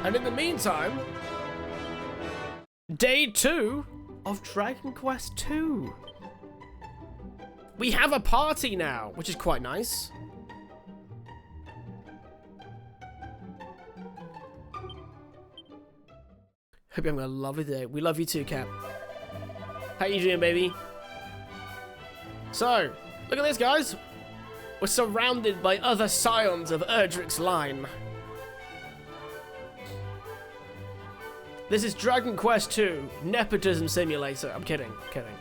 And in the meantime, day 2 of Dragon Quest 2. We have a party now, which is quite nice. Hope you're having a lovely day. We love you too, Cap. How you doing, baby? So, look at this, guys. We're surrounded by other scions of Erdrick's line. This is Dragon Quest 2, Nepotism Simulator. I'm kidding, kidding.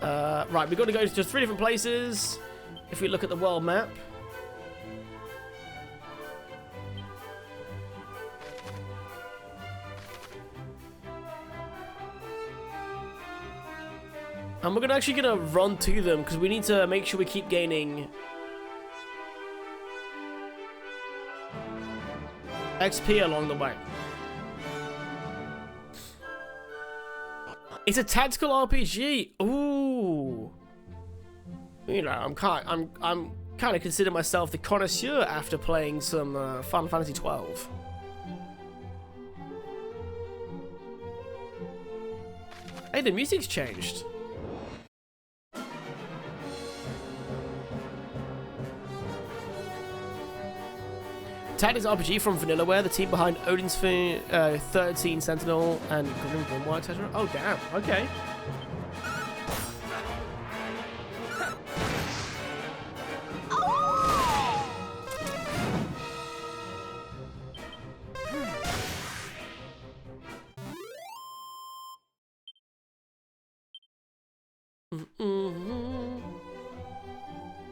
Right, we've got to go to 3 different places. If we look at the world map. And we're actually gonna run to them because we need to make sure we keep gaining XP along the way. It's a tactical RPG. Ooh. You know, I'm kind of consider myself the connoisseur after playing some Final Fantasy 12. Hey, the music's changed. Tactics RPG from Vanillaware, the team behind Odin's Sphere, 13 Sentinel, and Grim Grimoire, etc. Oh, damn. Okay.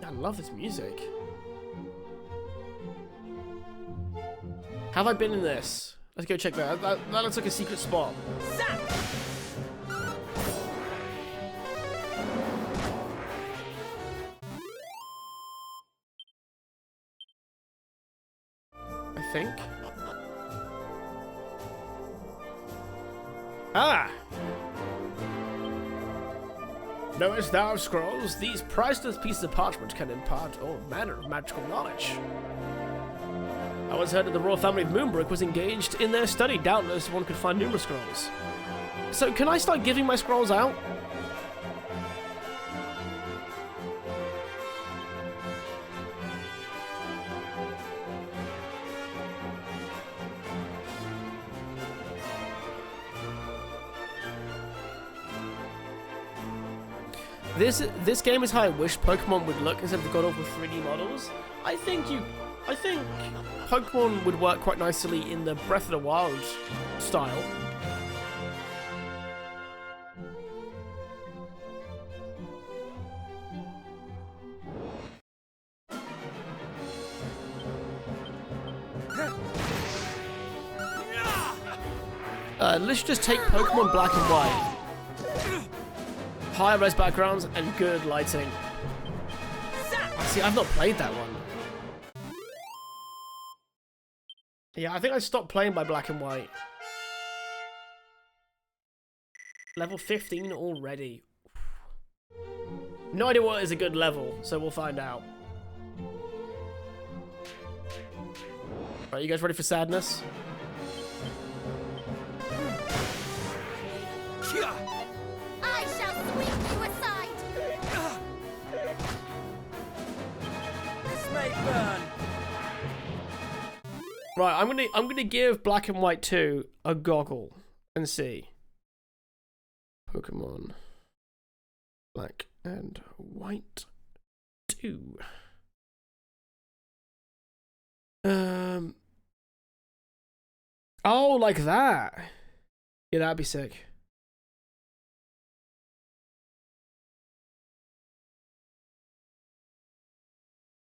I love this music. Have I been in this? Let's go check that. That looks like a secret spot. I think. Ah! Knowest thou of scrolls? These priceless pieces of parchment can impart all manner of magical knowledge. I once heard that the royal family of Moonbrook was engaged in their study. Doubtless one could find numerous scrolls. So can I start giving my scrolls out? This game is how I wish Pokemon would look instead of the god-awful 3D models. I think Pokemon would work quite nicely in the Breath of the Wild style. Let's just take Pokemon Black and White. Higher res backgrounds and good lighting. See, I've not played that one. Yeah, I think I stopped playing by Black and White. Level 15 already. No idea what is a good level, so we'll find out. Right, you guys ready for sadness? I shall sweep you aside. This may burn. Right, I'm gonna give Black and White 2 a goggle and see. Pokemon Black and White 2. Oh, like that. Yeah, that'd be sick.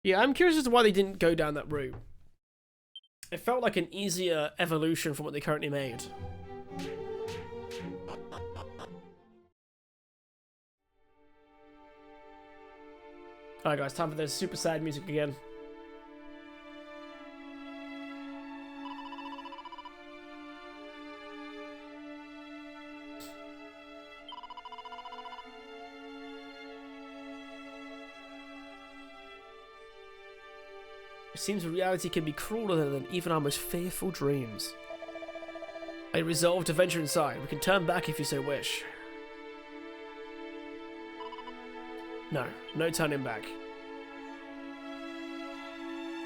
Yeah, I'm curious as to why they didn't go down that route. It felt like an easier evolution from what they currently made. Alright guys, time for this super sad music again. seems reality can be crueler than even our most fearful dreams. I resolve to venture inside. We can turn back if you so wish. No, no turning back.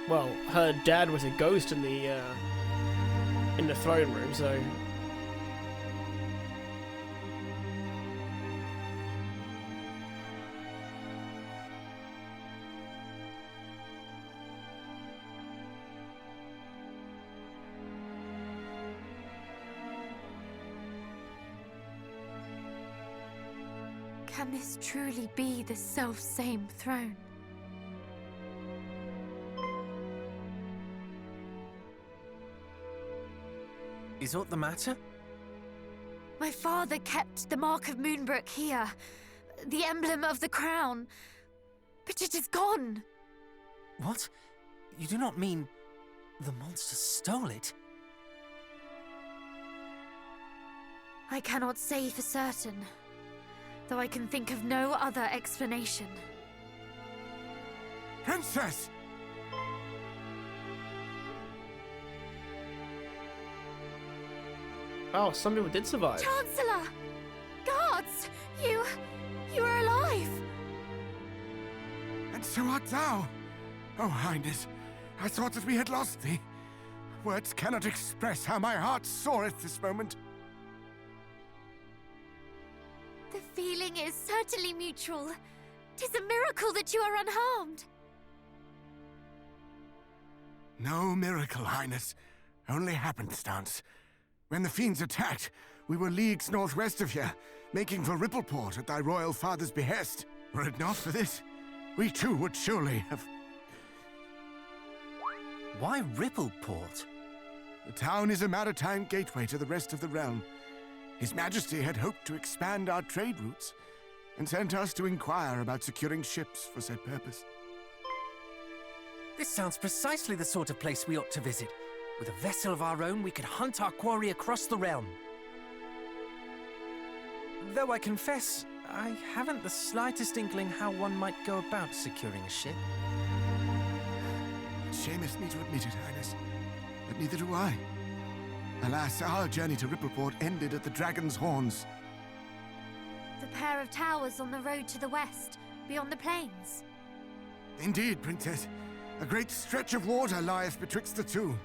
Well, her dad was a ghost in the throne room, so... Can this truly be the self-same throne? Is aught the matter? My father kept the mark of Moonbrook here, the emblem of the crown, but it is gone. What? You do not mean the monster stole it? I cannot say for certain, though I can think of no other explanation. Princess! Oh, some people did survive. Chancellor! Guards! You are alive! And so art thou! Oh, Highness, I thought that we had lost thee. Words cannot express how my heart soareth this moment. The feeling is certainly mutual. 'Tis a miracle that you are unharmed. No miracle, Highness. Only happenstance. When the fiends attacked, we were leagues northwest of here, making for Rippleport at thy royal father's behest. Were it not for this, we too would surely have... Why Rippleport? The town is a maritime gateway to the rest of the realm. His Majesty had hoped to expand our trade routes, and sent us to inquire about securing ships for said purpose. This sounds precisely the sort of place we ought to visit. With a vessel of our own, we could hunt our quarry across the realm. Though I confess, I haven't the slightest inkling how one might go about securing a ship. It shameth me to admit it, Highness, but neither do I. Alas, our journey to Rippleport ended at the Dragon's Horns. The pair of towers on the road to the west, beyond the plains. Indeed, Princess. A great stretch of water lieth betwixt the two.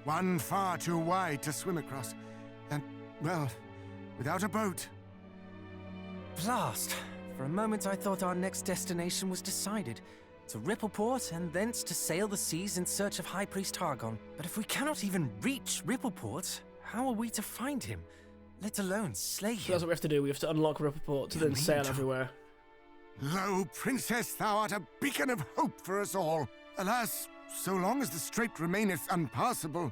One far too wide to swim across. And, well, without a boat. Blast! For a moment I thought our next destination was decided. To Rippleport, and thence to sail the seas in search of High Priest Hargon. But if we cannot even reach Rippleport, how are we to find him? Let alone slay So him. that's what we have to do. We have to unlock Rippleport to You then mean sail to- everywhere. Lo, Princess, thou art a beacon of hope for us all. Alas, so long as the strait remaineth unpassable.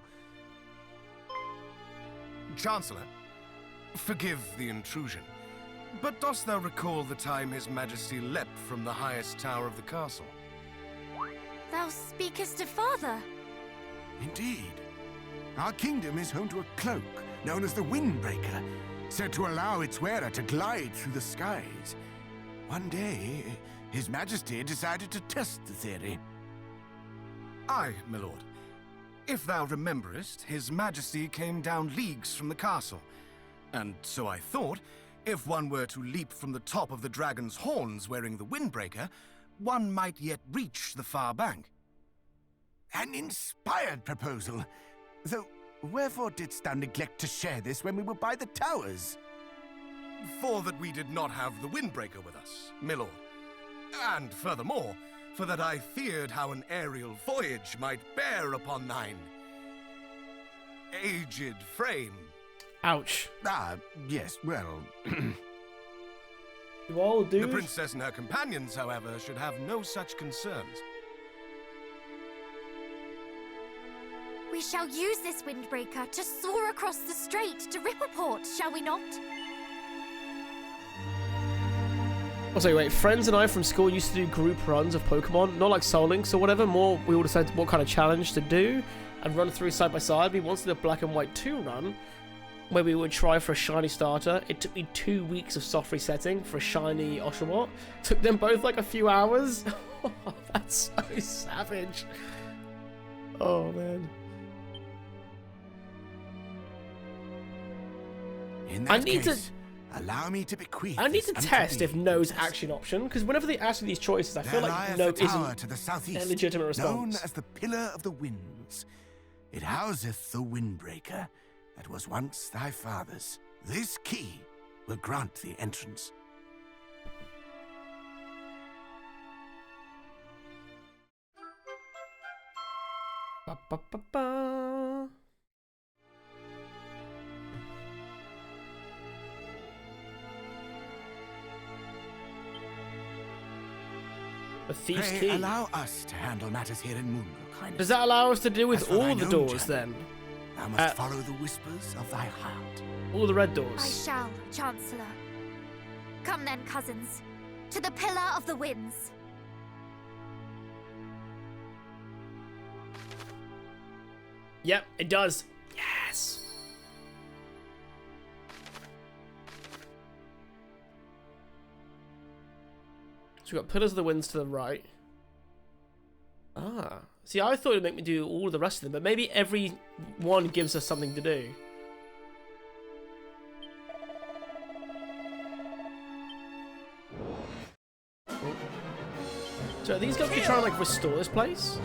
Chancellor, forgive the intrusion, but dost thou recall the time His Majesty leapt from the highest tower of the castle? Thou speakest of father. Indeed. Our kingdom is home to a cloak known as the Windbreaker, said to allow its wearer to glide through the skies. One day, His Majesty decided to test the theory. Aye, my lord. If thou rememberest, His Majesty came down leagues from the castle. And so I thought, if one were to leap from the top of the Dragon's Horns wearing the Windbreaker, one might yet reach the far bank. An inspired proposal. Though, wherefore didst thou neglect to share this when we were by the towers? For that we did not have the Windbreaker with us, my lord. And furthermore, for that I feared how an aerial voyage might bear upon thine aged frame. Ouch. Ah, yes, well... You all do. The princess and her companions, however, should have no such concerns. We shall use this windbreaker to soar across the strait to Rippleport, shall we not? Also, wait, friends and I from school used to do group runs of Pokemon, not like Soul Links or whatever, more we all decided what kind of challenge to do and run through side by side. We once did a Black and White 2 run where we would try for a shiny starter. It took me 2 weeks of soft resetting for a shiny Oshawott. Took them both like a few hours. That's so savage. Oh man. In I that need to- case, allow me to bequeath. I need this to test if unto thee. no's actually an option, because whenever they ask me these choices, I feel There like lieth no a tower isn't to the southeast, a legitimate known response. as the Pillar of the Winds. It houseth the Windbreaker that was once thy father's. This key will grant thee entrance. Ba, ba, ba, ba. A thief's Pray key. allow us to handle matters here in Moonbrook, Highness. Does that allow us to deal with As for all thine the own doors journey, then? Thou must follow the whispers of thy heart. All the red I doors? shall, Chancellor. Come then, cousins, to the Pillar of the Winds. Yep, it does. Yes. So we've got Pillars of the Winds to the right. Ah. See, I thought it'd make me do all the rest of them, but maybe every one gives us something to do. So are these guys be trying to like restore this place?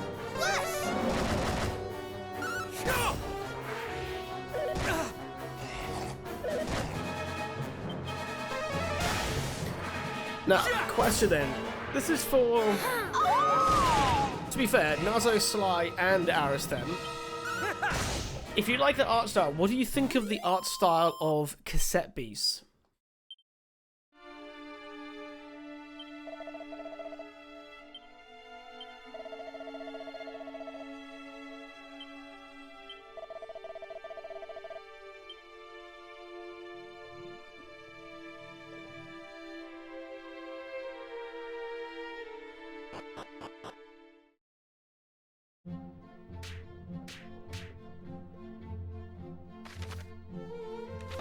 Now, question then. This is for... To be fair, Nazo, Sly, and Ariston. If you like the art style, what do you think of the art style of Cassette Beast?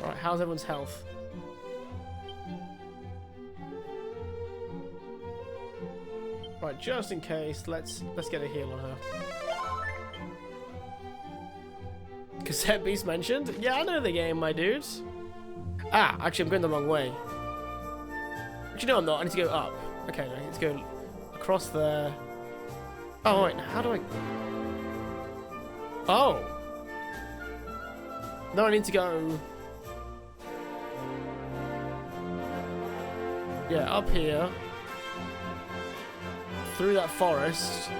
Alright, how's everyone's health? Right, just in case, let's get a heal on her. Cassette Beast mentioned? Yeah, I know the game, my dudes. Ah, actually, I'm going the wrong way. Actually, no, I'm not. I need to go up. Okay, no, I need to go across there. Oh, wait, how do I... Oh! No, I need to go... Yeah, up here. Through that forest.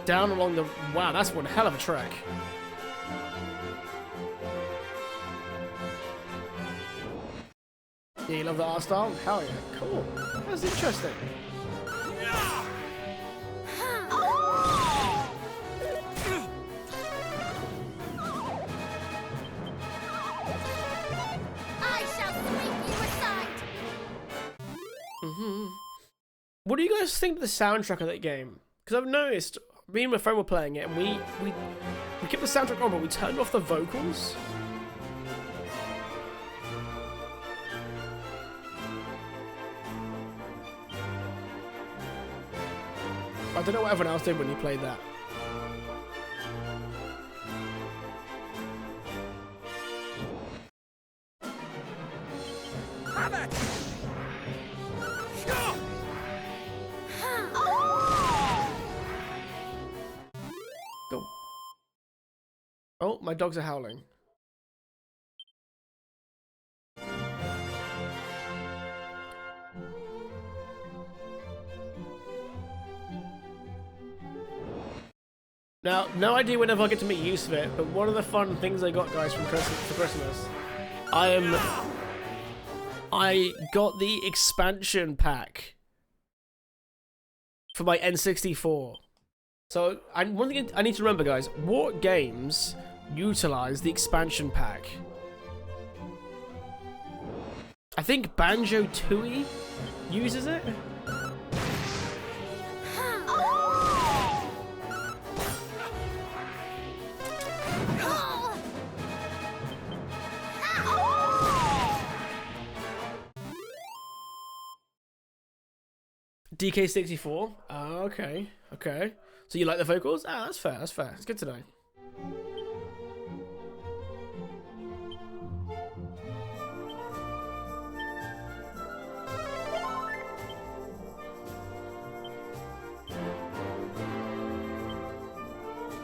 Down along the... Wow, that's one hell of a trek. Yeah, you love the art style? Hell yeah, cool. That's interesting. I shall sweep you aside. What do you guys think of the soundtrack of that game? Because I've noticed, me and my friend were playing it, and we kept the soundtrack on, but we turned off the vocals. I don't know what everyone else did when you played that. Go. Oh, my dogs are howling. Now, no idea whenever I get to make use of it, but one of the fun things I got, guys, from Christmas, I got the expansion pack for my N64. So, one thing I need to remember, guys, what games utilize the expansion pack? I think Banjo-Tooie uses it? DK64? Oh, okay. Okay. So you like the vocals? Ah, that's fair, that's fair. It's good to know.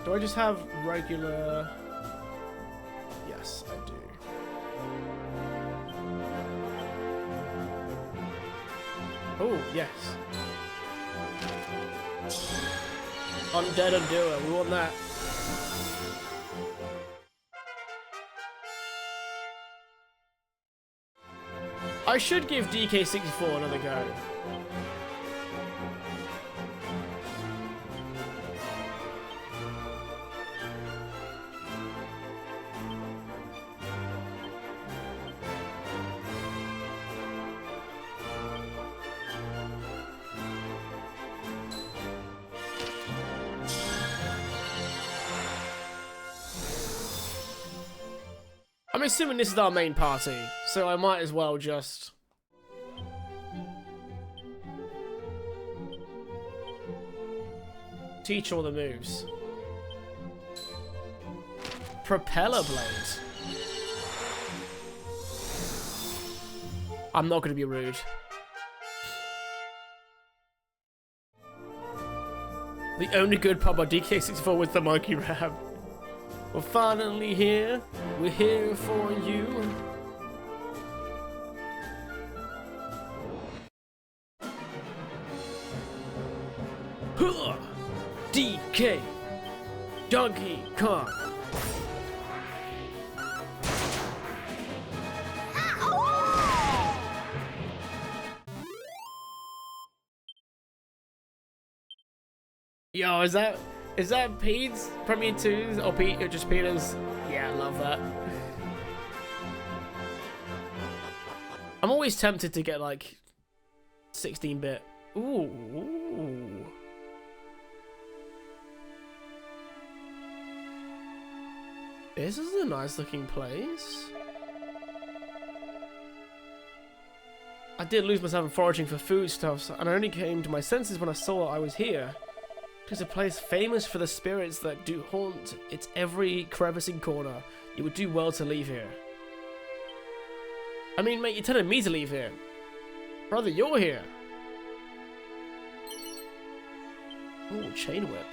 Do I just have regular... Yes, I do. Oh, yes. Undead Undoer, we want that. I should give DK64 another go. I'm assuming this is our main party, so I might as well just... teach all the moves. Propeller blade. I'm not going to be rude. The only good part about DK64 was the monkey rap. We're finally here. We're here for you. Huh. DK Donkey Kong. Yo, is that Pete's Premiere 2's or Pete or just Peter's? Yeah, I love that. I'm always tempted to get like 16-bit. Ooh. This is a nice looking place. I did lose myself in foraging for foodstuffs, and I only came to my senses when I saw I was here. It is a place famous for the spirits that do haunt its every crevice and corner. You would do well to leave here. I mean, mate, you're telling me to leave here. Brother, you're here. Ooh, chain whip.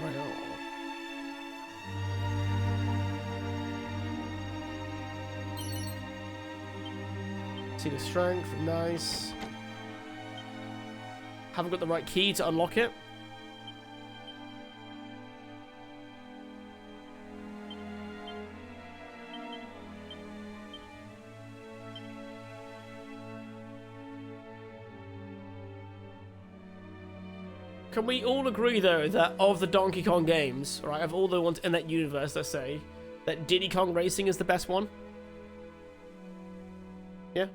Right on. See the strength, nice. Haven't got the right key to unlock it. Can we all agree, though, that of the Donkey Kong games, right, of all the ones in that universe, let's say, that Diddy Kong Racing is the best one? Yeah?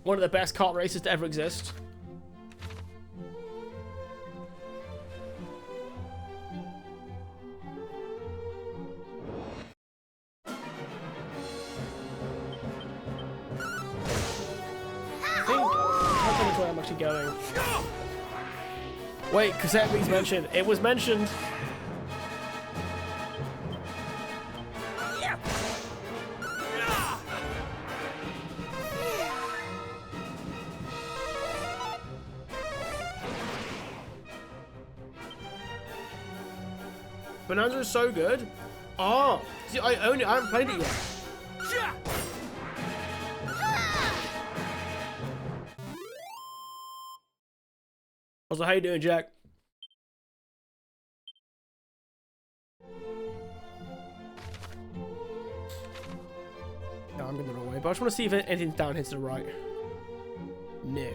One of the best kart races to ever exist. I'm actually going. Wait, cassette means mentioned. It was mentioned. Bonanza is so good. Oh, see, I own it. I haven't played it yet. Also, how you doing, Jack? No, I'm going the wrong way, but I just want to see if anything's down here to the right. No.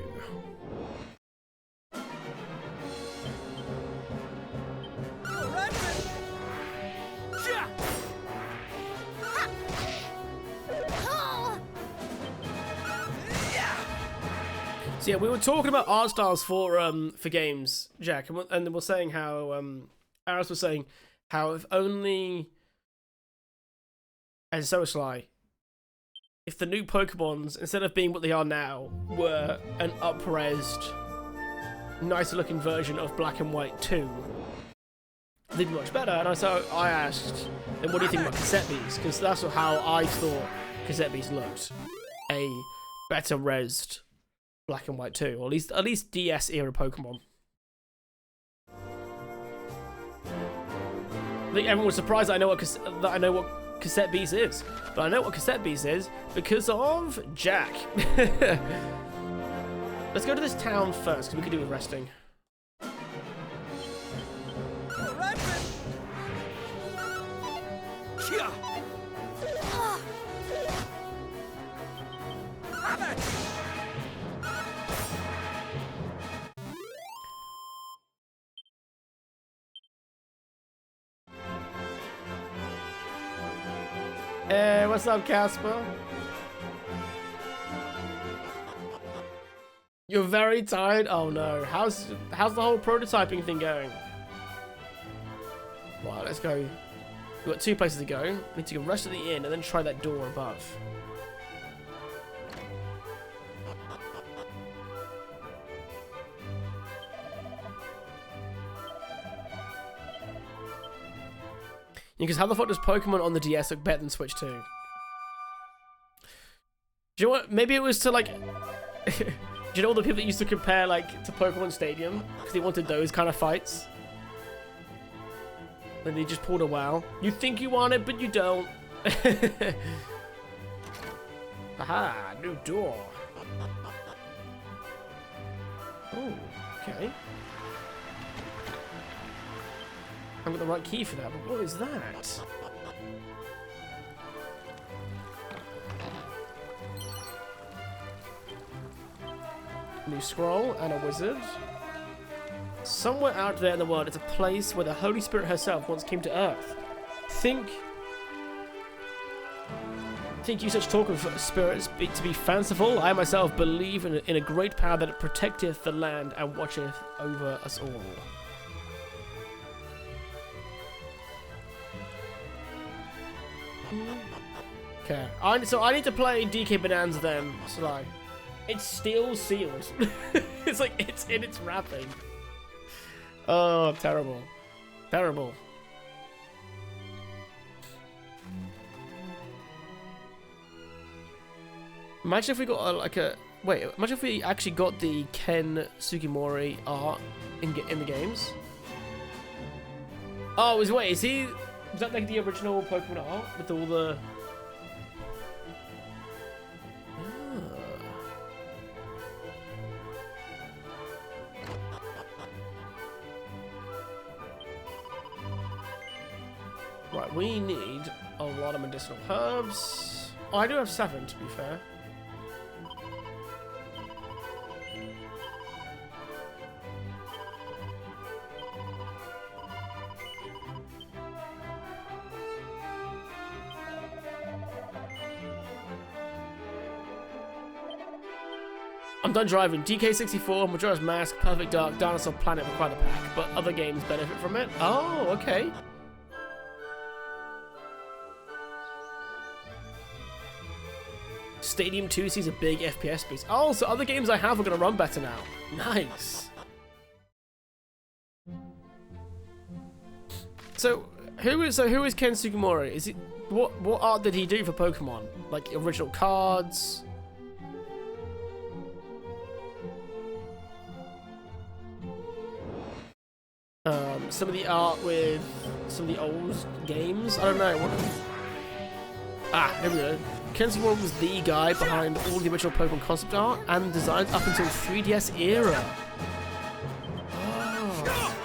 So yeah, we were talking about art styles for games, Jack, and we're saying how Aris was saying how if only, and so was Sly, if the new Pokemons, instead of being what they are now, were an up-resed, nicer looking version of Black and White 2, they'd be much better. And so I asked, then what do you think about cassette bees? Because that's how I thought cassette bees looked. A better resed Black and White 2, or at least DS era Pokemon. I think everyone was surprised that I know what cassette bees is, but I know what cassette bees is because of Jack. Let's go to this town first, because we could do with resting. Hey, what's up, Casper? You're very tired? Oh no. How's the whole prototyping thing going? Right, let's go. We've got 2 places to go. We need to go rest at the inn and then try that door above. Because how the fuck does Pokemon on the DS look better than Switch 2? Do you know what? Maybe it was to like... Do you know all the people that used to compare like to Pokemon Stadium? Because they wanted those kind of fights? Then they just pulled a WoW. You think you want it, but you don't. Aha, new door. Oh, okay. I haven't got the right key for that, but what is that? New scroll and a wizard. Somewhere out there in the world, it's a place where the Holy Spirit herself once came to Earth. Think you such talk of spirits to be fanciful? I myself believe in a great power that protecteth the land and watcheth over us all. Okay, so I need to play DK Bonanza then. So like, it's still sealed. It's like it's in its wrapping. Oh, terrible, terrible. Imagine if we got imagine if we actually got the Ken Sugimori art in the games. Oh, is he? Is that like the original Pokemon art with all the? Right, we need a lot of medicinal herbs. Oh, I do have 7, to be fair. I'm done driving. DK64, Majora's Mask, Perfect Dark, Dinosaur Planet require the pack, but other games benefit from it. Oh, okay. Stadium 2 sees a big FPS boost. Oh, so other games I have are going to run better now. Nice. So who is Ken Sugimori? Is it what art did he do for Pokemon? Like original cards? Some of the art with some of the old games. I don't know. Here we go. Ken Sugimori was the guy behind all the original Pokemon concept art and designs up until 3DS era. Oh.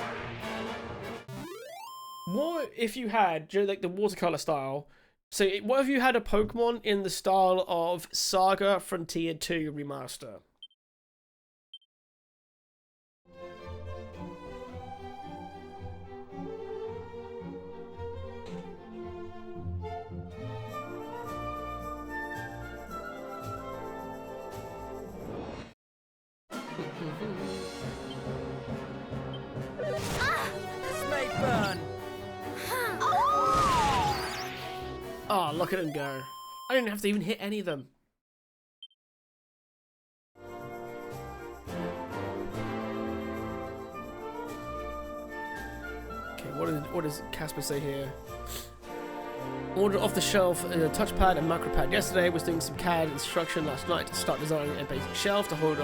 What if you had, like the watercolor style? So, what if you had a Pokemon in the style of Saga Frontier 2 Remaster? This may burn. Oh, look at him go. I didn't have to even hit any of them. Okay, what does Casper say here? Ordered off the shelf a touchpad and macropad yesterday. Was doing some CAD instruction last night to start designing a basic shelf to hold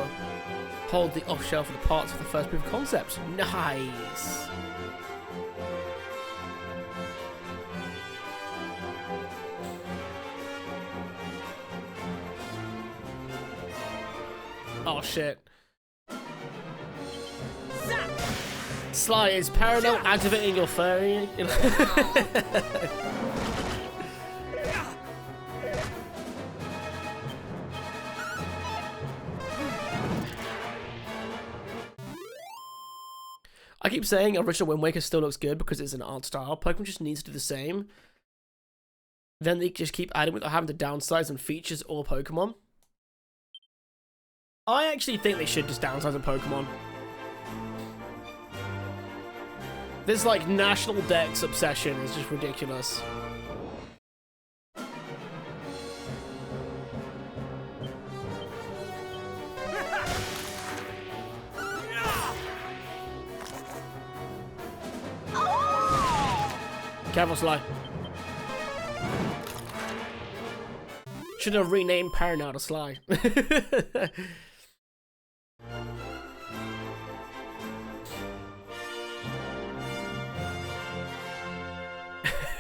the off shelf of the parts for the first proof of concept. Nice. Oh shit. Sly, is Parallel activating your fairy? I keep saying original Wind Waker still looks good because it's an art style. Pokemon just needs to do the same. Then they just keep adding without having to downsize on features or Pokemon. I actually think they should just downsize on Pokemon. This like national Dex obsession is just ridiculous. Careful, Sly. Should have renamed Paranau to Sly.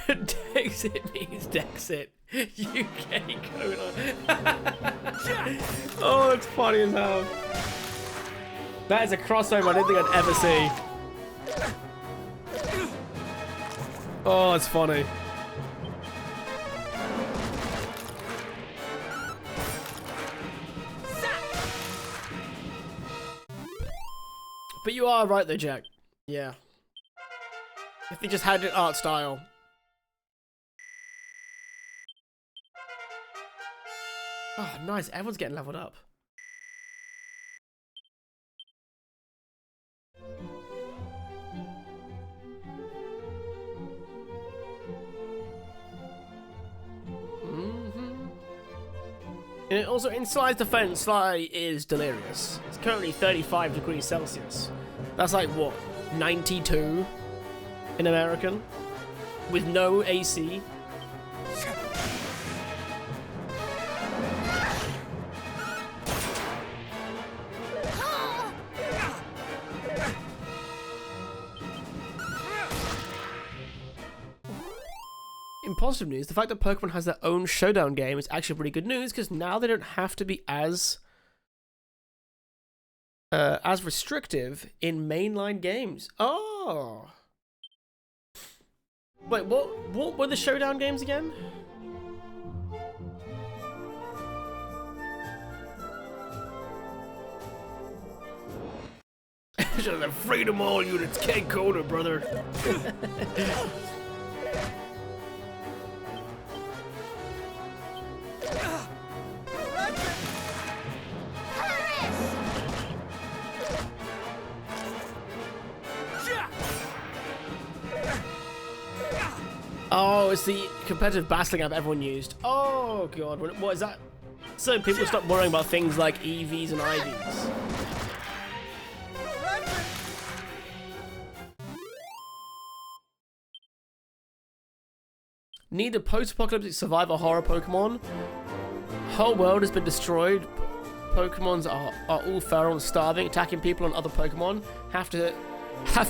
Dexit means Dexit. UK Coda. Oh, it's funny as hell. That is a crossover I didn't think I'd ever see. Oh, it's funny. But you are right though, Jack. Yeah. If they just had an art style. Oh, nice. Everyone's getting leveled up. And also, in Sly's defense, Sly is delirious. It's currently 35 degrees Celsius. That's like, what, 92 in American? With no AC. In positive news, the fact that Pokemon has their own showdown game is actually really good news, because now they don't have to be as restrictive in mainline games. Oh, wait, what were the showdown games again? The Freedom All units can't go to, brother. Oh, it's the competitive battling app everyone used. Oh god, what is that? So people stop worrying about things like EVs and IVs. Need a post-apocalyptic survivor horror Pokemon? Whole world has been destroyed. Pokemons are all feral and starving, attacking people and other Pokemon. Have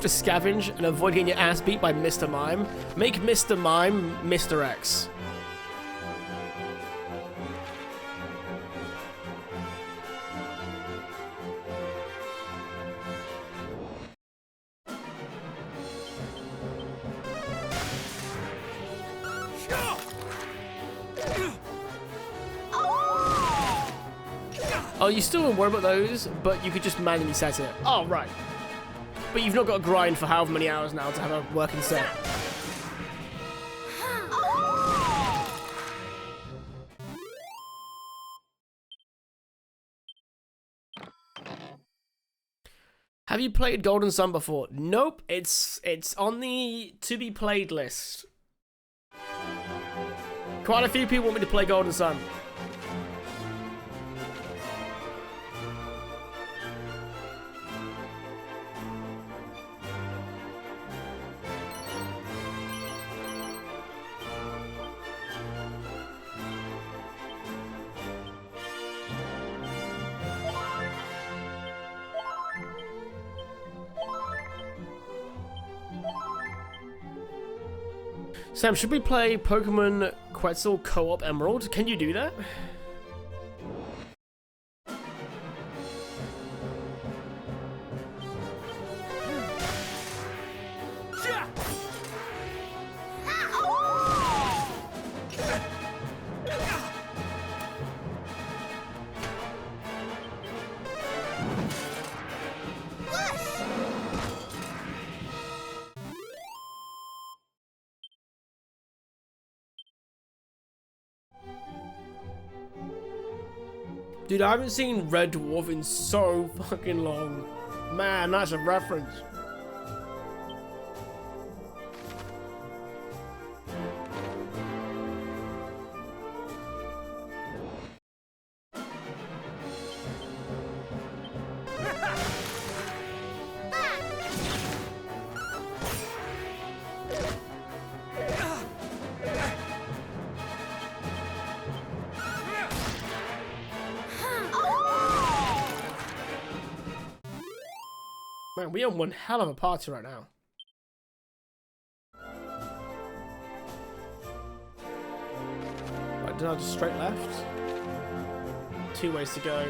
to scavenge and avoid getting your ass beat by Mr. Mime. Make Mr. Mime Mr. X. Oh, you still won't worry about those, but you could just manually set it. Oh, right. But you've not got to grind for however many hours now to have a working set. Have you played Golden Sun before? Nope, it's on the to be played list. Quite a few people want me to play Golden Sun. Sam, should we play Pokemon Quetzal Co-op Emerald? Can you do that? Dude, I haven't seen Red Dwarf in so fucking long. Man, that's a reference. Man, we on one hell of a party right now. Right, did I just straight left? 2 ways to go.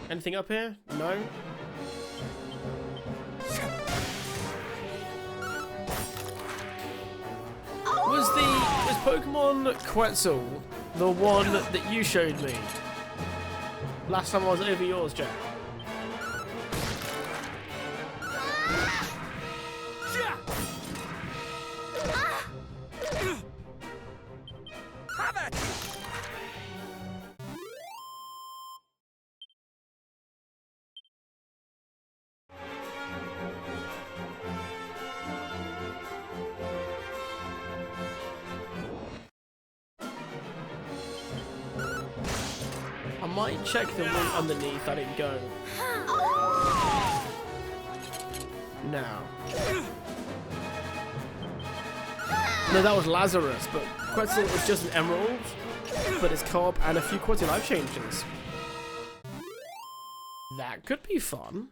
Anything up here? No? Was Pokemon Quetzal the one that you showed me last time I was over yours, Jack? I might check the room underneath. I didn't go. No. No, that was Lazarus, but Quetzal is just an emerald, but it's co-op and a few quality life changes. That could be fun.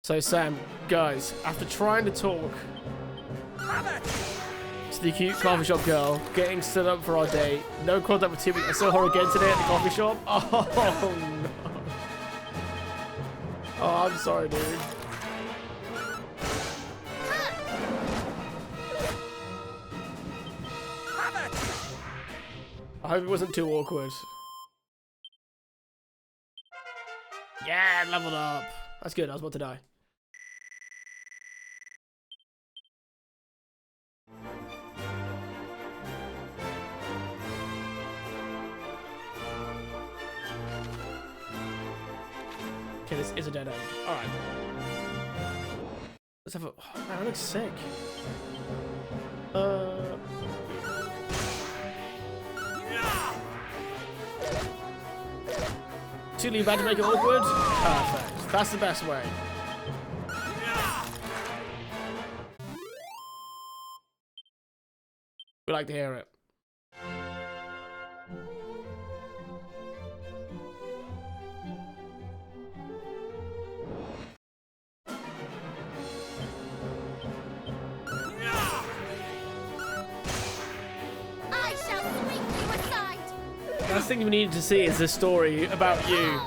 So Sam, guys, after trying to talk to the cute coffee shop girl, getting stood up for our date, no contact with Timmy, I saw her again today at the coffee shop. Oh no. Oh, I'm sorry, dude. I hope it wasn't too awkward. Yeah, leveled up. That's good, I was about to die. Okay, this is a dead end. Alright. Let's have a... Oh, man, that looks sick. Too lean back to make it awkward? Perfect. That's the best way. We like to hear it. Last thing we needed to see is this story about you.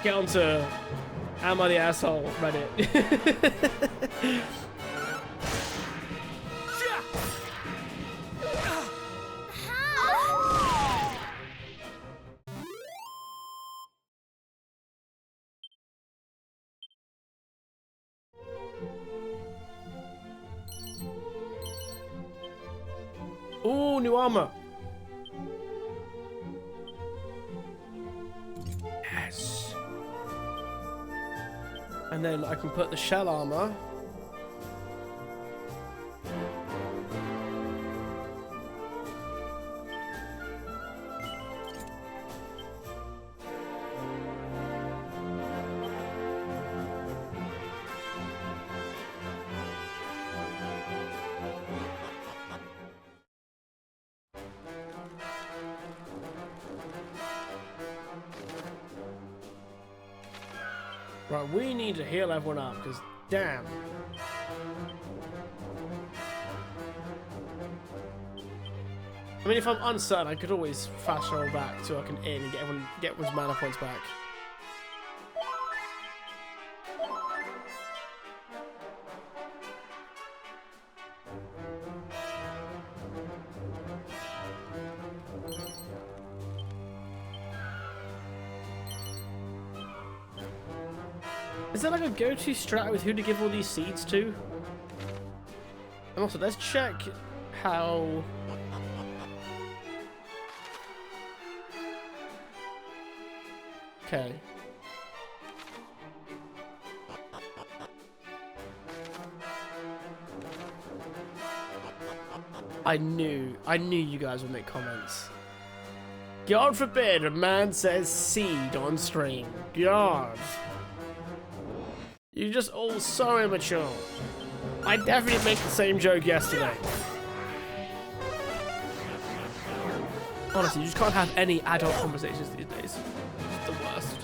Get onto Am I the Asshole Reddit. Ooh, new armor. And then I can put the shell armor. Right, we need to heal everyone up, because damn. I mean, if I'm uncertain, I could always fast travel back so I can in and get everyone's mana points back. Is there like a go-to strat with who to give all these seeds to? And also, let's check how... Okay. I knew you guys would make comments. God forbid a man says seed on stream. God. You're just all so immature. I definitely made the same joke yesterday. Honestly, you just can't have any adult conversations these days. It's the worst.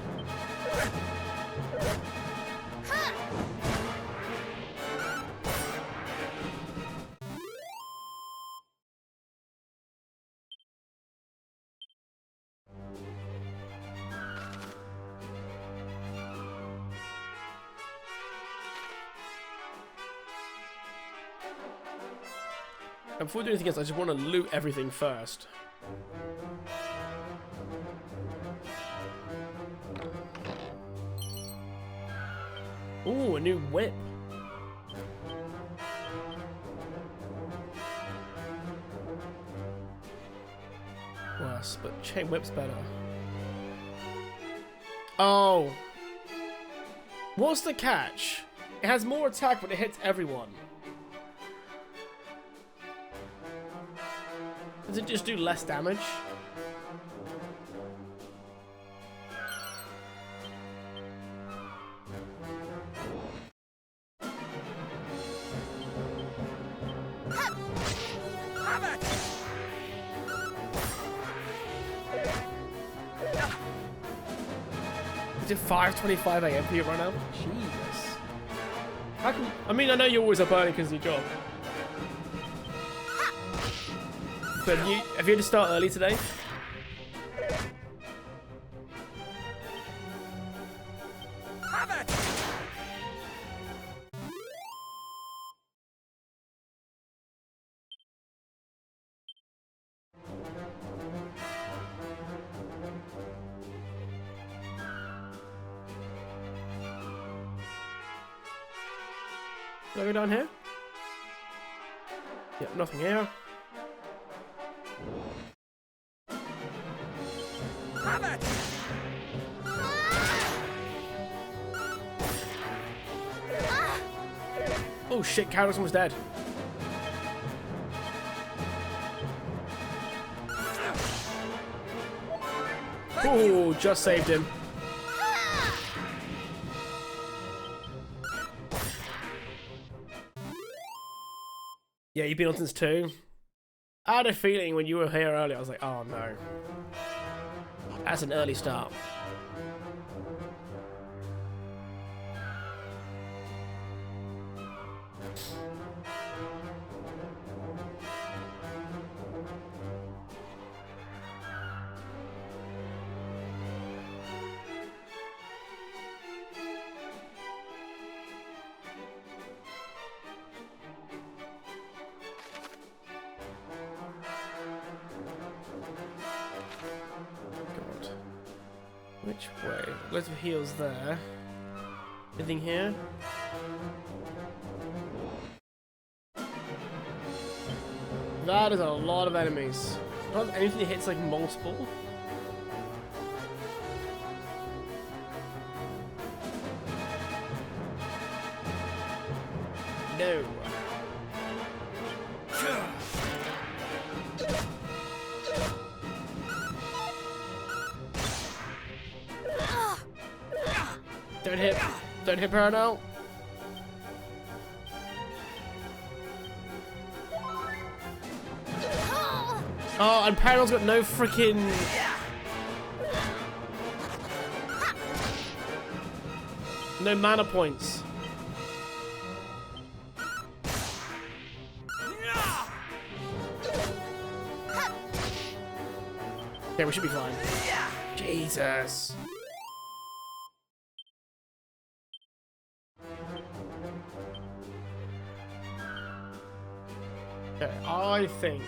And before we do anything else, I just want to loot everything first. Ooh, a new whip. Worse, but chain whip's better. Oh. What's the catch? It has more attack, but it hits everyone. Does it just do less damage? Is it 5:25 AM for you right now? Jesus. How can, I mean, I know you're always up early because of your job. But have you had to start early today? Do I go down here? Yep, nothing here. Oh shit, Carol's almost dead. Oh, just saved him. Yeah, you've been on since 2. I had a feeling when you were here earlier, I was like, oh no. That's an early start. Which way? Loads of heals there. Anything here? That is a lot of enemies. Not anything that hits like multiple. No. Don't hit her now. Oh, and Peril's got no freaking. No mana points. Okay, we should be fine. Jesus. Okay, I think.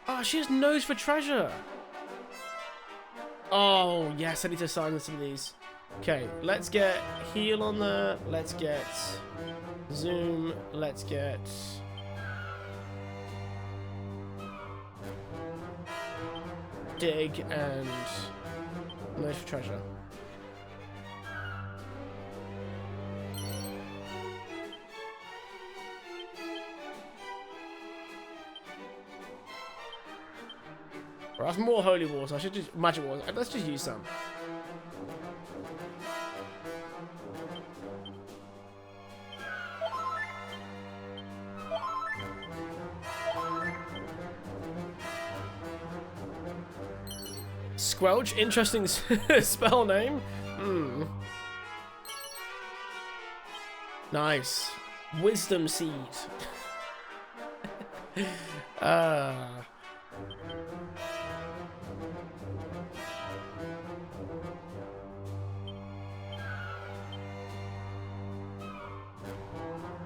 Oh, she has nose for treasure. Oh, yes, I need to sign some of these. Okay, let's get heal on there. Let's get zoom. Let's get dig and nose for treasure. Well, that's more holy water. I should just magic water. Let's just use some. Squelch, interesting spell name. Hmm. Nice. Wisdom seed.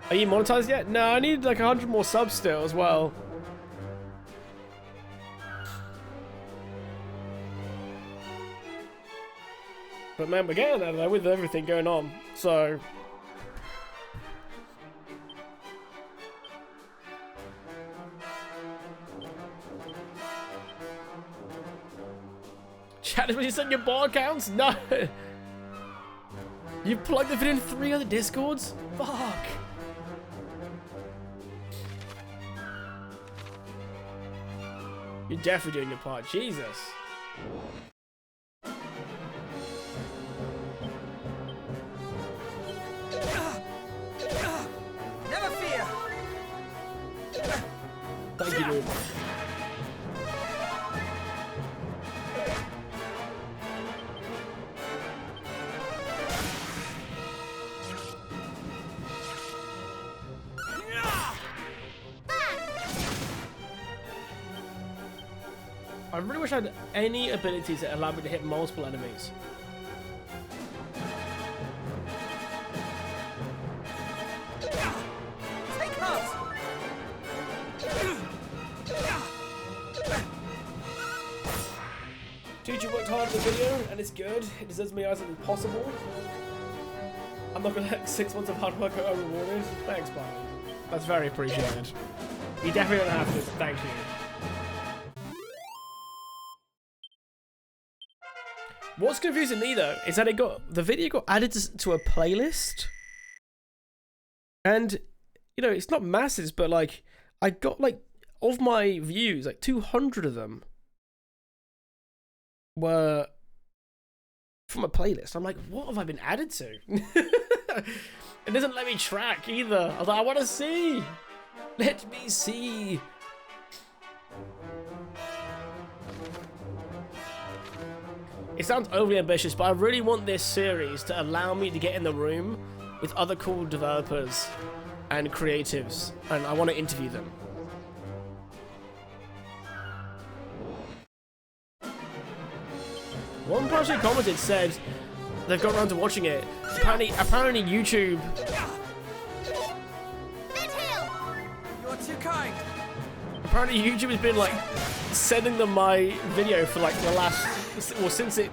Are you monetized yet? No, I need like 100 more subs still as well. But man, we're getting there though with everything going on, so. Chat, when you send your bot accounts? No! You plugged it in 3 other discords? Fuck! You're definitely doing your part, Jesus. Never fear. Thank you, dude. I really wish I had any abilities that allowed me to hit multiple enemies. Take us. Dude, you worked hard on the video, and it's good. It deserves me as it is possible. I'm not gonna let 6 months of hard work go unrewarded. Thanks, buddy. That's very appreciated. You definitely don't have to. Thank you. What's confusing me though is that the video got added to a playlist, and you know it's not masses, but like I got like of my views, like 200 of them were from a playlist. I'm like, what have I been added to? It doesn't let me track either. I was like, I want to see. Let me see. It sounds overly ambitious, but I really want this series to allow me to get in the room with other cool developers and creatives, and I want to interview them. One person commented said they've got around to watching it. Apparently YouTube. You're too kind. Apparently YouTube has been like sending them my video for like the last, well, since it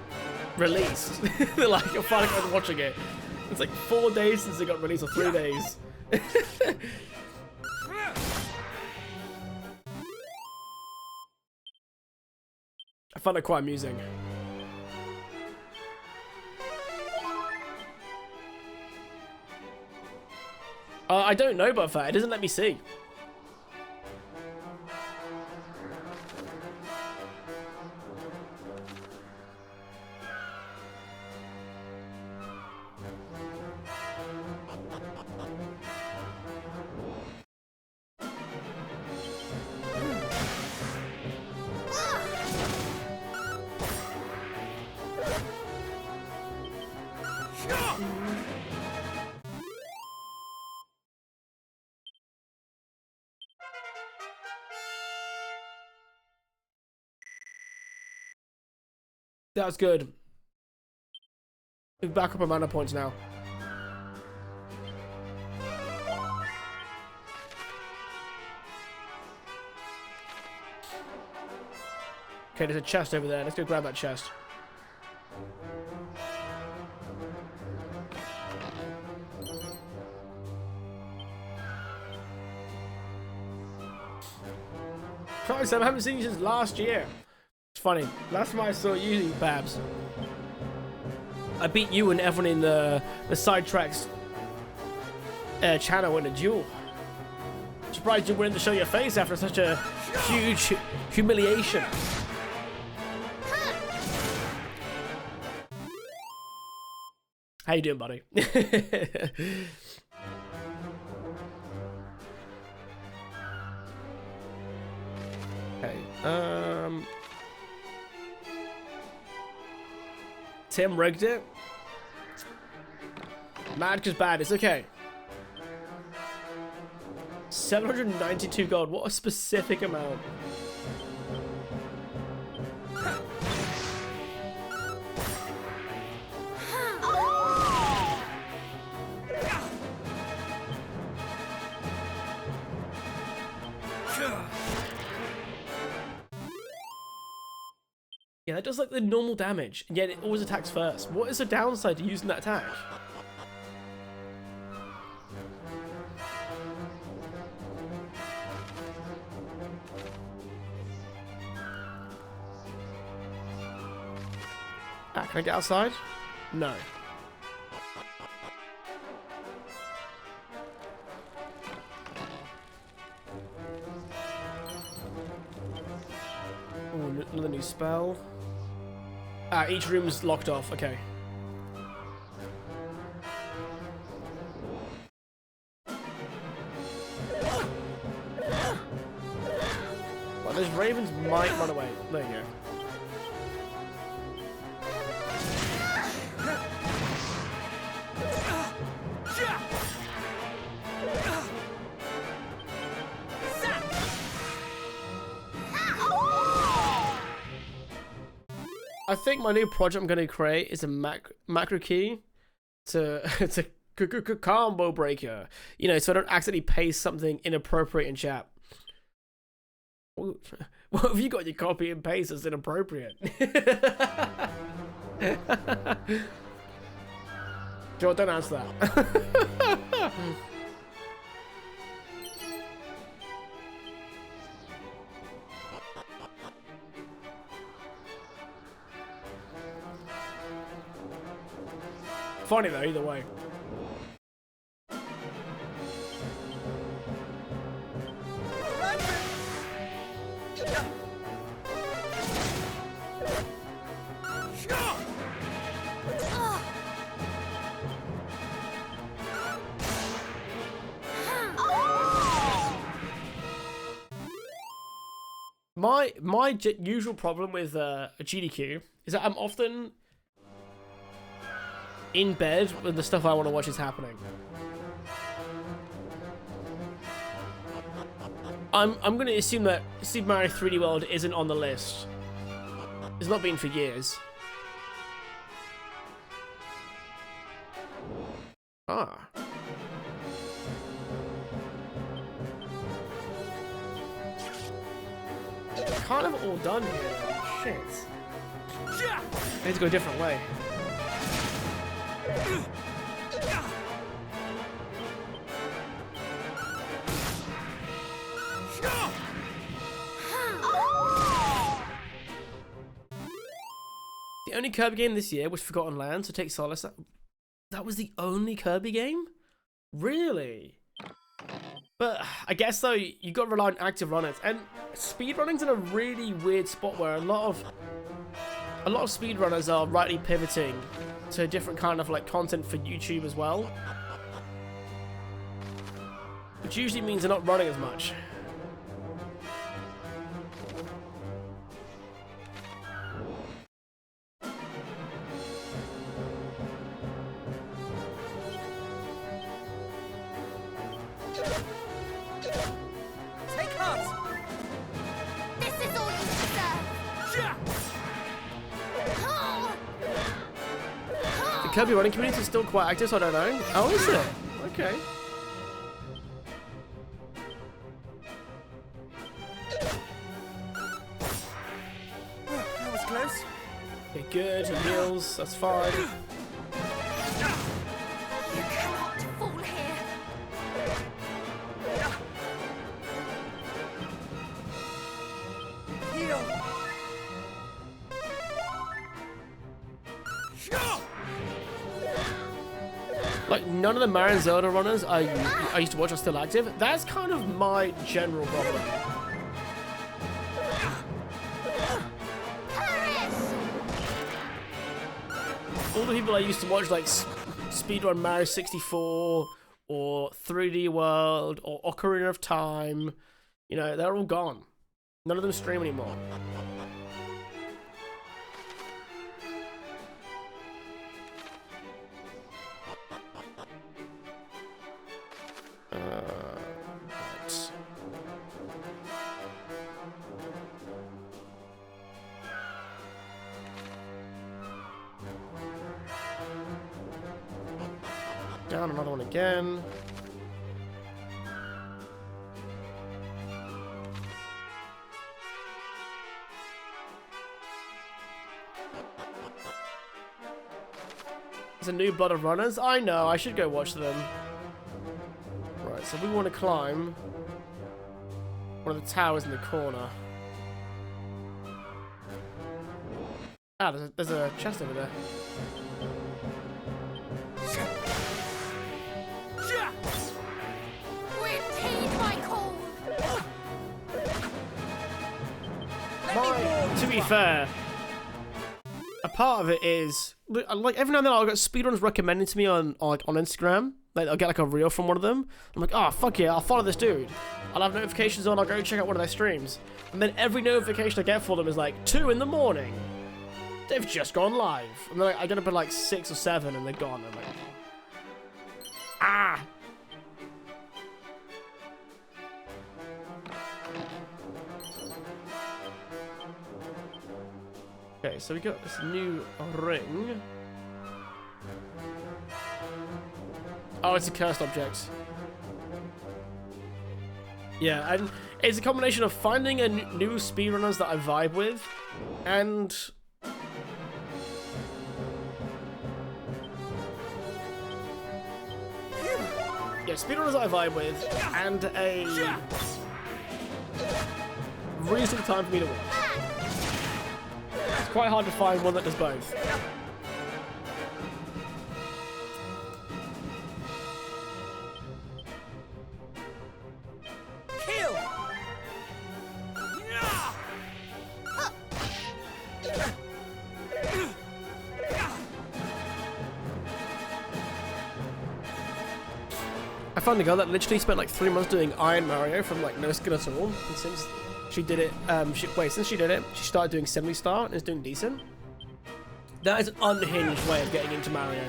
released. They're like, you're finally going to watching it. It's like 4 days since it got released, or 3 days. I found it quite amusing. I don't know about that. It doesn't let me see. That was good. We're back up on mana points now. Okay, there's a chest over there. Let's go grab that chest. Christ, I haven't seen you since last year. It's funny. Last time I saw you, Babs, I beat you and everyone in the Sidetracks channel in a duel. Surprised you weren't to show your face after such a huge humiliation. How you doing, buddy? Okay. Tim rigged it. Mad cause bad. It's okay. 792 gold. What a specific amount. Yeah, that does like the normal damage, and yet it always attacks first. What is the downside to using that attack? Ah, can I get outside? No. Ooh, another new spell. Ah, each room's locked off. Okay. Well, those ravens might run away. There you go. I think my new project I'm going to create is a macro key to combo breaker. You know, so I don't accidentally paste something inappropriate in chat. What have you got your copy and paste that's inappropriate? Joe, don't answer that. Funny though, either way. My usual problem with a GDQ is that I'm often in bed when the stuff I want to watch is happening. I'm going to assume that Super Mario 3D World isn't on the list. It's not been for years. Ah. Kind of all done here. Shit. I need to go a different way. The only Kirby game this year was Forgotten Land, so take solace. That was the only Kirby game? Really? But I guess though, you got to rely on active runners, and speedrunning's in a really weird spot where a lot of speedrunners are rightly pivoting to a different kind of like content for YouTube as well, which usually means they're not running as much. Take heart! This is all you deserve! The Kirby running community is still quite active, so I don't know. Oh, is it? Okay. That was close. Okay, good. He heals. That's fine. You cannot fall here! Heal! Like, none of the Mario and Zelda runners I used to watch are still active. That's kind of my general problem. All the people I used to watch, like speedrun Mario 64 or 3D World or Ocarina of Time, you know, they're all gone. None of them stream anymore. Right. Down another one again. There's a new Blood of Runners. I know, I should go watch them. Right, so we want to climb one of the towers in the corner. Ah, there's a chest over there. Repeat my call! To be fair, a part of it is like every now and then I'll get speedrunners recommended to me on Instagram. Like I'll get like a reel from one of them. I'm like, oh fuck yeah, I'll follow this dude. I'll have notifications on. I'll go check out one of their streams. And then every notification I get for them is like 2 in the morning. They've just gone live. And then I get up at like 6 or 7 and they're gone. I'm like, ah. Okay, so we got this new ring. Oh, it's a cursed object. Yeah, and it's a combination of finding a new speedrunners that I vibe with, and yeah, speedrunners that I vibe with, and a reasonable time for me to watch. It's quite hard to find one that does both. Kill! I found a girl that literally spent like 3 months doing Iron Mario from like no skill at all, and since she did it, since she did it, she started doing 70 star and is doing decent. That is an unhinged way of getting into Mario.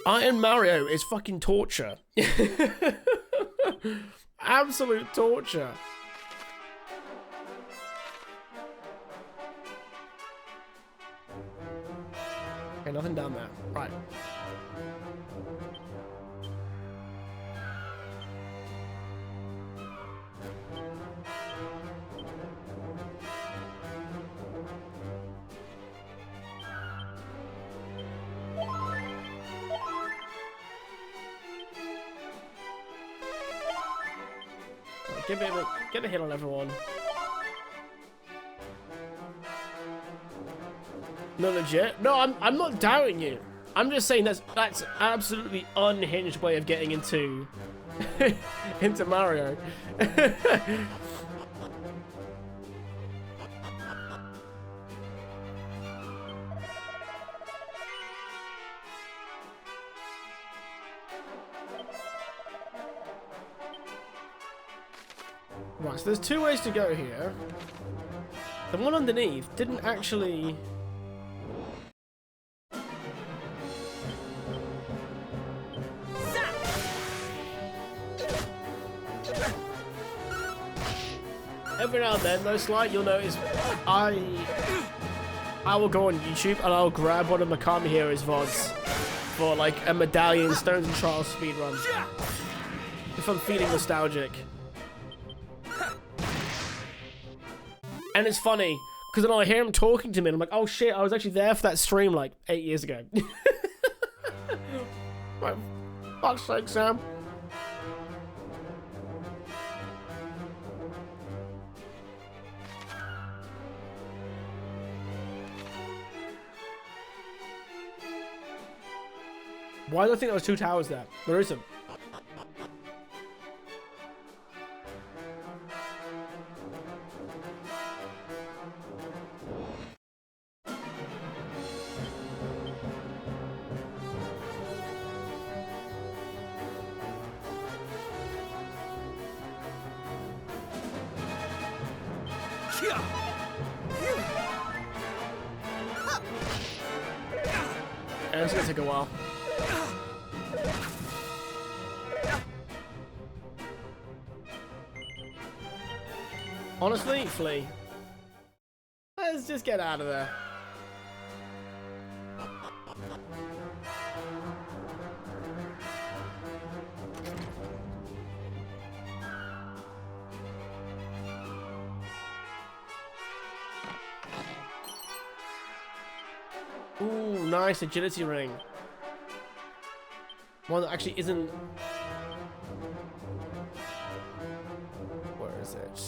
Iron Mario is fucking torture. Absolute torture. Okay, nothing down there. Right. Get a hit on everyone. No, legit. No, I'm not doubting you. I'm just saying that's an absolutely unhinged way of getting into into Mario. Right, so there's two ways to go here. The one underneath didn't actually... Every now and then, though, Sly, you'll notice I will go on YouTube and I'll grab one of Mikami Heroes VODs for like a Medallion Stones and Trials speedrun. If I'm feeling nostalgic. And it's funny, because then I hear him talking to me and I'm like, oh shit, I was actually there for that stream like 8 years ago. My fuck's sake, Sam. Why do I think there was two towers there? There isn't. And it's gonna take a while. Honestly, Flea. Let's just get out of there. Ooh, nice agility ring. One that actually isn't... Where is it?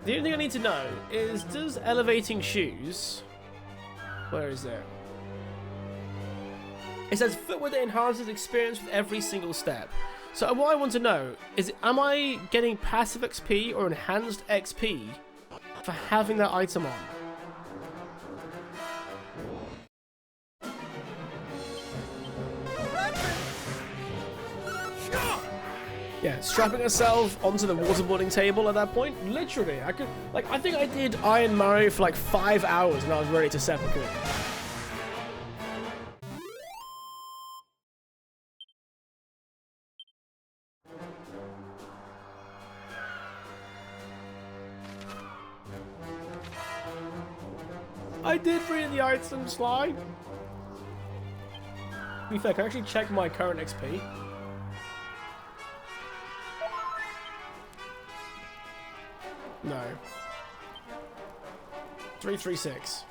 The only thing I need to know is, does elevating shoes... Where is it? It says footwear that enhances experience with every single step. So what I want to know is, am I getting passive XP or enhanced XP for having that item on? Yeah, strapping herself onto the waterboarding table at that point, literally, I could, like, I think I did Iron Mario for like 5 hours and I was ready to seppuku. I did read the item slide. To be fair, can I actually check my current XP? No. 336.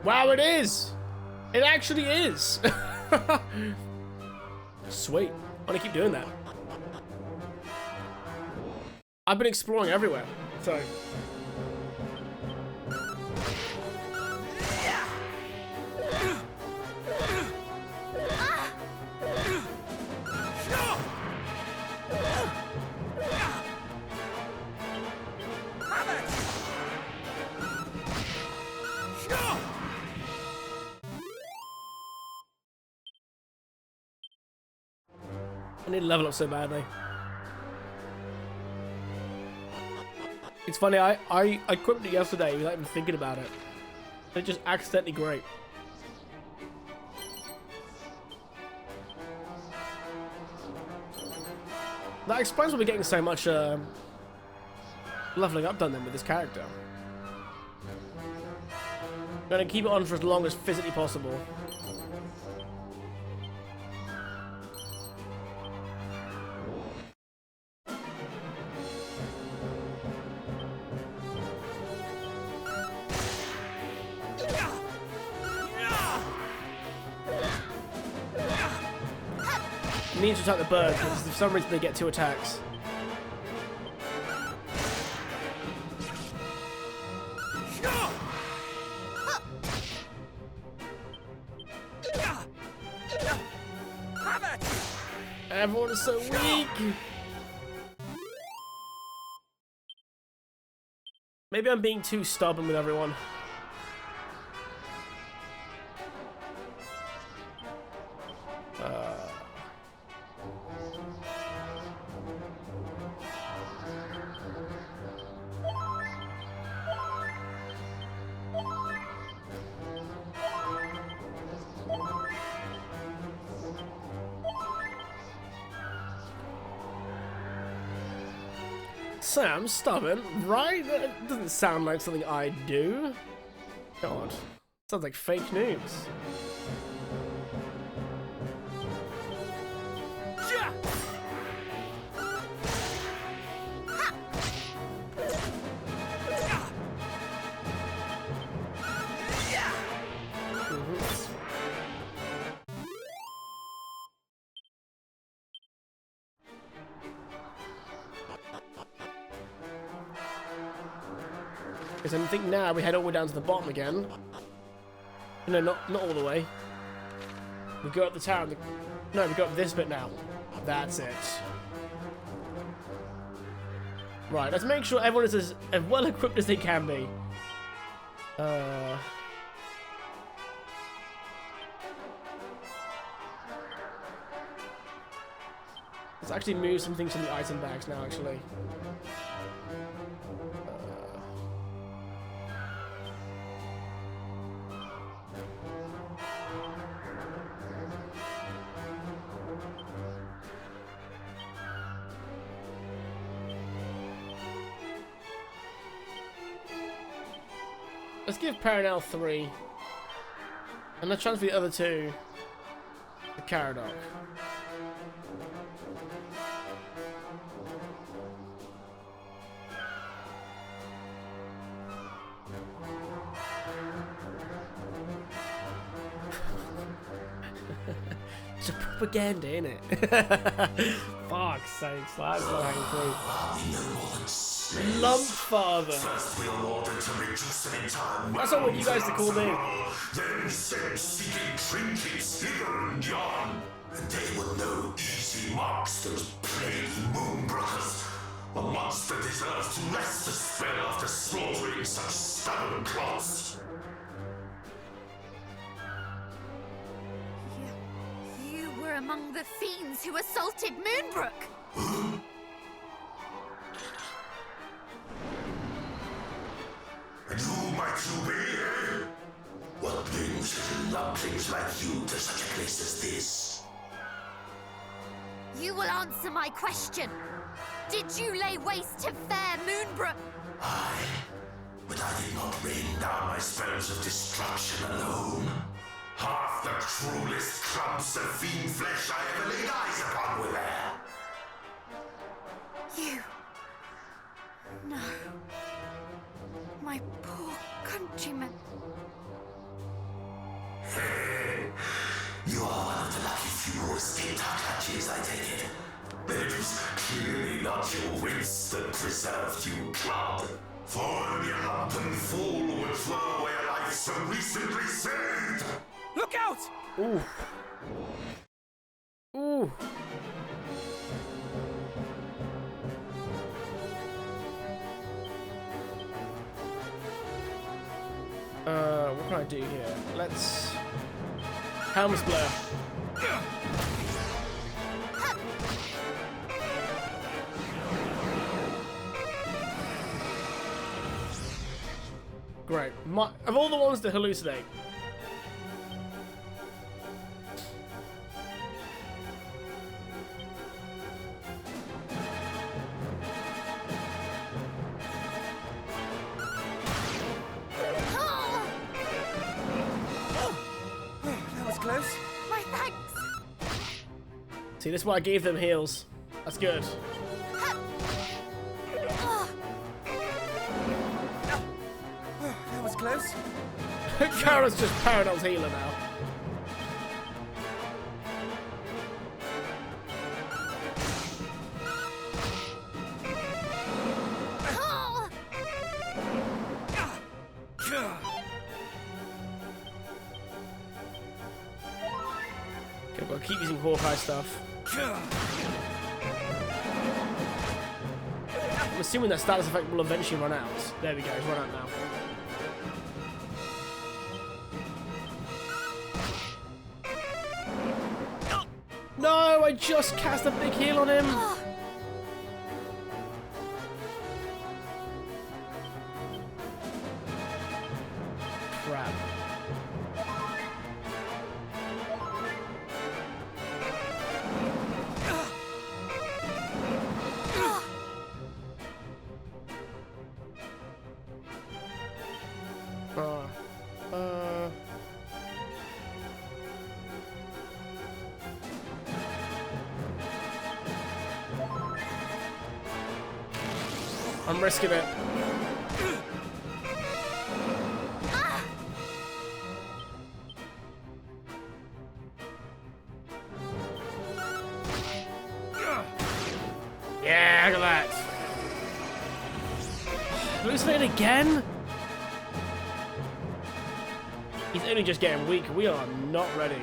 Wow, it is! It actually is! Sweet. I'm gonna keep doing that. I've been exploring everywhere, so... I need to level up so badly. It's funny, I equipped it yesterday without even thinking about it. It's just accidentally great. That explains why we're getting so much leveling up done then with this character. I'm gonna keep it on for as long as physically possible. Needs to attack the bird because for some reason they get 2 attacks. everyone is so weak. Maybe I'm being too stubborn with everyone. Sam, stubborn, right? That doesn't sound like something I'd do. God, sounds like fake news. Because I think now we head all the way down to the bottom again. No, not all the way. We go up the tower. No, we go up this bit now. That's it. Right, let's make sure everyone is as well equipped as they can be. Let's actually move some things from the item bags now, actually. Let's give Paranel 3. And let's transfer the other 2 to Caradoc. It's a propaganda, innit? Fuck's sakes, that's not hanging through. Lump Father. First we are ordered to reduce them in time. That's not what you guys to call me. Then sent seeking trinkets hither and yon. And they will know easy marks, those plaguey Moonbrokers. A monster deserves to rest the spell after slaughtering such stubborn clots. You were among the fiends who assaulted Moonbrook. And who might you be? What brings little lumplings like you to such a place as this? You will answer my question. Did you lay waste to fair Moonbrook? Aye, but I did not rain down my spells of destruction alone. Half the cruelest clumps of fiend flesh I ever laid eyes upon were there. You... No. My poor countrymen. You are one of the lucky few who escaped our clutches, I take it. But it was clearly not your wits that preserved you, clod. For only a lumpen fool would throw away a life so recently saved. Look out! Ooh. Ooh. What can I do here? Let's... Helm's Blur. Great. Of all the ones to hallucinate. That was close. My thanks. See, this is why I gave them heals. That's good. That was close. Kara's just Paranel's healer now. Okay, I've got to keep using Hawkeye stuff. I'm assuming that status effect will eventually run out. There we go, it's run out now. No, I just cast a big heal on him. Crap. I'm risking it. Yeah, look at that. Hallucinate again? He's only just getting weak. We are not ready.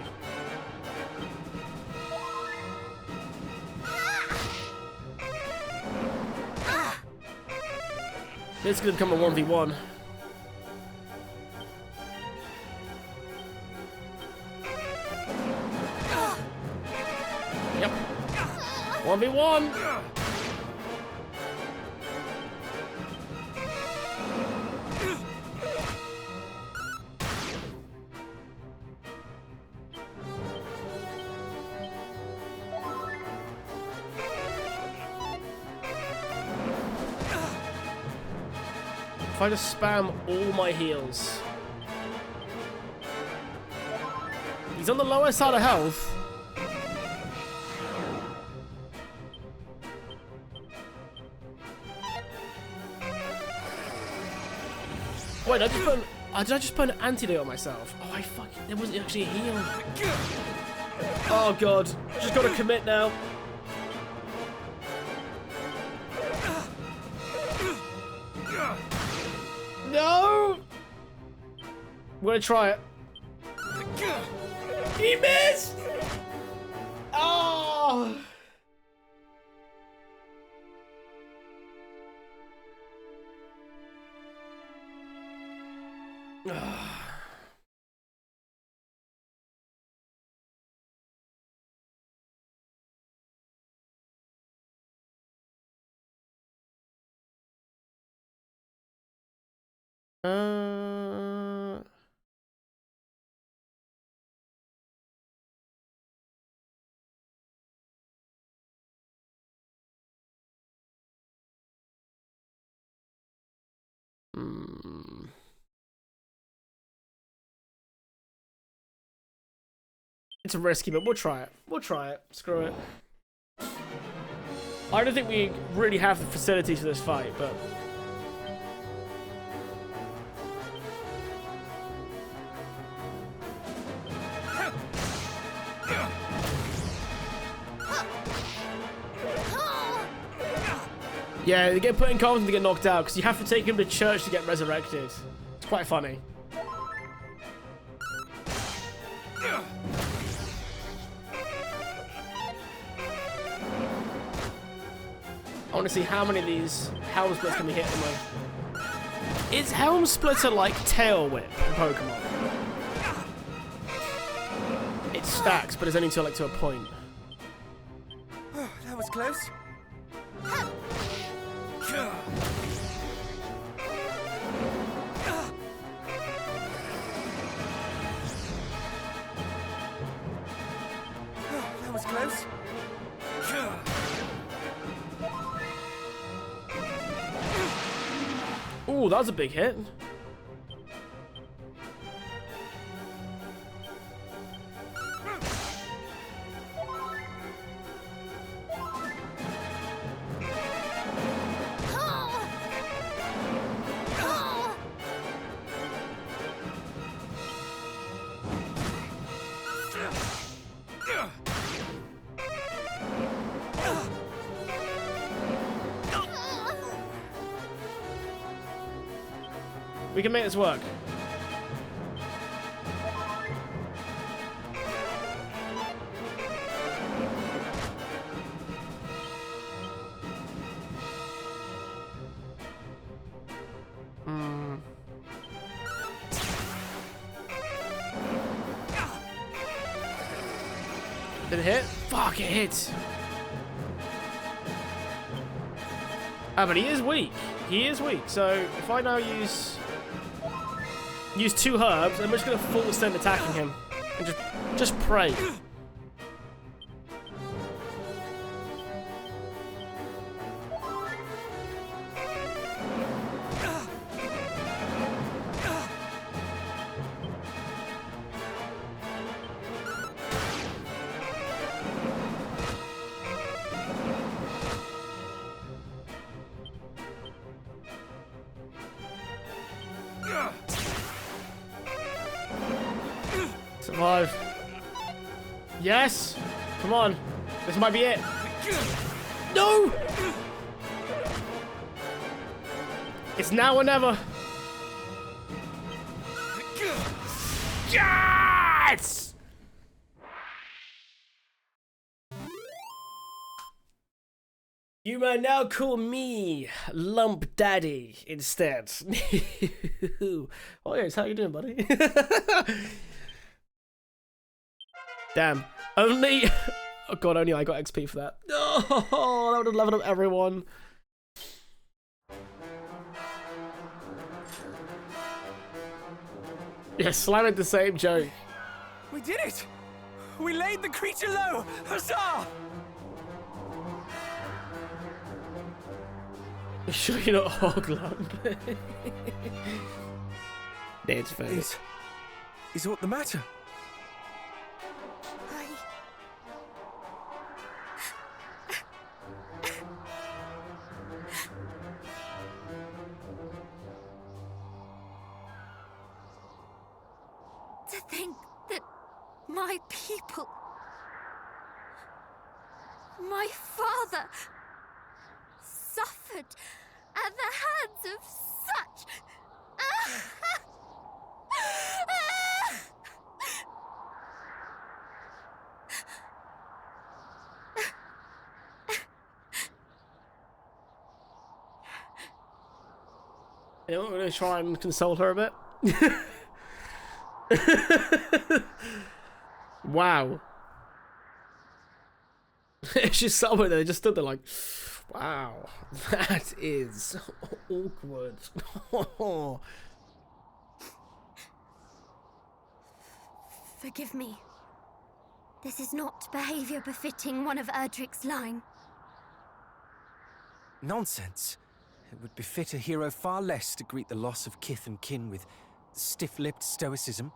This could become a 1v1. Yep. 1v1. If I just spam all my heals. He's on the lower side of health. Wait, did I just put an antidote on myself? Oh, I fucking... There wasn't actually a heal. Oh, God. Just gotta commit now. No! I'm gonna try it. He missed! Oh! It's risky, but we'll try it. We'll try it. Screw it. I don't think we really have the facilities for this fight, but... Yeah, they get put in comas and they get knocked out because you have to take him to church to get resurrected. It's quite funny. I want to see how many of these Helm Splits can we hit them with. Is Helm Splitter like Tail Whip in Pokemon? It stacks, but it's only to a point. Oh, that was close. That was close. Ooh, that was a big hit. We can make this work. Did it hit? Fuck, it hit. Ah, but he is weak. He is weak. So if I now use 2 herbs, I'm just gonna full send attacking him and just pray. Survive. Yes! Come on. This might be it. No! It's now or never. Yes! You may now call me Lump Daddy instead. Oh yes, how you doing, buddy? Damn. Only... Oh god, only I got XP for that. Oh, that would have leveled up everyone. Yeah, slamming the same joke. We did it! We laid the creature low! Huzzah! You sure you're not Hoglund? Dead's face. Is what the matter? To think that my people, my father, suffered at the hands of such... You know, we're going to try and console her a bit. Wow. She's somewhere there, just stood there like, wow, that is awkward. Forgive me. This is not behavior befitting one of Erdrick's line. Nonsense. It would befit a hero far less to greet the loss of kith and kin with stiff-lipped stoicism.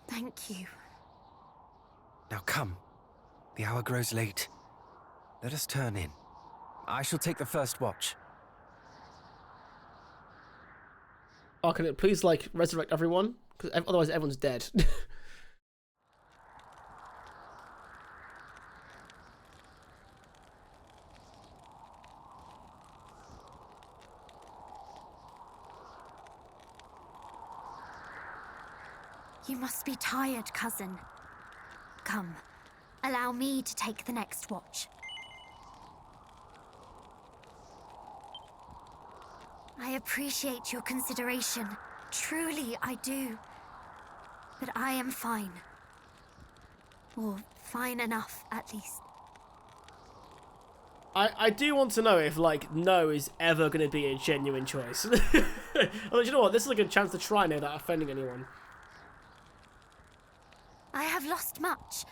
Thank you. Now come. The hour grows late. Let us turn in. I shall take the first watch. Oh, can it please, like, resurrect everyone? Because otherwise everyone's dead. You must be tired, cousin. Come, allow me to take the next watch. I appreciate your consideration. Truly, I do. But I am fine. Or fine enough, at least. I do want to know if, like, no is ever going to be a genuine choice. Although, you know what? This is a good chance to try now without offending anyone. I have lost much.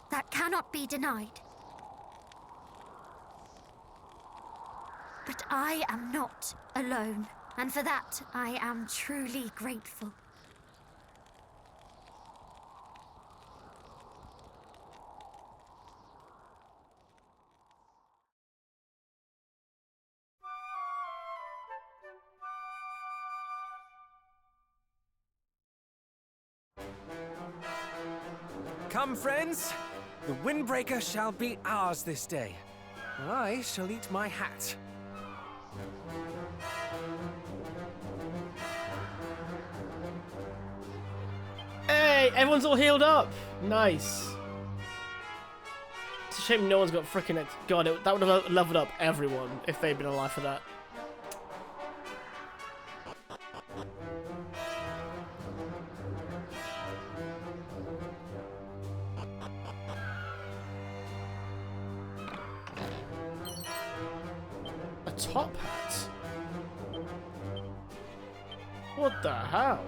That cannot be denied. But I am not alone, and for that I am truly grateful. Come, friends. The Windbreaker shall be ours this day. I shall eat my hat. Hey, everyone's all healed up. Nice. It's a shame no one's got frickin' God, that would have leveled up everyone if they'd been alive for that. top hat. What the hell?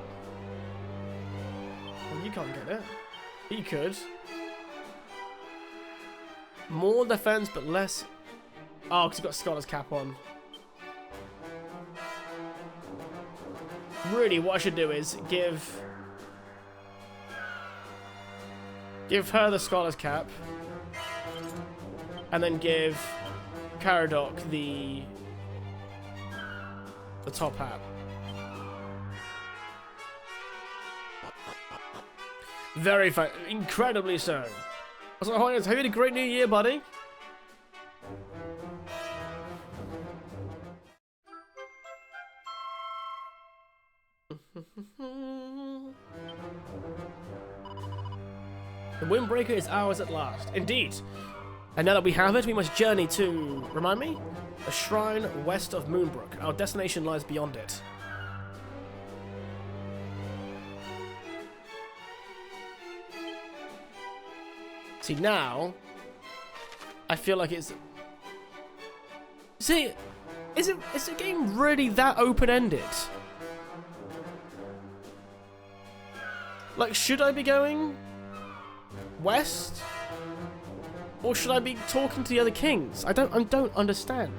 Well, you can't get it. He could. More defense, but less. Oh, because he's got a scholar's cap on. Really, what I should do is give her the scholar's cap, and then give Caradoc the top hat. Very fun, incredibly so. So, Highness, have you had a great new year, buddy? The Windbreaker is ours at last. Indeed. And now that we have it, we must journey to, remind me? A shrine west of Moonbrook. Our destination lies beyond it. See, now, I feel like it's... See, is the game really that open-ended? Like, should I be going west? Or should I be talking to the other kings? I don't understand.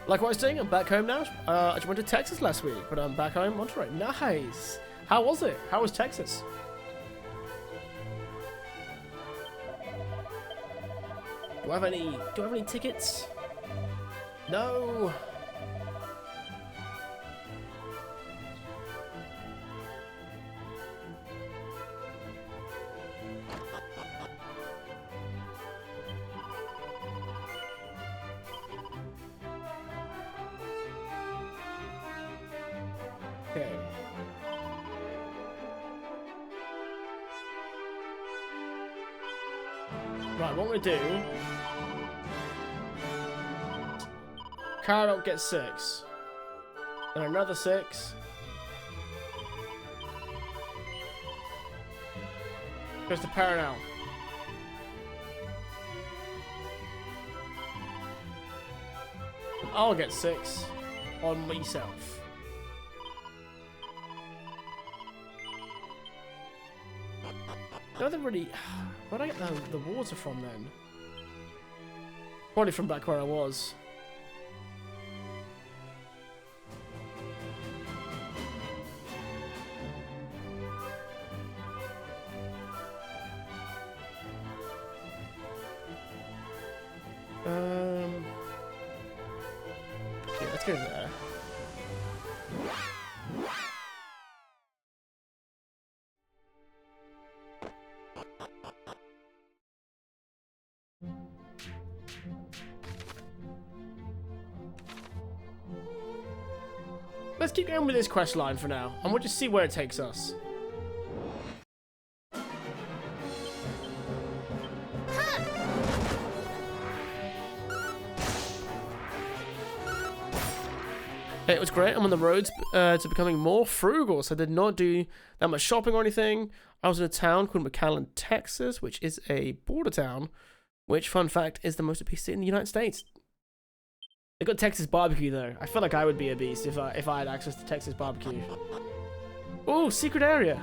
Like what I was saying, I'm back home now. I just went to Texas last week, but I'm back home, Monterey. Nice. How was it? How was Texas? Do I have any tickets? No. Okay. Right, what we do? Caradoc gets 6. And another 6. Goes to Paranel. I'll get 6 on myself. Nothing really. Where'd I get the water from then? Probably from back where I was. Okay, let's go there. Let's keep going with this quest line for now, and we'll just see where it takes us. It was great. I'm on the road to becoming more frugal, so I did not do that much shopping or anything. I was in a town called McAllen, Texas, which is a border town, which, fun fact, is the most obese city in the United States. They got Texas barbecue though. I feel like I would be obese if I had access to Texas barbecue. Ooh, secret area.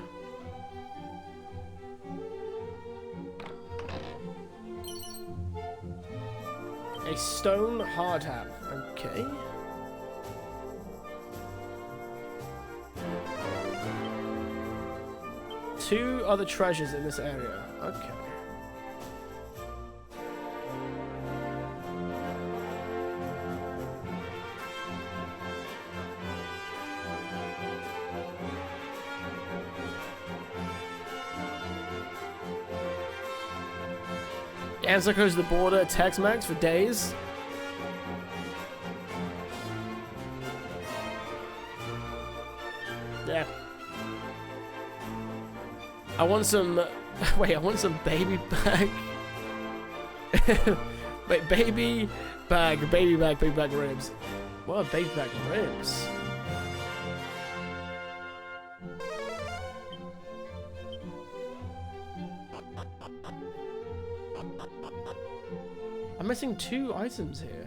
A stone hard hat. Okay. Two other treasures in this area. Okay. Answer goes to the border, Tex-Mex for days. Yeah. I want some Wait, I want some baby bag. Wait, baby bag ribs. What are baby bag ribs? I'm missing 2 items here.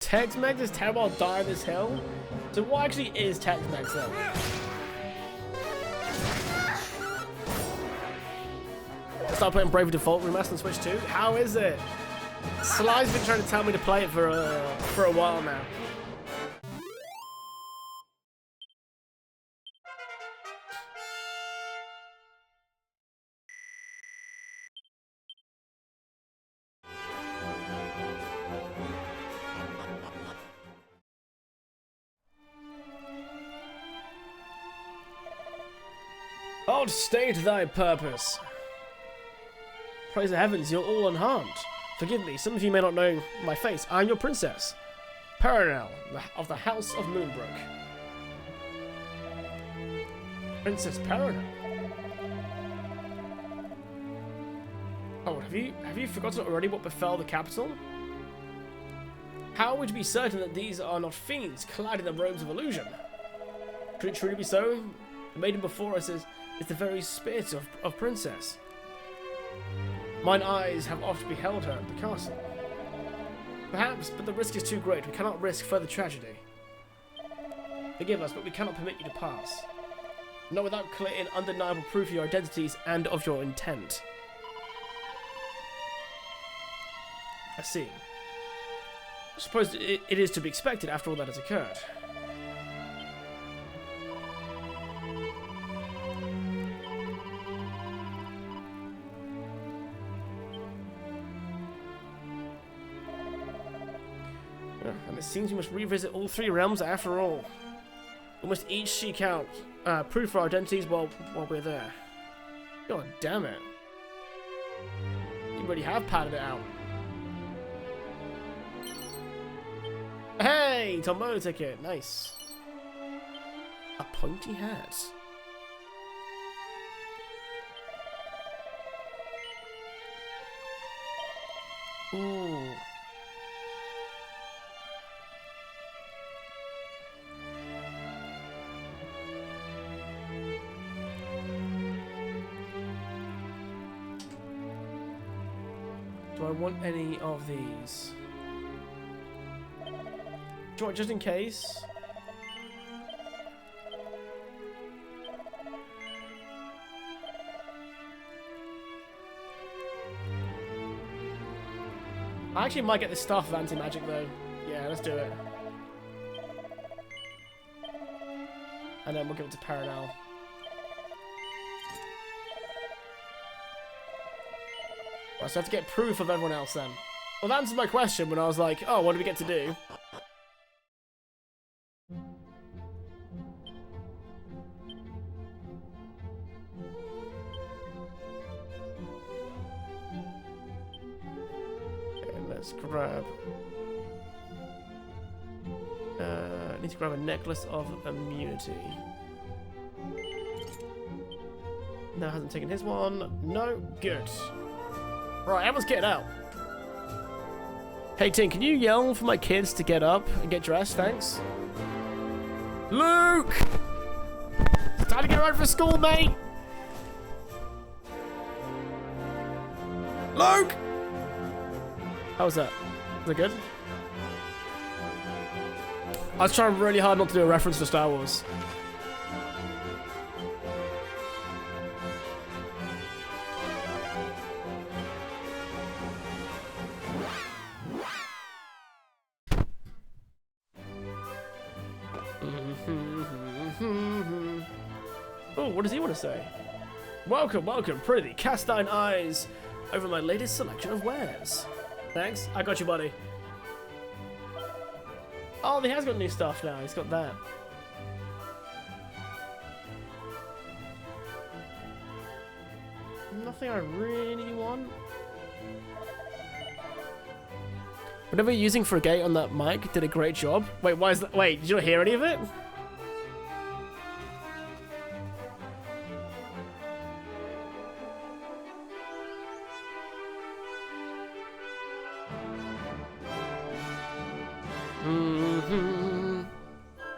Tex-Mex is terrible, I'll die on this hill? So what actually is Tex-Mex then? Start playing Bravely Default Remastered on Switch 2? How is it? Sly's been trying to tell me to play it for a while now. Odd state thy purpose. Praise the heavens, you're all unharmed. Forgive me, some of you may not know my face. I am your princess, Perenelle, of the House of Moonbrook. Princess Perenelle? Oh, have you forgotten already what befell the capital? How would you be certain that these are not fiends clad in the robes of illusion? Could it truly be so? The maiden before us is the very spirit of Princess. Mine eyes have oft beheld her at the castle. Perhaps, but the risk is too great. We cannot risk further tragedy. Forgive us, but we cannot permit you to pass. Not without clear and undeniable proof of your identities and of your intent. I see. I suppose it is to be expected after all that has occurred. And it seems we must revisit all 3 realms after all. We must each seek out proof for our identities while we're there. God damn it. You already have padded it out. Hey! Tombola ticket. Nice. A pointy hat. Ooh. Do I want any of these? Do you want just in case? I actually might get the staff of anti-magic though. Yeah, let's do it. And then we'll give it to Perenelle. Right, so I have to get proof of everyone else then. Well, that answers my question when I was like, oh, what do we get to do? Okay, let's grab... I need to grab a necklace of immunity. No, hasn't taken his one. No, good. Right, everyone's getting out. Hey, Tim, can you yell for my kids to get up and get dressed? Thanks. Luke! It's time to get ready for school, mate! Luke! How was that? Was it good? I was trying really hard not to do a reference to Star Wars. Oh, what does he want to say? Welcome, welcome, prithee, cast thine eyes over my latest selection of wares. Thanks. I got you, buddy. Oh, he has got new stuff now. He's got that. Nothing I really want. Whatever you're using for a gate on that mic did a great job. Wait, why is that? Wait, did you not hear any of it?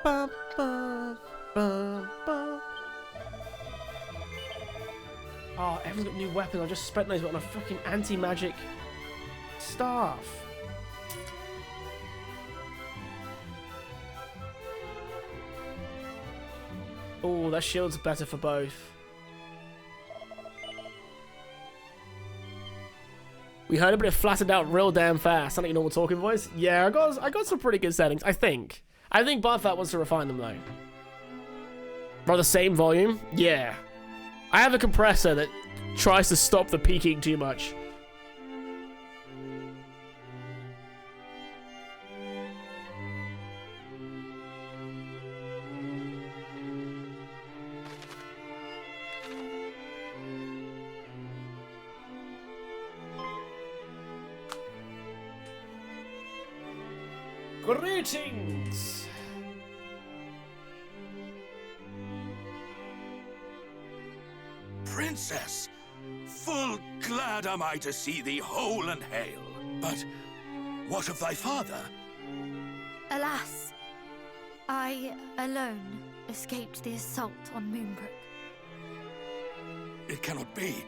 Ba, ba, ba, ba. Oh, everyone's got new weapons. I just spent those on a fucking anti-magic staff. Oh, that shield's better for both. We heard it, but it flattened out real damn fast. Sound like your normal talking voice? Yeah, I got some pretty good settings, I think. I think Barfat wants to refine them though. For the same volume? Yeah. I have a compressor that tries to stop the peaking too much. Greetings! Princess, full glad am I to see thee whole and hale. But what of thy father? Alas, I alone escaped the assault on Moonbrook. It cannot be.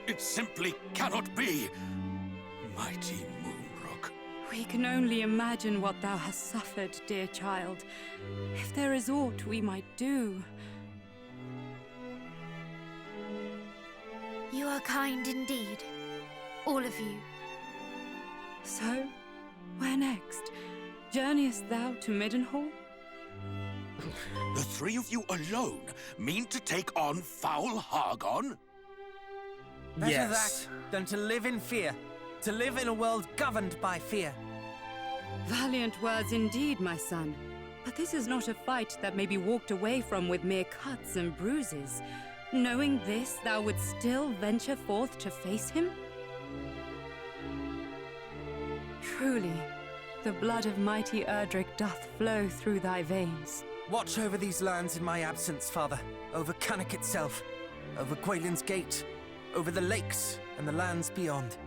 It simply cannot be. Mighty Moonbrook. We can only imagine what thou hast suffered, dear child. If there is aught we might do. You are kind indeed, all of you. So, where next? Journeyest thou to Middenhall? The three of you alone mean to take on foul Hargon? Better Yes. that than to live in fear. To live in a world governed by fear. Valiant words indeed, my son. But this is not a fight that may be walked away from with mere cuts and bruises. Knowing this, thou would still venture forth to face him? Truly, the blood of mighty Erdrick doth flow through thy veins. Watch over these lands in my absence, father. Over Cannock itself. Over Quaylin's Gate. Over the lakes and the lands beyond.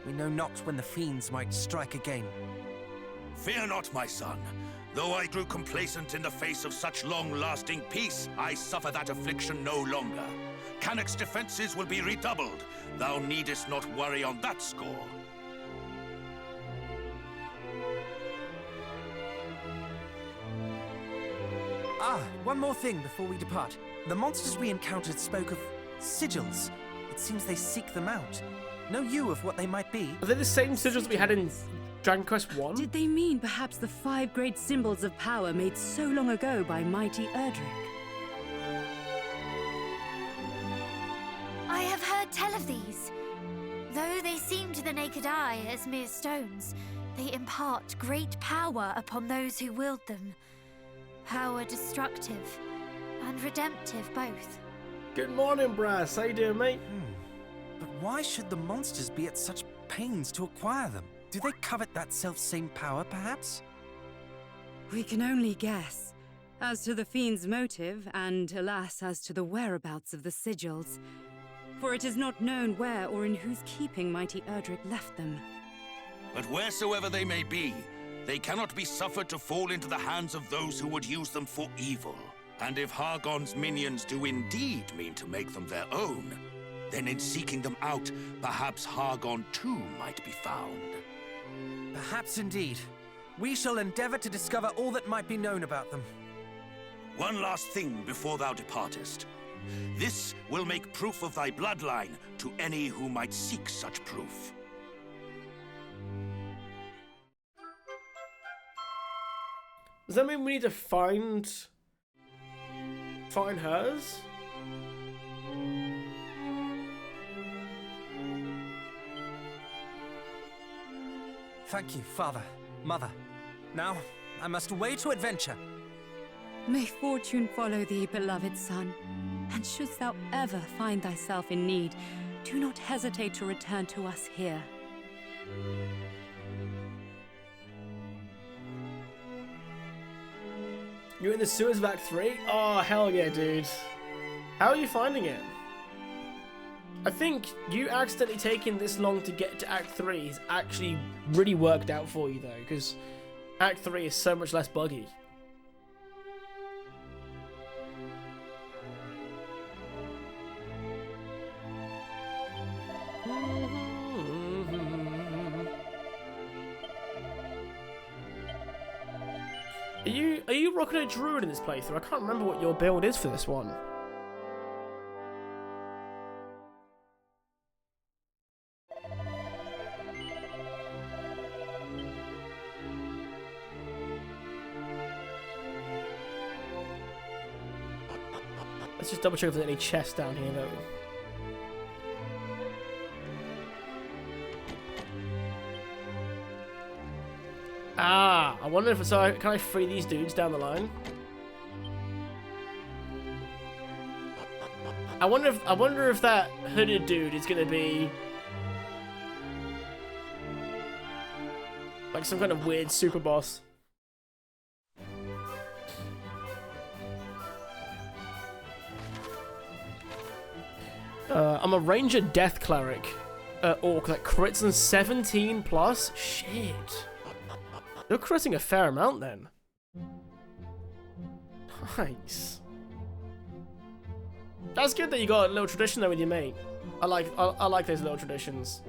We know not when the fiends might strike again. Fear not, my son. Though I grew complacent in the face of such long-lasting peace, I suffer that affliction no longer. Cannock's defenses will be redoubled. Thou needest not worry on that score. Ah, one more thing before we depart. The monsters we encountered spoke of sigils. It seems they seek them out. Know you of what they might be? Are they the same sigils we had in Dragon Quest 1? Did they mean perhaps the 5 great symbols of power made so long ago by mighty Erdrick? I have heard tell of these. Though they seem to the naked eye as mere stones, they impart great power upon those who wield them. Power destructive and redemptive both. Good morning, Brass. How you doing, mate? But why should the monsters be at such pains to acquire them? Do they covet that self-same power, perhaps? We can only guess. As to the fiend's motive, and alas, as to the whereabouts of the sigils. For it is not known where or in whose keeping mighty Erdrick left them. But wheresoever they may be, they cannot be suffered to fall into the hands of those who would use them for evil. And if Hargon's minions do indeed mean to make them their own, then in seeking them out, perhaps Hargon too might be found. Perhaps indeed. We shall endeavor to discover all that might be known about them. One last thing before thou departest. This will make proof of thy bloodline to any who might seek such proof. Does that mean we need to find hers? Thank you, Father, Mother. Now, I must away to adventure. May fortune follow thee, beloved son. And shouldst thou ever find thyself in need, do not hesitate to return to us here. You're in the sewers of Act 3? Oh, hell yeah, dude. How are you finding it? I think you accidentally taking this long to get to Act 3 has actually really worked out for you, though, because Act 3 is so much less buggy. Are you rocking a druid in this playthrough? I can't remember what your build is for this one. Let's just double check if there's any chests down here though. Ah, I wonder if so. Can I free these dudes down the line? I wonder if that hooded dude is gonna be like some kind of weird super boss. I'm a ranger death cleric orc that crits on 17 plus. Shit. You're critting a fair amount then. Nice. That's good that you got a little tradition there with your mate. I like those little traditions.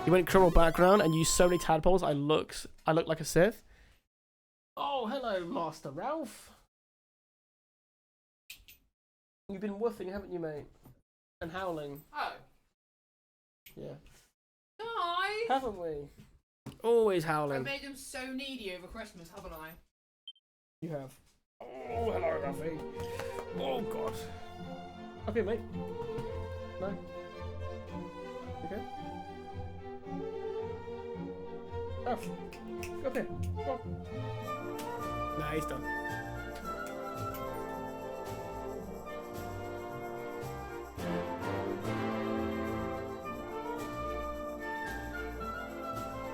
You went criminal background and used so many tadpoles. I look like a Sith. Oh, hello, Master Ralph. You've been woofing, haven't you, mate? And howling. Oh. Yeah. Guys! Haven't we? Always I howling. made them so needy over Christmas, haven't I? You have. Oh, hello, Ralphie. Oh, God. Up here, mate. No? Okay? Ralph, go up here. Go on. Nah, he's done.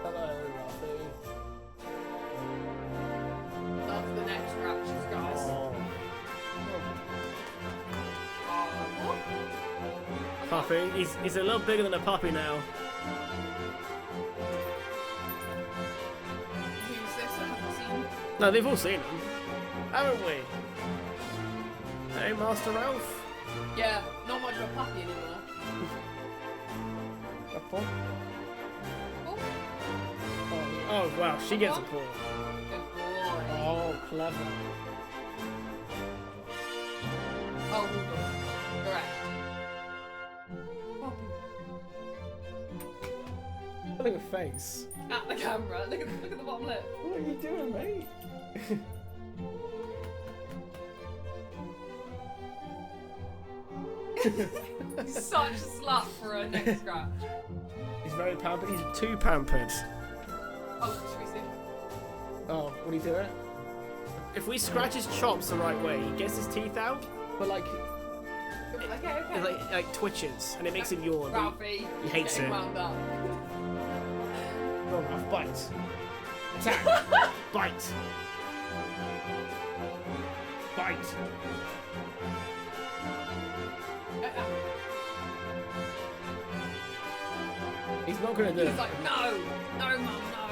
Hello, Ralphie. Love the next scratches, guys. Puppy. He's a little bigger than a puppy now. Who's this? I haven't seen. No, they've all seen him, haven't we? Hey, Master Ralph. Yeah, not much of a puppy anymore. A paw? Oh, Oh, wow, she gets a paw. good boy. Oh, clever. Oh, correct. Look at her face. At the camera. Look at the bottom lip. What are you doing, mate? He's such a slut for a neck scratch. He's very pampered. He's too pampered. Oh, should we see? Oh, what are you doing? If we scratch his chops the right way, he gets his teeth out, but like, Okay. it like twitches, and it makes him yawn. Ralphie. He hates getting it. wound up. Go on, Ralph, bite. Attack. Bite. Bite. He's not gonna do it. He's like, no, no, mum, no.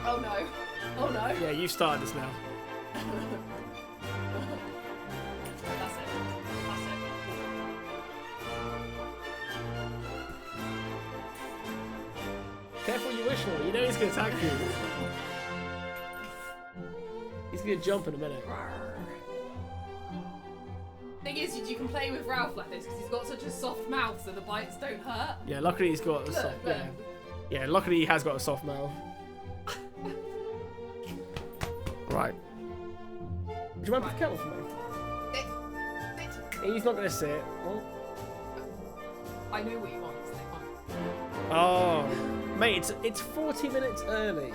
Oh no, oh no. Yeah, you started this now. That's it. That's it. Careful what you wish for. You know he's gonna attack you. He's gonna jump in a minute. Thing is, you can play with Ralph like this because he's got such a soft mouth, so the bites don't hurt. Yeah, luckily he's got a Look, soft. look. Yeah, luckily he has got a soft mouth. Right. Would you mind put the kettle for me? He's not gonna sit. Oh. I know what you want. So they can't. Oh, mate, it's 40 minutes early. I know.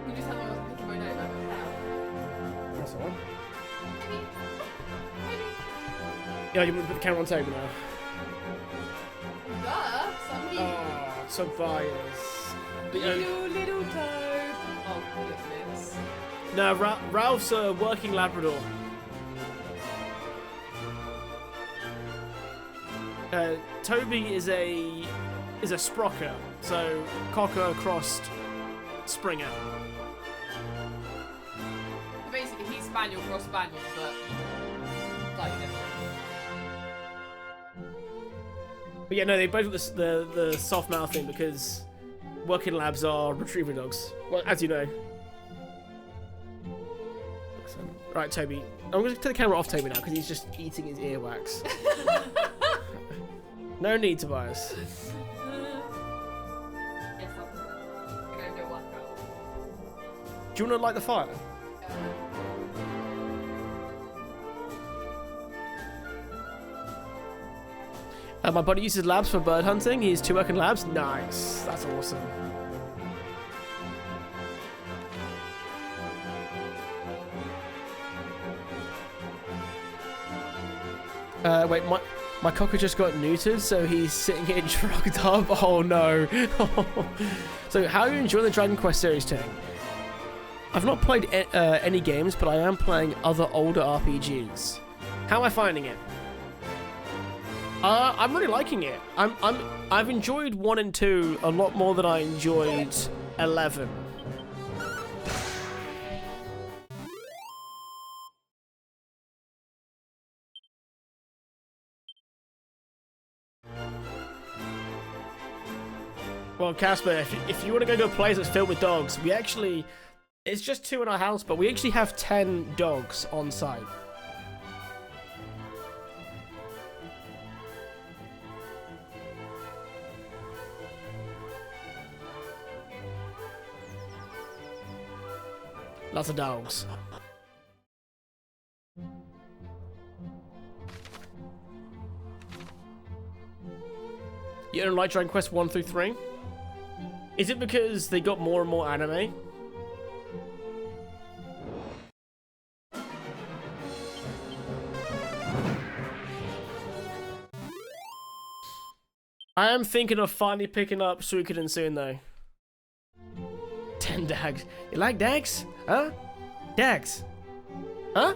You just have to pick my note back now. That's all. Yeah, you want to put the camera on Toby now? Duh, somebody. Oh, Tobias. Little Toad. Oh, goodness. No, Ralph's a working Labrador. Toby is a Sprocker, so Cocker crossed Springer. Basically, he's Spaniel cross Spaniel, but slightly different. But yeah, no, they both got the soft mouth thing because working labs are retriever dogs. Well, as you know. Right, Toby. I'm going to take the camera off Toby now because he's just eating his earwax. No need, Tobias. Yes, I'm gonna go work out. Do you want to light the fire? My buddy uses labs for bird hunting. He has 2 working labs. Nice. That's awesome. Wait, my cocker just got neutered, so he's sitting here drugged up. Oh no. So how are you enjoying the Dragon Quest series, Ting? I've not played any games, but I am playing other older RPGs. How am I finding it? I'm really liking it. I've enjoyed 1 and 2 a lot more than I enjoyed 11. Well, Casper, if you want to go to a place that's filled with dogs, we actually... It's just 2 in our house, but we actually have 10 dogs on site. Lots of dogs. You don't like Dragon Quest 1 through 3? Is it because they got more and more anime? I am thinking of finally picking up Suikoden soon though. 10 dags. You like dags? Huh? Dags. Huh?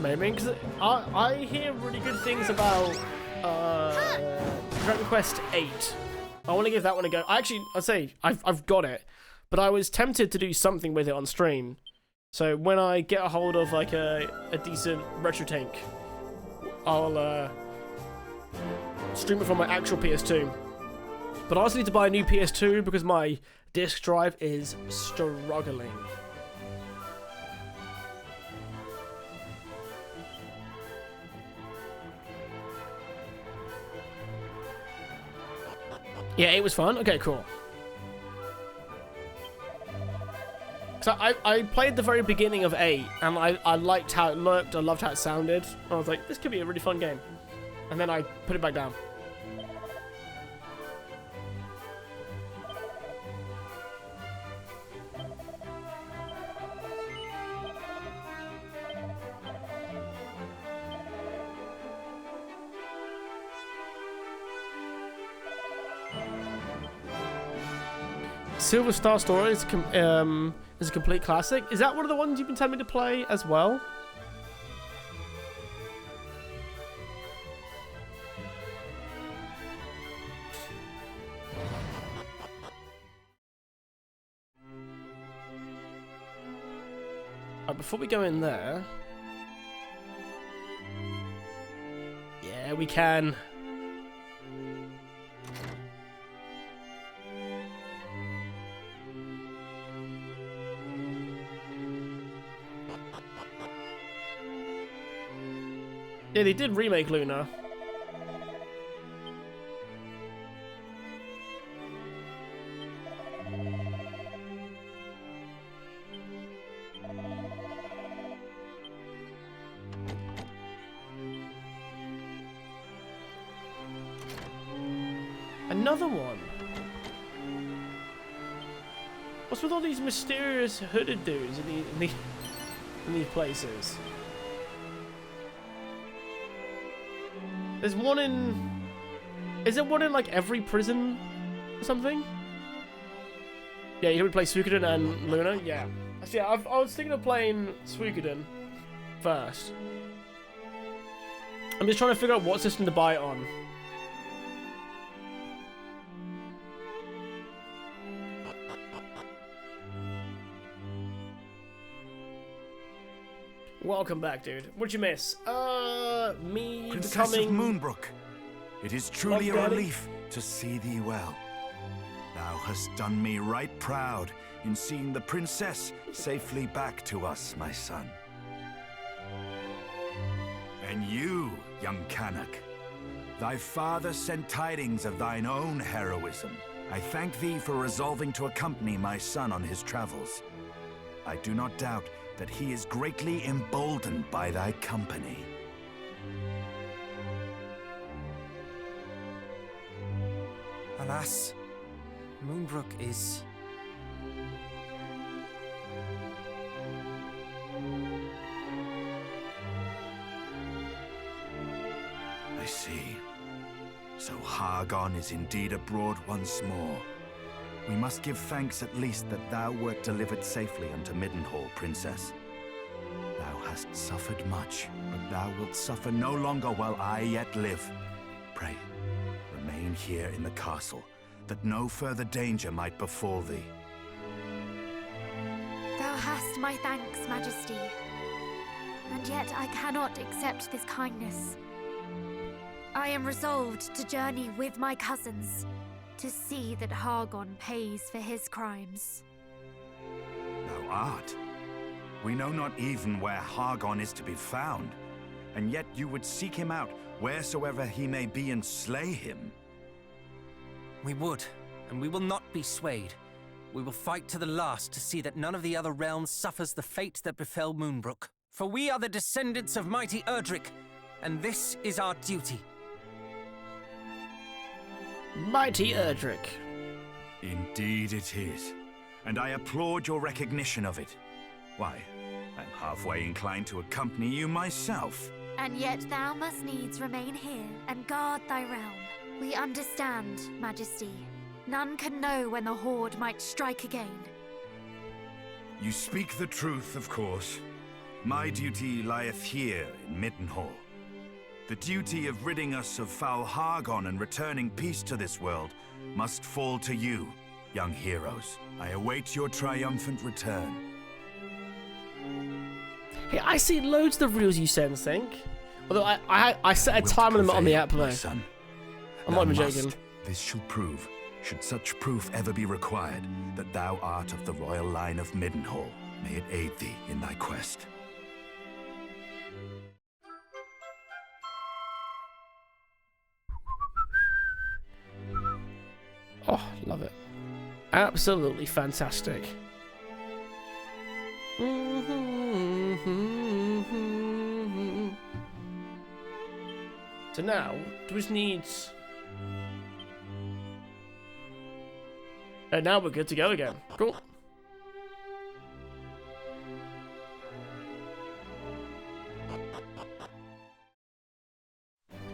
Maybe, because I hear really good things about Dragon Quest 8. I want to give that one a go. I'd say I've got it, but I was tempted to do something with it on stream. So when I get a hold of like a decent retro tank, I'll stream it from my actual PS2. But I also need to buy a new PS2 because my disk drive is struggling. Yeah, it was fun. Okay, cool. So I played the very beginning of 8, and I liked how it looked, I loved how it sounded. I was like, this could be a really fun game. And then I put it back down. Silver Star Story is a complete classic. Is that one of the ones you've been telling me to play as well? Before we go in there... Yeah, we can. Yeah, they did remake Luna. another one. What's with all these mysterious hooded dudes in these places? There's one in... Is there one in like every prison or something? Yeah, you can play Suikoden and Luna. Yeah. See, I was thinking of playing Suikoden first. I'm just trying to figure out what system to buy it on. Welcome back, dude. What'd you miss? Me Princess becoming... of Moonbrook, it is truly Love a Daddy. relief to see thee well. Thou hast done me right proud in seeing the princess safely back to us, my son. And you, young Canuck, thy father sent tidings of thine own heroism. I thank thee for resolving to accompany my son on his travels. I do not doubt that he is greatly emboldened by thy company. Alas, Moonbrook is... I see. So Hargon is indeed abroad once more. We must give thanks at least that thou wert delivered safely unto Middenhall, Princess. Thou hast suffered much, but thou wilt suffer no longer while I yet live. Pray, remain here in the castle, that no further danger might befall thee. Thou hast my thanks, Majesty. And yet I cannot accept this kindness. I am resolved to journey with my cousins, to see that Hargon pays for his crimes. Thou art. We know not even where Hargon is to be found, and yet you would seek him out wheresoever he may be and slay him. We would, and we will not be swayed. We will fight to the last to see that none of the other realms suffers the fate that befell Moonbrook. For we are the descendants of mighty Erdrick, and this is our duty. Mighty Erdrick. Indeed it is, and I applaud your recognition of it. Why, I'm halfway inclined to accompany you myself. And yet thou must needs remain here and guard thy realm. We understand, Majesty. None can know when the Horde might strike again. You speak the truth, of course. My duty lieth here in Middenhall. The duty of ridding us of foul Hargon and returning peace to this world must fall to you, young heroes. I await your triumphant return. Hey, I see loads of the rules you send, Think. Although I set a Wilt time limit on the prevail, app my though. son. I'm Thou not even must. joking. This shall prove, should such proof ever be required, that thou art of the royal line of Middenhall. May it aid thee in thy quest. Oh, love it. Absolutely fantastic. So now, do we just need... And now we're good to go again. Cool.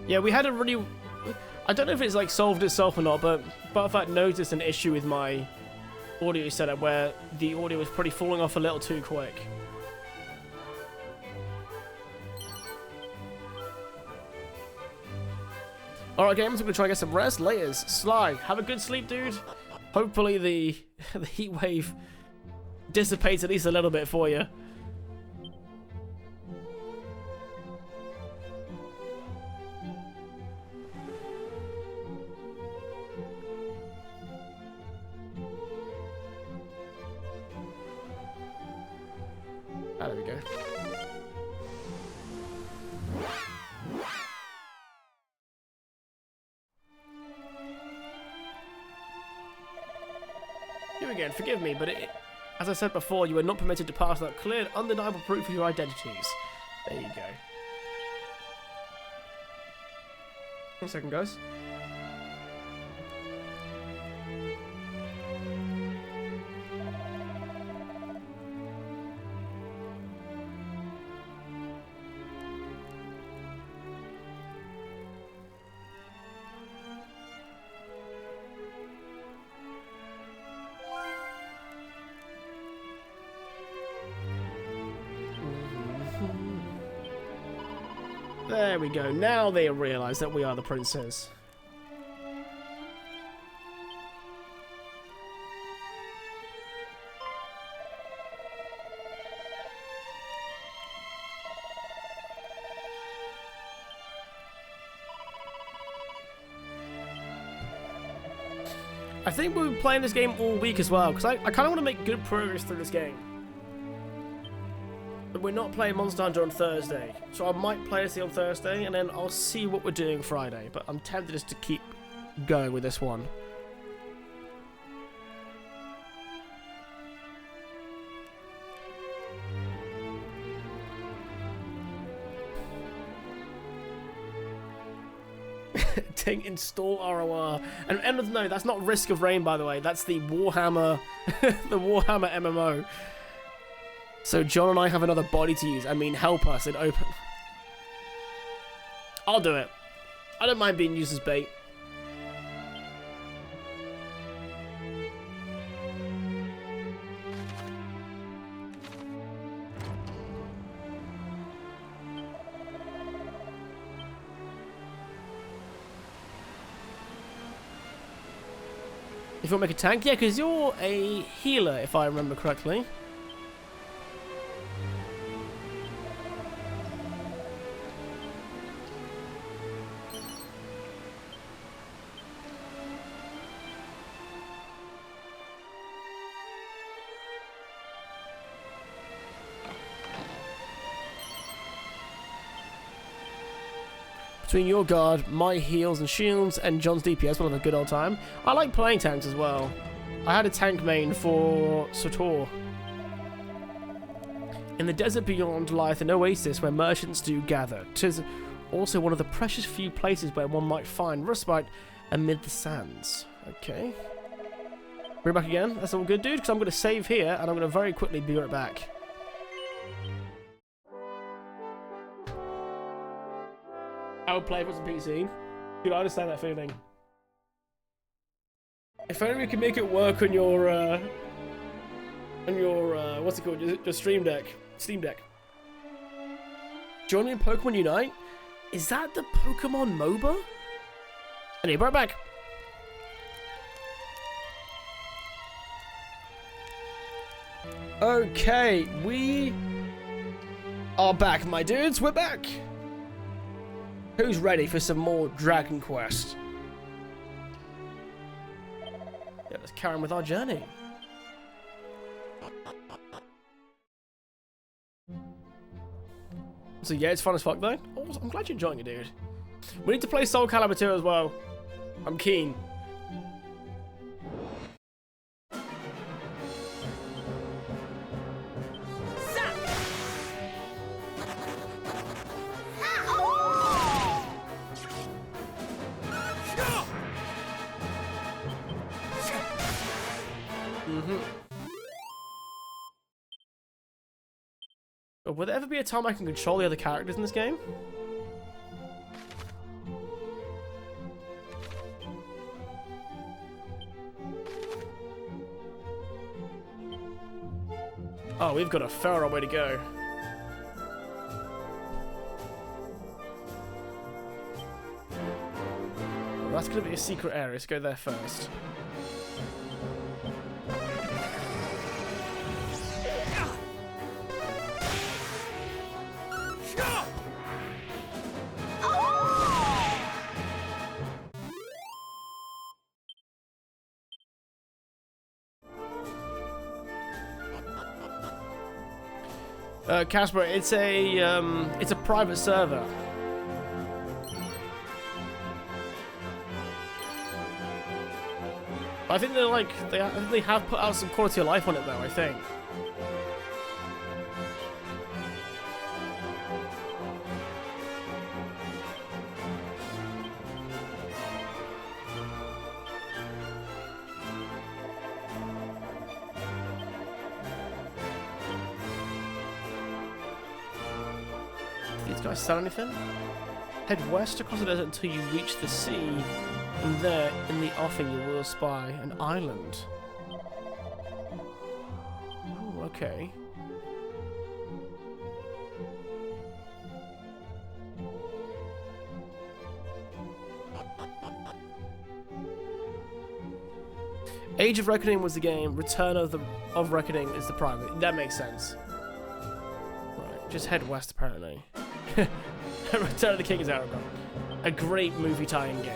Yeah, we had a really... I don't know if it's like solved itself or not, but Butterfat noticed an issue with my audio setup where the audio was pretty falling off a little too quick. Alright games, I'm gonna try and get some rest. Laters. Sly, have a good sleep, dude. Hopefully the heat wave dissipates at least a little bit for you. Ah, there we go. You again, forgive me, but as I said before, you are not permitted to pass without clear and undeniable proof of your identities. There you go. 1 second, guys. There we go. Now they realise that we are the princes. I think we'll be playing this game all week as well, because I kind of want to make good progress through this game. But we're not playing Monster Hunter on Thursday, so I might play this on Thursday, and then I'll see what we're doing Friday. But I'm tempted just to keep going with this one. Install ROR. And no, that's not Risk of Rain, by the way. That's the Warhammer, the Warhammer MMO. So John and I have another body to use. I mean, help us and open. I'll do it. I don't mind being used as bait. If you want to make a tank? Yeah, because you're a healer, if I remember correctly. Between your guard, my heals and shields, and John's DPS, we'll have a good old time. I like playing tanks as well. I had a tank main for Sotor. In the desert beyond lieth an oasis where merchants do gather. 'Tis also one of the precious few places where one might find respite amid the sands. Okay. We're back again. That's all good, dude, because I'm going to save here, and I'm going to very quickly be right back. I would play if it was a PC. Dude, I understand that feeling. If only we can make it work on your, what's it called? Your Stream Deck. Steam Deck. Join me in Pokemon Unite? Is that the Pokemon MOBA? I need right back. Okay, we are back, my dudes. We're back. Who's ready for some more Dragon Quest? Yeah, let's carry on with our journey. So yeah, it's fun as fuck though. Oh, I'm glad you're enjoying it, dude. We need to play Soul Calibur 2 as well. I'm keen. Will there ever be a time I can control the other characters in this game? Oh, we've got a far way to go. Well, that's going to be a secret area. Let's go there first. Casper, it's a private server. I think they're like they have put out some quality of life on it though. I think. Sell anything? Head west across the desert until you reach the sea, and there, in the offing, you will spy an island. Ooh, okay. Age of Reckoning was the game. Return of Reckoning is the primary. That makes sense. Right, just head west apparently. Return of the King is Aragon. A great movie tie-in game.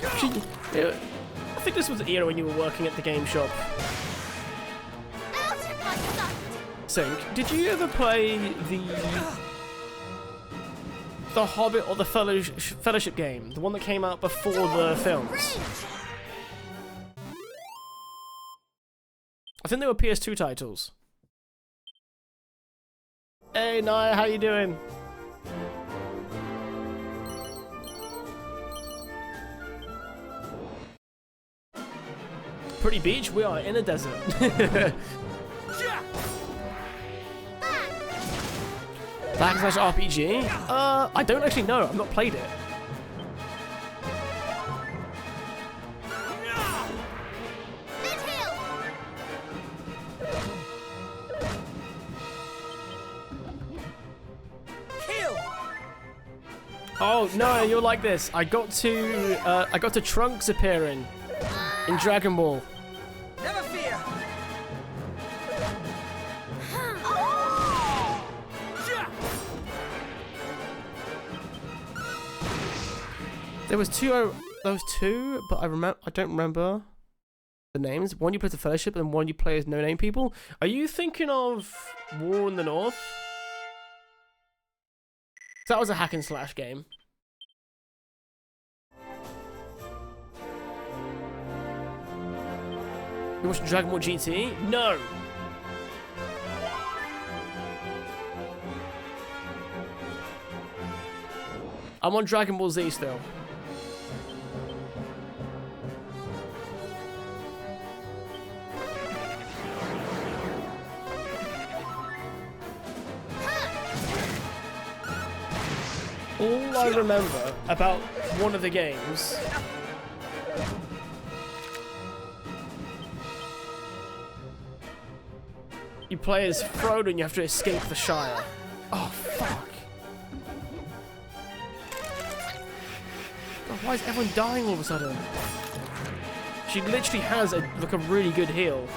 Actually, I think this was the era when you were working at the game shop. Sync, did you ever play the Hobbit or the Fellowship game? The one that came out before the films? I think they were PS2 titles. Hey Naya, how you doing? Pretty beach? We are in a desert. Backslash RPG? I don't actually know. I've not played it. Oh no, you're like this. I got to Trunks appearing in Dragon Ball. Never fear. There was two, but I don't remember the names. One you play as the Fellowship, and one you play as no-name people. Are you thinking of War in the North? That was a hack and slash game. You watching Dragon Ball GT? No. I'm on Dragon Ball Z still. All I remember about one of the games you play as Frodo and you have to escape the Shire. Oh fuck. God, why is everyone dying all of a sudden? She literally has a really good heal.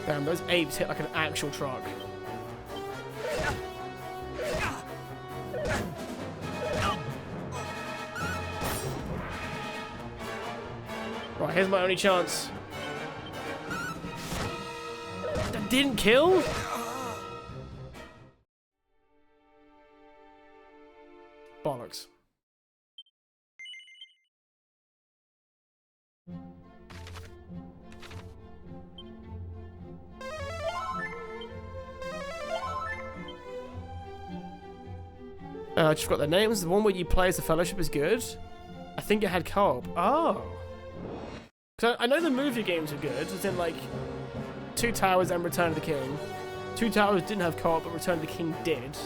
Damn, those apes hit like an actual truck. Right, here's my only chance. That didn't kill? Bollocks. I just forgot their names. The one where you play as the Fellowship is good. I think it had co-op. Oh. So I know the movie games are good. As in, like, Two Towers and Return of the King. Two Towers didn't have co-op, but Return of the King did.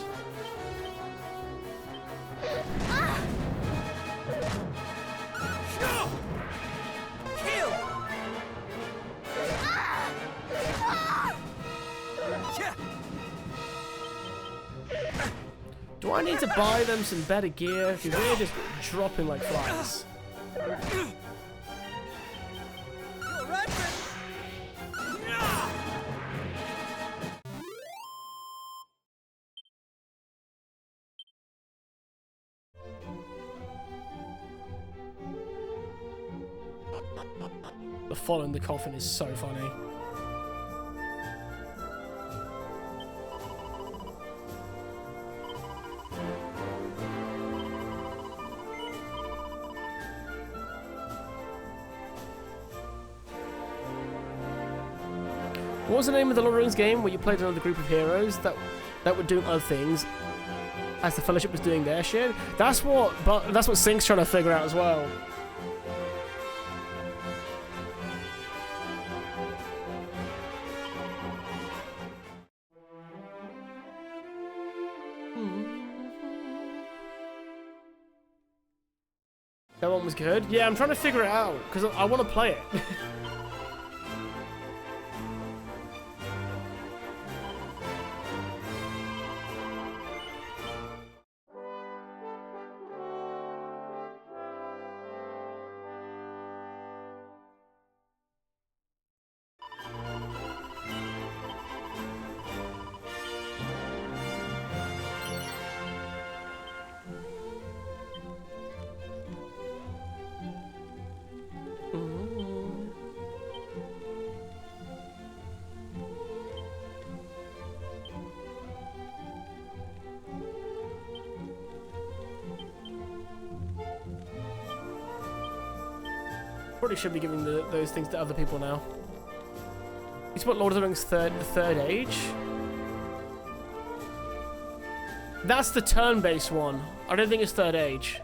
Do I need to buy them some better gear? Because they're just dropping like flies. The fall in the coffin is so funny. What was the name of the Lord of the Rings game where you played another group of heroes that were doing other things as the Fellowship was doing their shit? That's what Sync's trying to figure out as well. That one was good. Yeah, I'm trying to figure it out because I want to play it. Probably should be giving those things to other people now. It's what Lord of the Rings third age. That's the turn-based one. I don't think it's third age.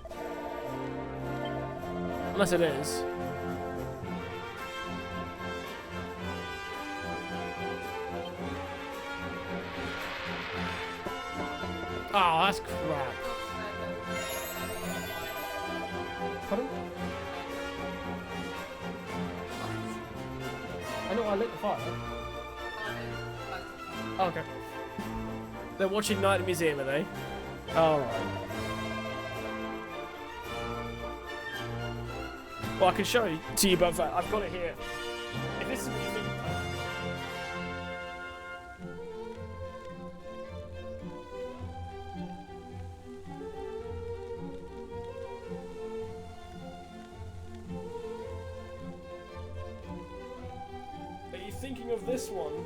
Unless it is. Oh, that's crap. Pardon? I know I lit the fire. Oh, okay. They're watching Night at the Museum, are they? Alright. Well, I can show it to you, but I've got it here. If this is what you think. Are you thinking of this one?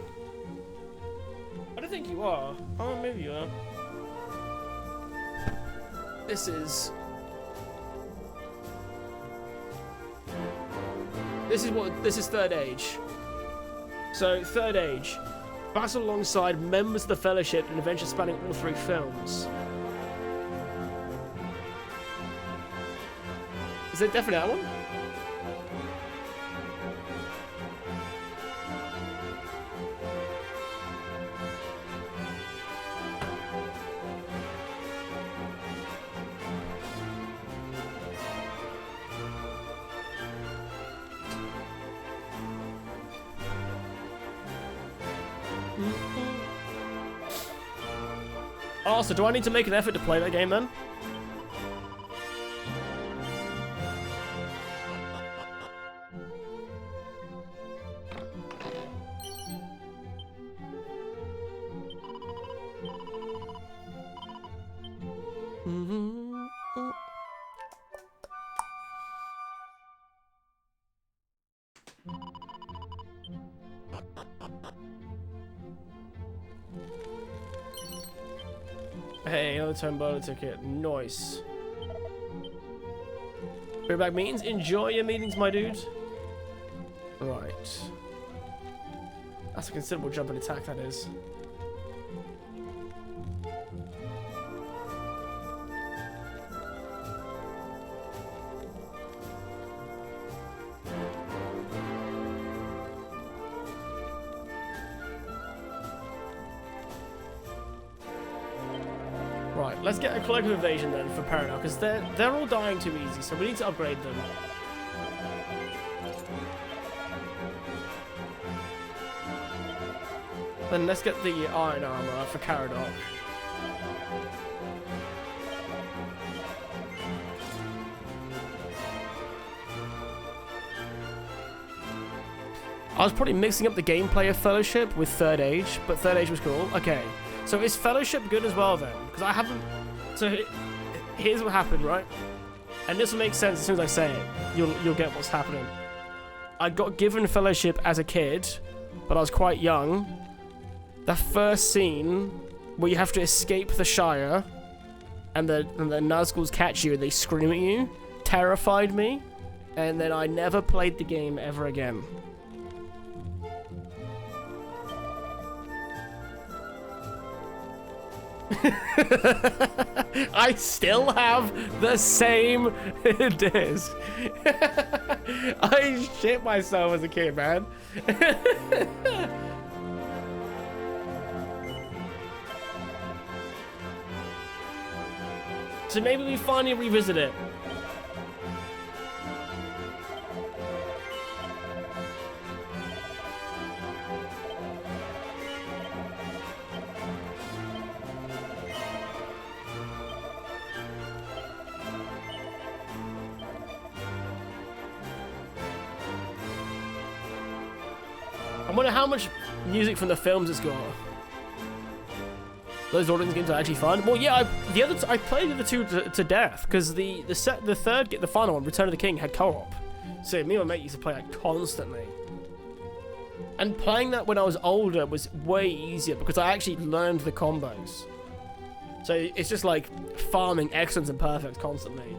I don't think you are. Oh, maybe you are. This is third age. So third age, battle alongside members of the Fellowship in adventures spanning all three films. Is it definitely that one? Oh, so do I need to make an effort to play that game then? Hey, another Tombola ticket. Nice. Back meetings. Enjoy your meetings, my dude. Right. That's a considerable jump in attack, that is. Right, let's get a collective invasion then for Paranor, because they're all dying too easy, so we need to upgrade them. Then let's get the iron armor for Caradoc. I was probably mixing up the gameplay of Fellowship with Third Age, but Third Age was cool. Okay. So is Fellowship good as well then? Because I haven't... So here's what happened, right? And this will make sense as soon as I say it. You'll get what's happening. I got given Fellowship as a kid, but I was quite young. The first scene where you have to escape the Shire and the Nazguls catch you and they scream at you terrified me. And then I never played the game ever again. I still have the same disc. I shit myself as a kid, man. So maybe we finally revisit it. I wonder how much music from the films it's got. Those Lord of the Rings games are actually fun. Well, yeah, I played the other two to death because the final one, Return of the King, had co-op. So me and my mate used to play that constantly. And playing that when I was older was way easier because I actually learned the combos. So it's just like farming excellence and perfect constantly.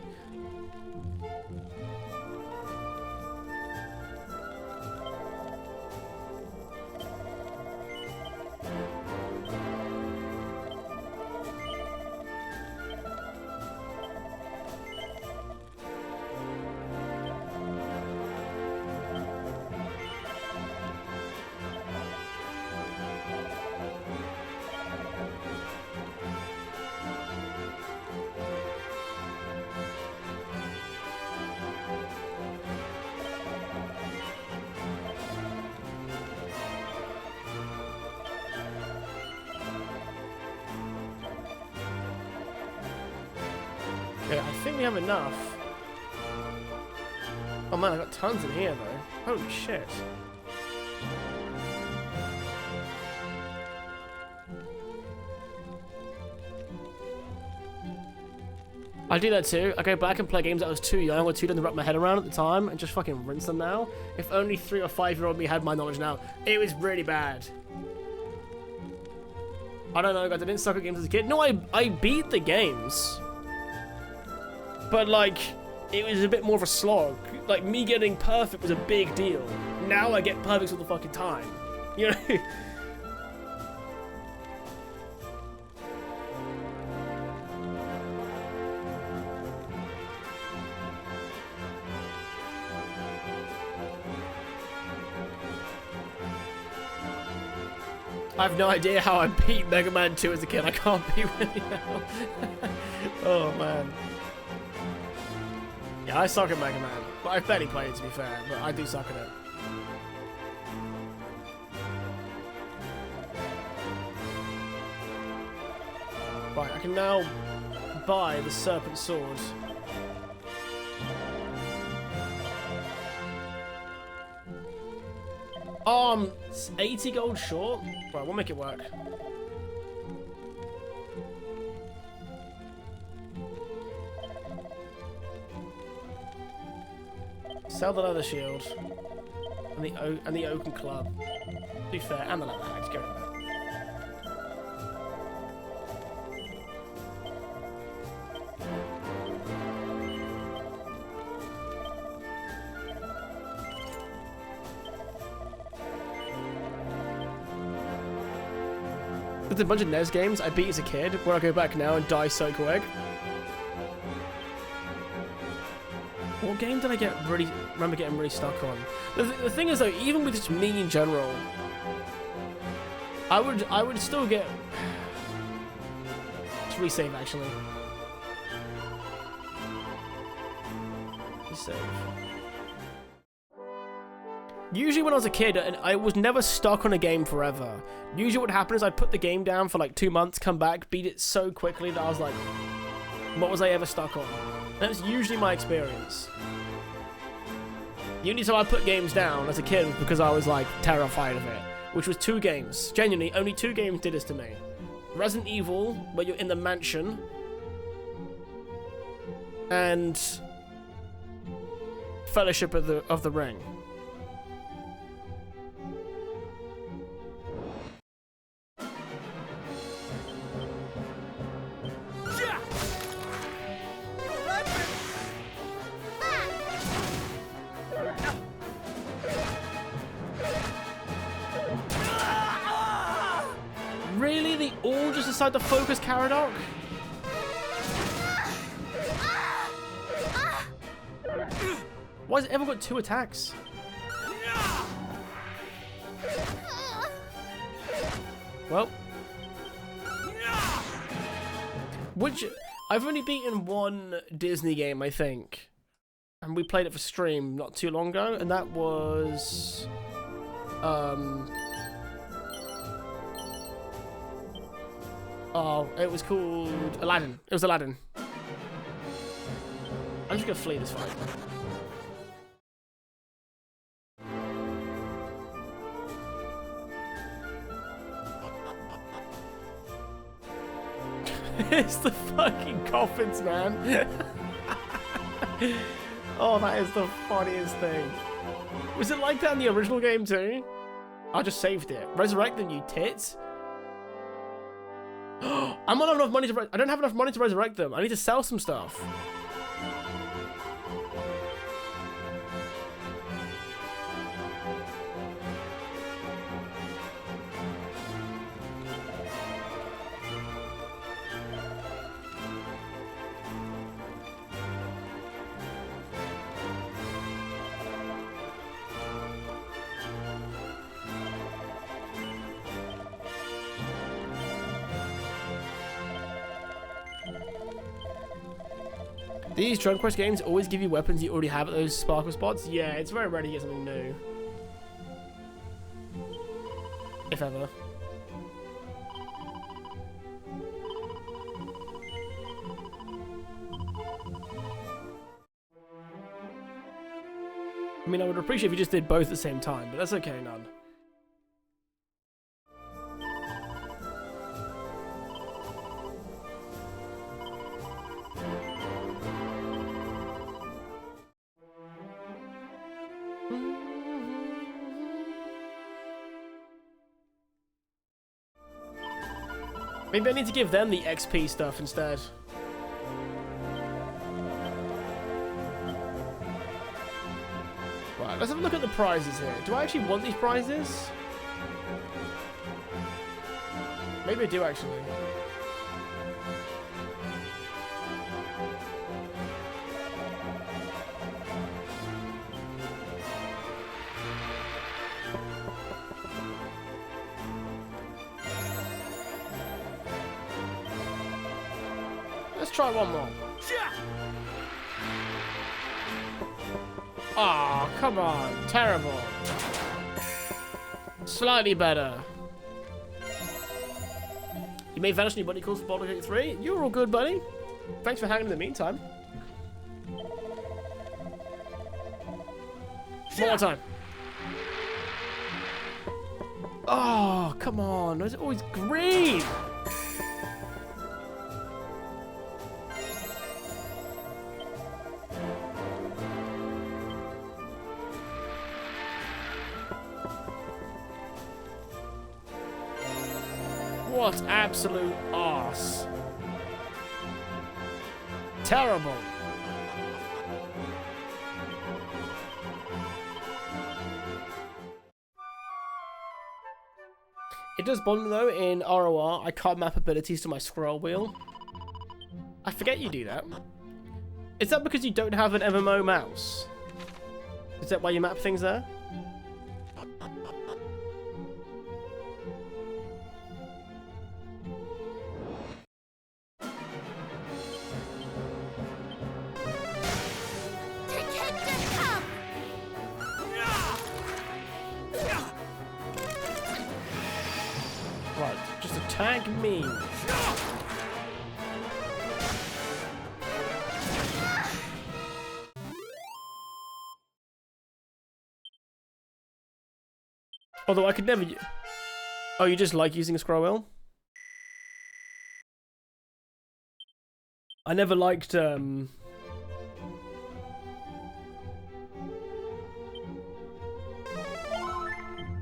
Okay, I think we have enough. Oh man, I got tons in here though. Holy shit. I do that too. I go back and play games that I was too young or too dumb to wrap my head around at the time and just fucking rinse them now. If only 3 or 5-year-old me had my knowledge now. It was really bad. I don't know, guys. I didn't suck at games as a kid. No, I beat the games. But, like, it was a bit more of a slog. Like, me getting perfect was a big deal. Now I get perfect all the fucking time. You know? I have no idea how I beat Mega Man 2 as a kid. I can't beat Willy now. Oh, man. Yeah, I suck at Mega Man. But I've barely played, to be fair. But I do suck at it. Right, I can now buy the Serpent Sword. It's 80 gold short. Right, we'll make it work. Sell the leather shield and the oaken club. To be fair, and the leather hat. Go with that. There's a bunch of NES games I beat as a kid where I go back now and die so quick. What game did I remember getting really stuck on? The thing is though, even with just me in general, I would still get... Let's resave actually. Resave. Usually when I was a kid, and I was never stuck on a game forever. Usually what happened is I'd put the game down for like 2 months, come back, beat it so quickly that I was like, what was I ever stuck on? That's usually my experience. The only time I put games down as a kid was because I was like terrified of it. Which was 2 games. Genuinely, only 2 games did this to me. Resident Evil, where you're in the mansion. And Fellowship of the Ring. Really? They all just decide to focus Caradoc? Why has it ever got 2 attacks? Well. I've only beaten 1 Disney game, I think. And we played it for stream not too long ago, and that was... Oh, it was called Aladdin. It was Aladdin. I'm just gonna flee this fight. It's the fucking coffins, man. Oh, that is the funniest thing. Was it like that in the original game too? I just saved it. Resurrect them, you tits. I don't have enough money to. I don't have enough money to resurrect them. I need to sell some stuff. These Dragon Quest games always give you weapons you already have at those sparkle spots. Yeah, it's very rare to get something new. If ever. mean, I would appreciate if you just did both at the same time, but that's okay, none. Maybe I need to give them the XP stuff instead. Right, let's have a look at the prizes here. Do I actually want these prizes? Maybe I do actually. Let's try one more. Aw, oh, come on. Terrible. Slightly better. You may vanish anybody calls for Baldur's Gate 3. You're all good, buddy. Thanks for hanging in the meantime. One more time. Oh, come on. It's always green. What absolute arse. Terrible. It does bother me though, in ROR, I can't map abilities to my scroll wheel. I forget you do that. Is that because you don't have an MMO mouse? Is that why you map things there? Right, just attack me. Although I could never... Oh, you just like using a scroll wheel? I never liked,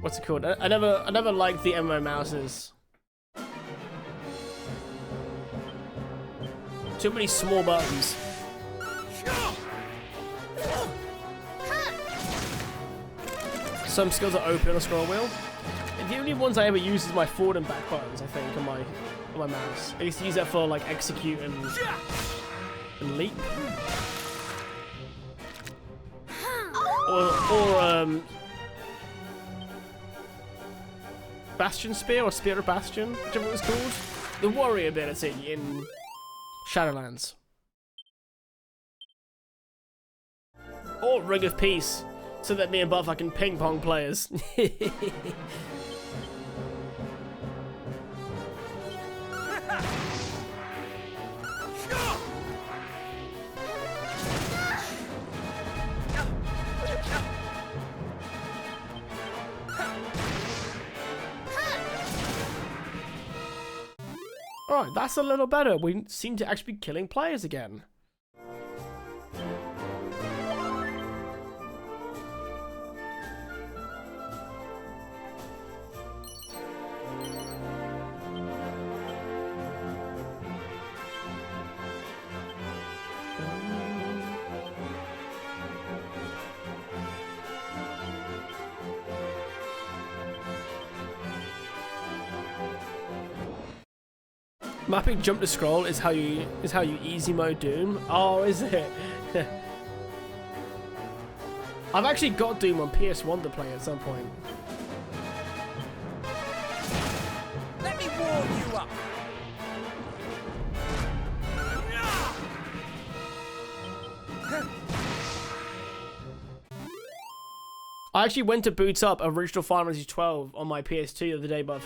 what's it called? I never liked the MMO mouses. Too many small buttons. Some skills are OP on a scroll wheel. And the only ones I ever use is my forward and back buttons, I think, on my mouse. I used to use that for like execute and leap. Or Bastion Spear, or Spear of Bastion, whichever it was called. The warrior ability in Shadowlands. Or Ring of Peace, so that me and Buff can ping pong players. Alright, that's a little better. We seem to actually be killing players again. Mapping jump to scroll is how you easy mode Doom. Oh, is it? I've actually got Doom on PS1 to play at some point. Let me warm you up. I actually went to boot up original Final Fantasy 12 on my PS2 the other day, but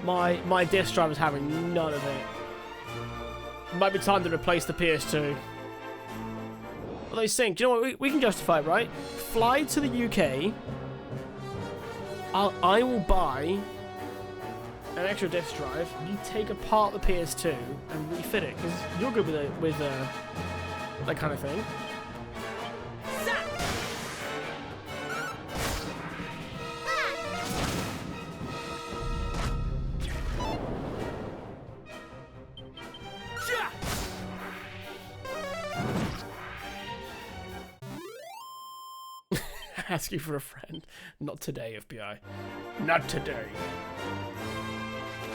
my disk drive is having none of it. It might be time to replace the PS2. Although Sync, do you know what? We can justify it, right? Fly to the UK. I will buy an extra disc drive. You take apart the PS2 and refit it, because you're good with that kind of thing. Ask you for a friend. Not today, FBI. Not today.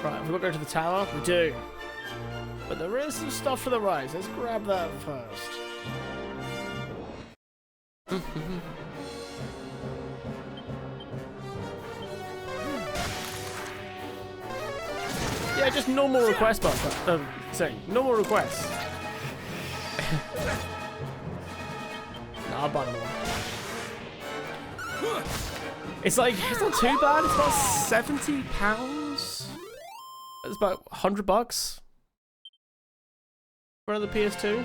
Right, we've got to go to the tower? We do. But there is some stuff to the right. Let's grab that first. Yeah, just normal request buffer. Normal requests. Nah, I'll buy them all. It's like, it's not too bad. It's about £70. It's about $100 for another PS2.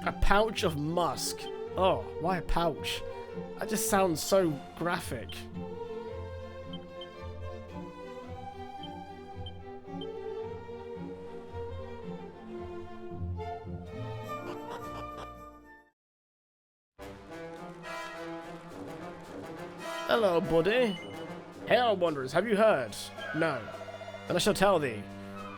A pouch of musk. Oh, why a pouch? That just sounds so graphic. Hello, buddy. Hail, wanderers, have you heard? No. Then I shall tell thee.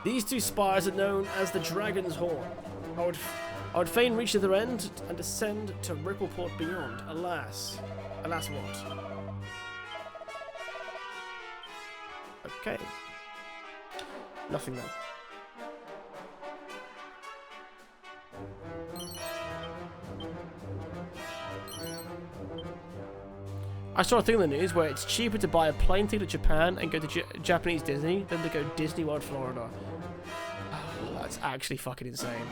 These two spires are known as the Dragon's Horn. I would fain reach the other end and descend to Rippleport beyond. Alas. Alas what? Okay. Nothing then. I saw a thing in the news where it's cheaper to buy a plane ticket to Japan and go to Japanese Disney than to go Disney World, Florida. Oh, that's actually fucking insane.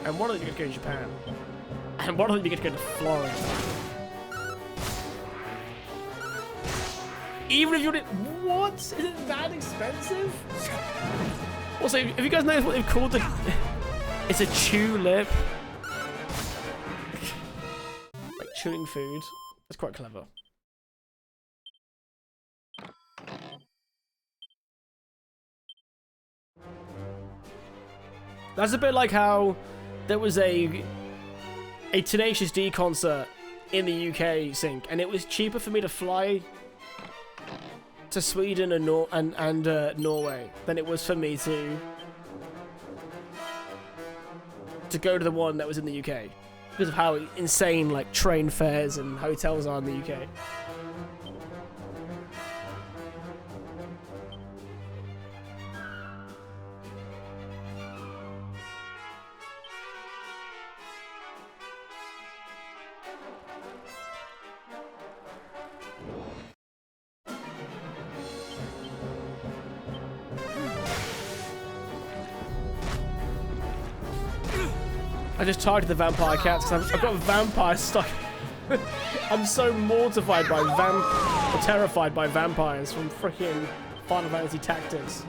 And one of them you get to go to Japan. And one of them you get to go to Florida. Even if you did, what? Is it that expensive? Also, if you guys know what they've called the, it's a chew lip. Like chewing food. That's quite clever. That's a bit like how there was a Tenacious D concert in the UK, Sync, and it was cheaper for me to fly to Sweden and Norway than it was for me to go to the one that was in the UK because of how insane like train fares and hotels are in the UK. I just targeted the vampire cats because I've got vampires stuck. I'm so mortified by or terrified by vampires from freaking Final Fantasy Tactics.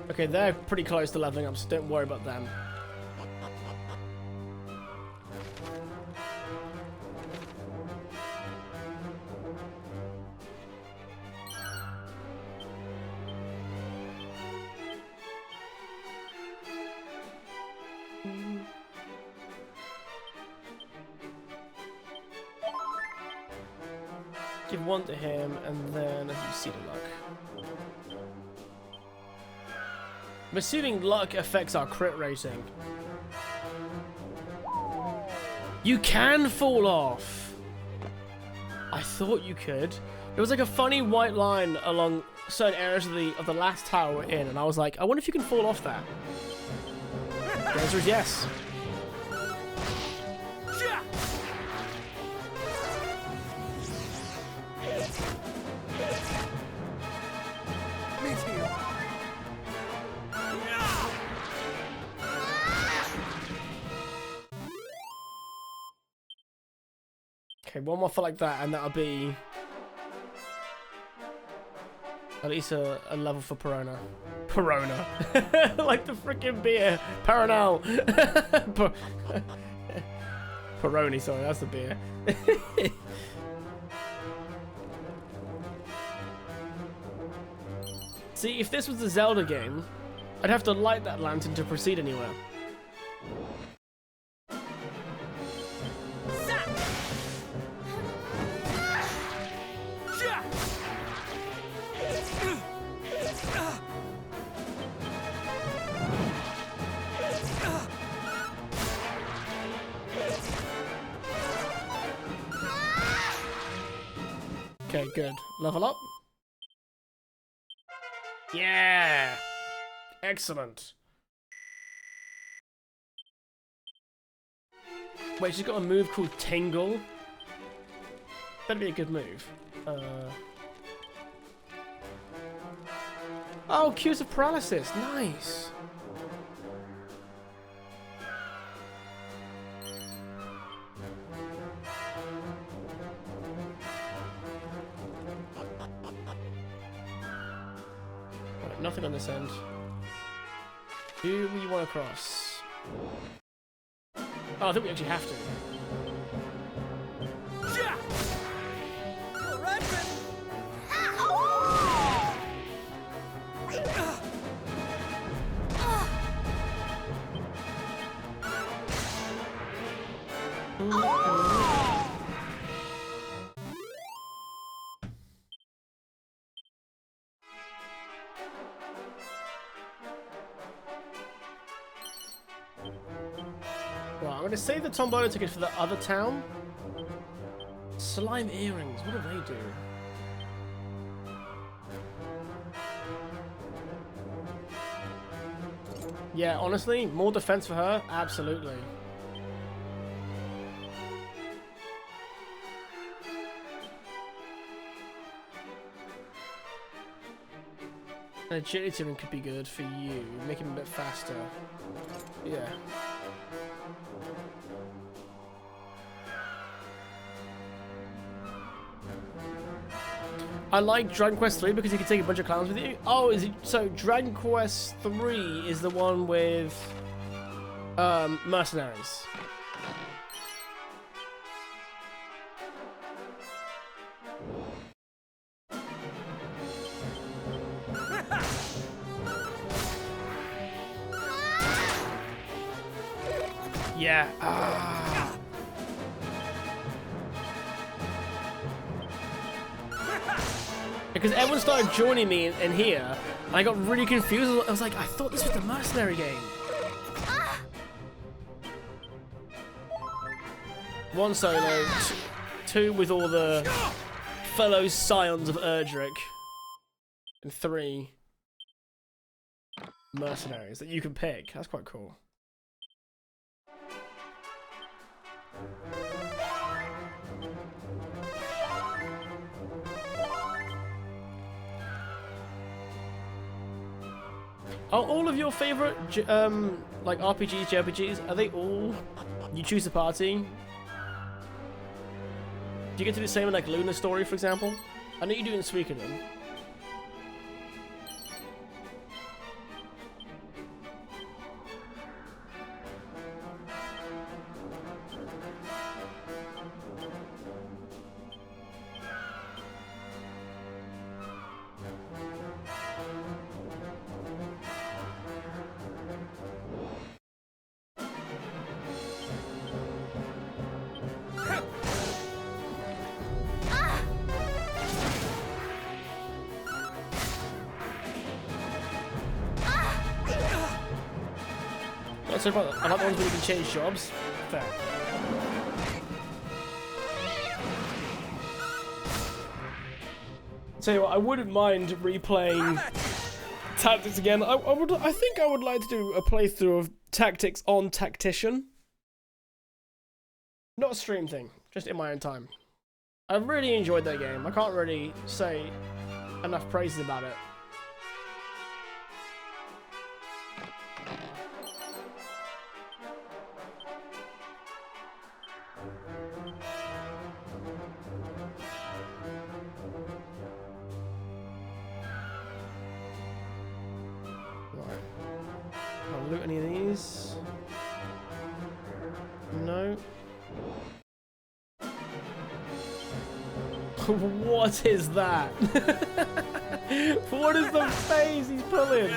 Okay, they're pretty close to leveling up, so don't worry about them. Give one to him, and then you see the luck. I'm assuming luck affects our crit rating. You can fall off. I thought you could. There was like a funny white line along certain areas of the last tower we're in, and I was like, I wonder if you can fall off that. The answer is yes. Okay, one more for like that, and that'll be at least a level for Perona. Perona. Like the freaking beer. Paranal. Peroni, sorry, that's the beer. See, if this was a Zelda game, I'd have to light that lantern to proceed anywhere. Okay, good. Level up. Yeah! Excellent. Wait, she's got a move called Tingle. Better be a good move. Oh, Cues of Paralysis. Nice. Nothing on this end. Who we want to cross? Oh, I think we actually have to. Well, I'm going to save the Tombola ticket for the other town. Slime earrings, what do they do? Yeah, honestly, more defense for her? Absolutely. An agility ring could be good for you, make him a bit faster. Yeah. I like Dragon Quest 3 because you can take a bunch of clowns with you. Oh, is it so? Dragon Quest 3 is the one with mercenaries. Yeah. Because everyone started joining me in here, and I got really confused. I was like, I thought this was the mercenary game. One solo, two with all the fellow scions of Erdrick, and 3 mercenaries that you can pick. That's quite cool. Are all of your favorite like RPGs, JRPGs, are they all you choose a party? Do you get to do the same in like Lunar Story, for example? I know you do in Suikoden. So I like the ones where you can change jobs. Fair. Tell you what, I wouldn't mind replaying Tactics again. I think I would like to do a playthrough of Tactics on Tactician. Not a stream thing, just in my own time. I really enjoyed that game. I can't really say enough praises about it. loot any of these? No. What is that? What is the phase he's pulling?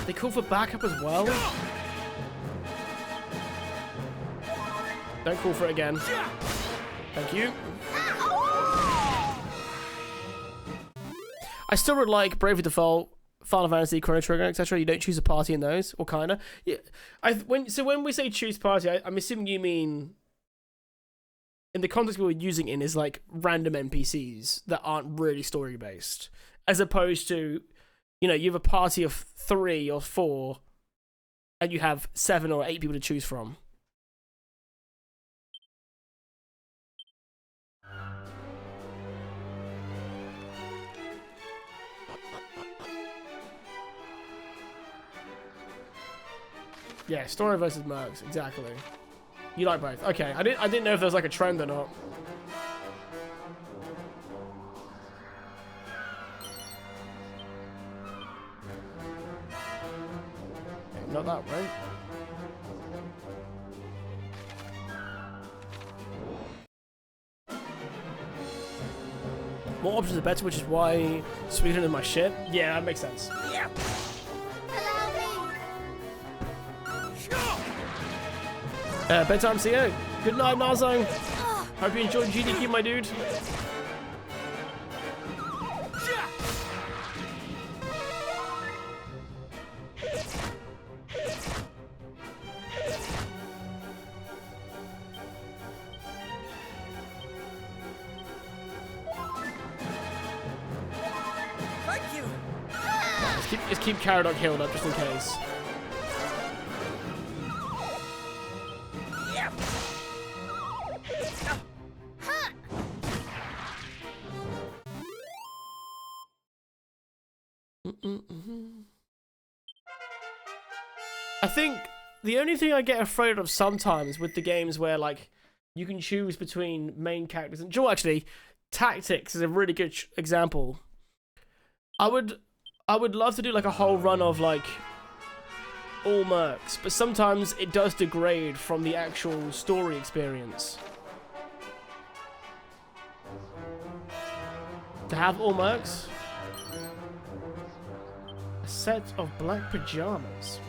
They call for backup as well? Don't call for it again. Thank you. I still would like Bravely Default, Final Fantasy, Chrono Trigger, etc. You don't choose a party in those, or kinda. Yeah. So when we say choose party, I'm assuming you mean, in the context we're using in, is like random NPCs that aren't really story based, as opposed to, you know, you have a party of 3 or 4, and you have 7 or 8 people to choose from. Yeah, story versus mercs, exactly. You like both? Okay, I didn't know if there was like a trend or not. Okay, not that way. More options are better, which is why Sweden is my shit. Yeah, that makes sense. Yeah. Bedtime, see you. Good night, Narzone. Hope you enjoyed GDQ, my dude. Thank you. Just keep Caradoc healed up just in case. I think the only thing I get afraid of sometimes with the games where like you can choose between main characters and actually Tactics is a really good example. I would love to do like a whole run of like all mercs, but sometimes it does degrade from the actual story experience. To have all mercs, a set of black pajamas.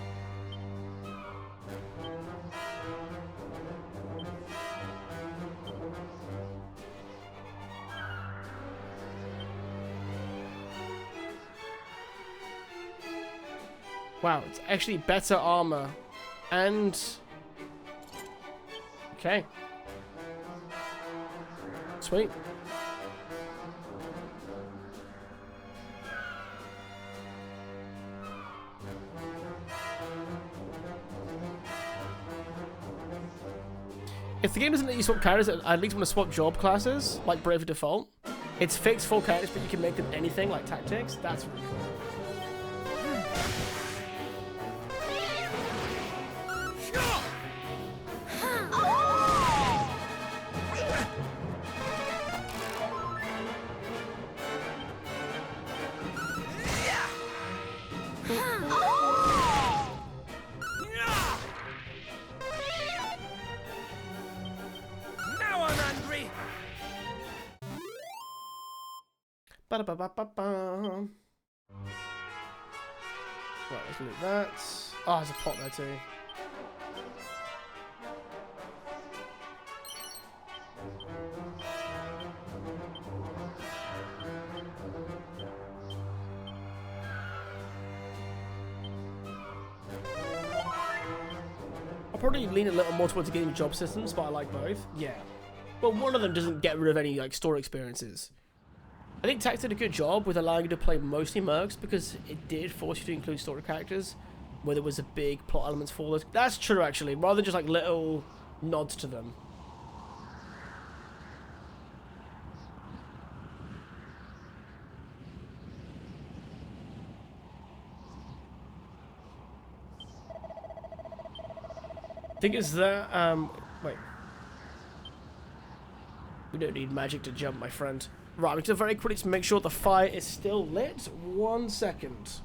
Wow, it's actually better armor. And... okay. Sweet. If the game doesn't let you swap characters, I at least want to swap job classes, like Bravely Default. It's fixed 4 characters, but you can make them anything, like Tactics. That's really cool. Ba-da-ba-ba-ba-ba. Right, let's look at that. Oh, there's a pot there too. I'll probably lean a little more towards the game job systems, but I like both. Yeah. Well, one of them doesn't get rid of any like story experiences. I think Tactics did a good job with allowing you to play mostly mercs because it did force you to include story characters where there was a big plot elements for those. That's true, actually, rather than just like little nods to them. Thing is that, wait. We don't need magic to jump, my friend. Right, I'm just very quickly to make sure the fire is still lit. 1 second.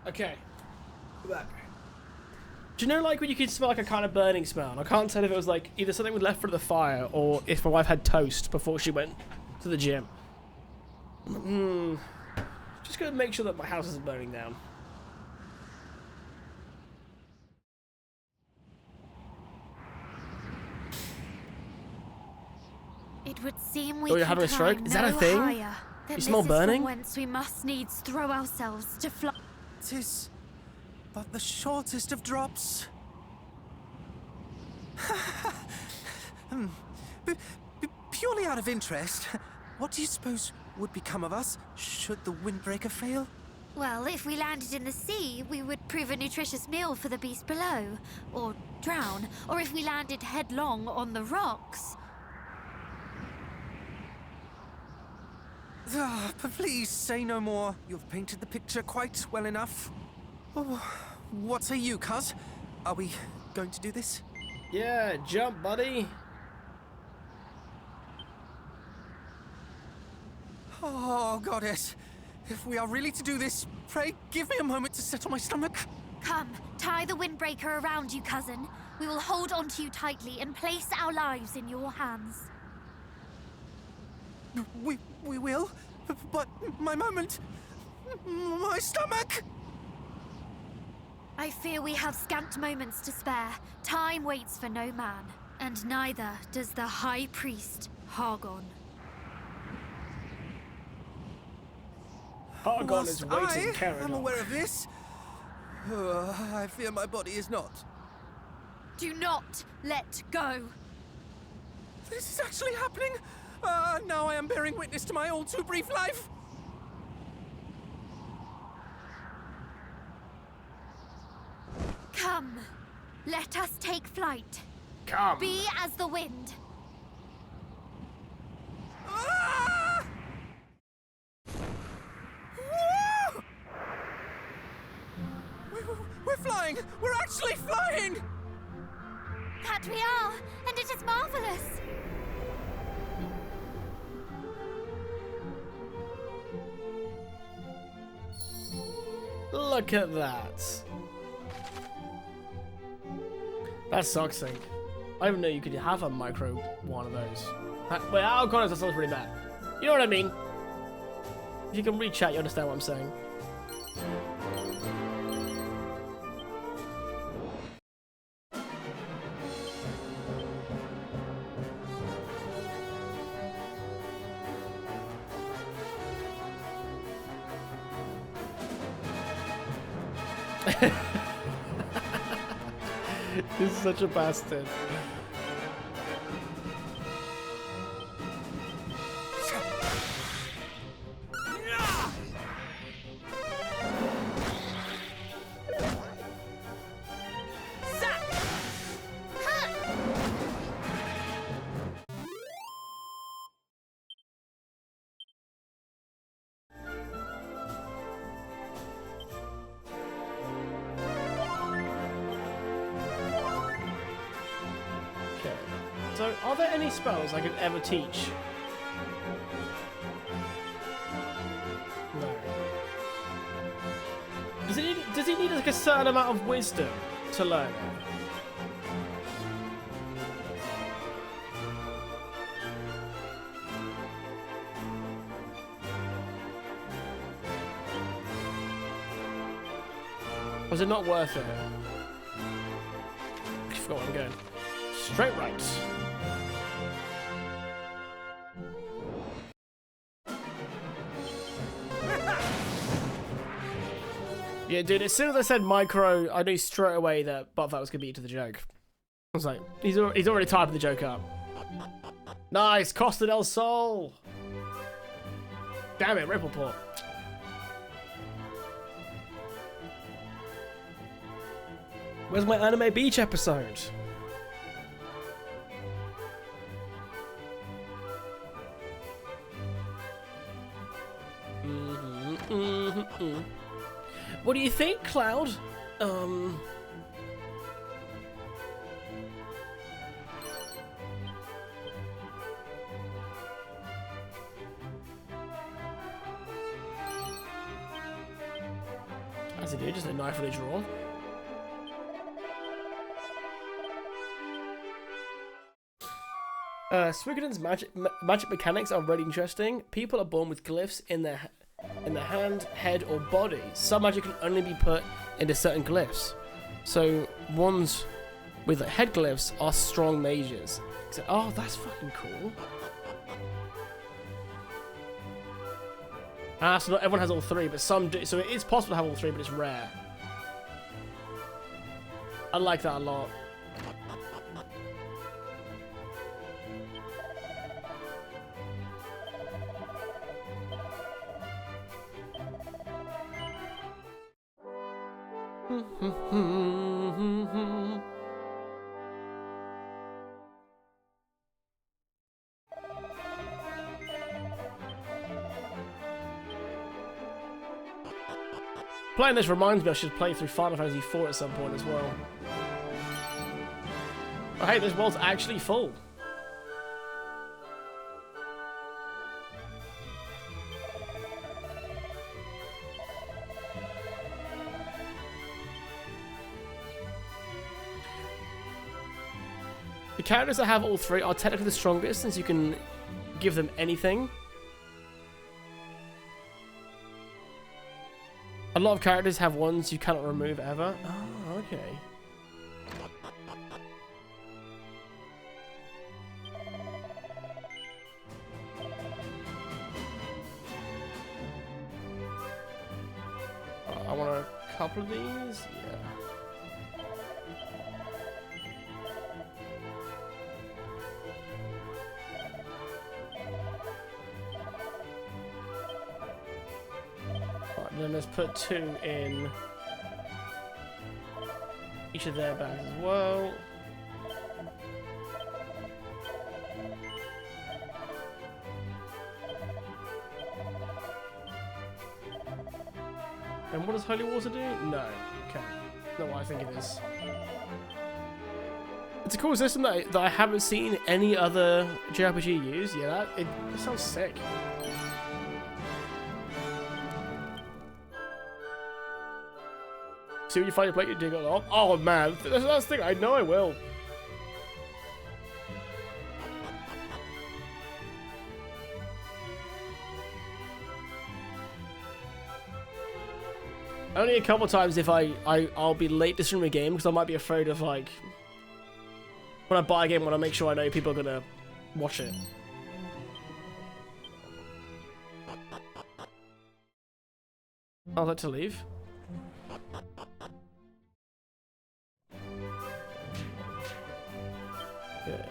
Okay. We're back. Do you know, like, when you can smell, like, a kind of burning smell? I can't tell if it was, like, either something was left for the fire or if my wife had toast before she went to the gym. Just gonna make sure that my house isn't burning down. It would seem we Oh, you're can having a stroke? climb Is that a no thing? higher than You smell this is from burning? whence we must needs throw ourselves to fly. 'Tis but the shortest of drops. Purely out of interest, what do you suppose would become of us should the windbreaker fail? Well, if we landed in the sea, we would prove a nutritious meal for the beast below, or drown, or if we landed headlong on the rocks. But please say no more. You've painted the picture quite well enough. Oh, what say you, cuz? Are we going to do this? Yeah, jump, buddy. Oh, goddess. If we are really to do this, pray give me a moment to settle my stomach. Come, tie the windbreaker around you, cousin. We will hold onto you tightly and place our lives in your hands. We will? But my moment... my stomach! I fear we have scant moments to spare. Time waits for no man, and neither does the High Priest, Hargon. Hargon is waiting, I carrying am on. aware of this. I fear my body is not. Do not let go. This is actually happening. Now I am bearing witness to my all too brief life. Come, let us take flight. Come. Be as the wind. Ah! We're flying! We're actually flying! That we are, and it is marvelous. Look at that. That sucks, Sync. I didn't know you could have a micro one of those. Wait, oh god, that sounds really bad. You know what I mean? If you can read chat, you understand what I'm saying. He's such a bastard. So, are there any spells I could ever teach? No. Does he need like a certain amount of wisdom to learn it? Was it not worth it? I forgot where I'm going. Straight right. Yeah, dude, as soon as I said micro, I knew straight away that Butterfly was going to be into the joke. I was like, he's already typing the joke up. Nice, Costa del Sol. Damn it, Rippleport. Where's my Anime Beach episode? What do you think, Cloud? As I do, just a knife in a drawer. Suikoden's magic mechanics are really interesting. People are born with glyphs in their hand, head, or body. Some magic can only be put into certain glyphs. So ones with head glyphs are strong mages. So, oh, that's fucking cool. Ah, so not everyone has all three, but some do. So it is possible to have all three, but it's rare. I like that a lot. Playing this reminds me I should play through Final Fantasy IV at some point as well. Oh hey, this world's actually full. The characters that have all three are technically the strongest since you can give them anything. A lot of characters have ones you cannot remove ever. Oh, okay. I want a couple of these. Yeah. Then let's put 2 in each of their bags as well. And what does Holy Water do? No. Okay. Not what I think it is. It's a cool system that I haven't seen any other JRPG use. Yeah, it sounds sick. See when you find your plate, you dig it up. Oh man, that's the thing. I know I will. Only a couple times if I'll be late to stream a game because I might be afraid of like when I buy a game, I want to make sure I know people are gonna watch it. I'll let to leave. Okay.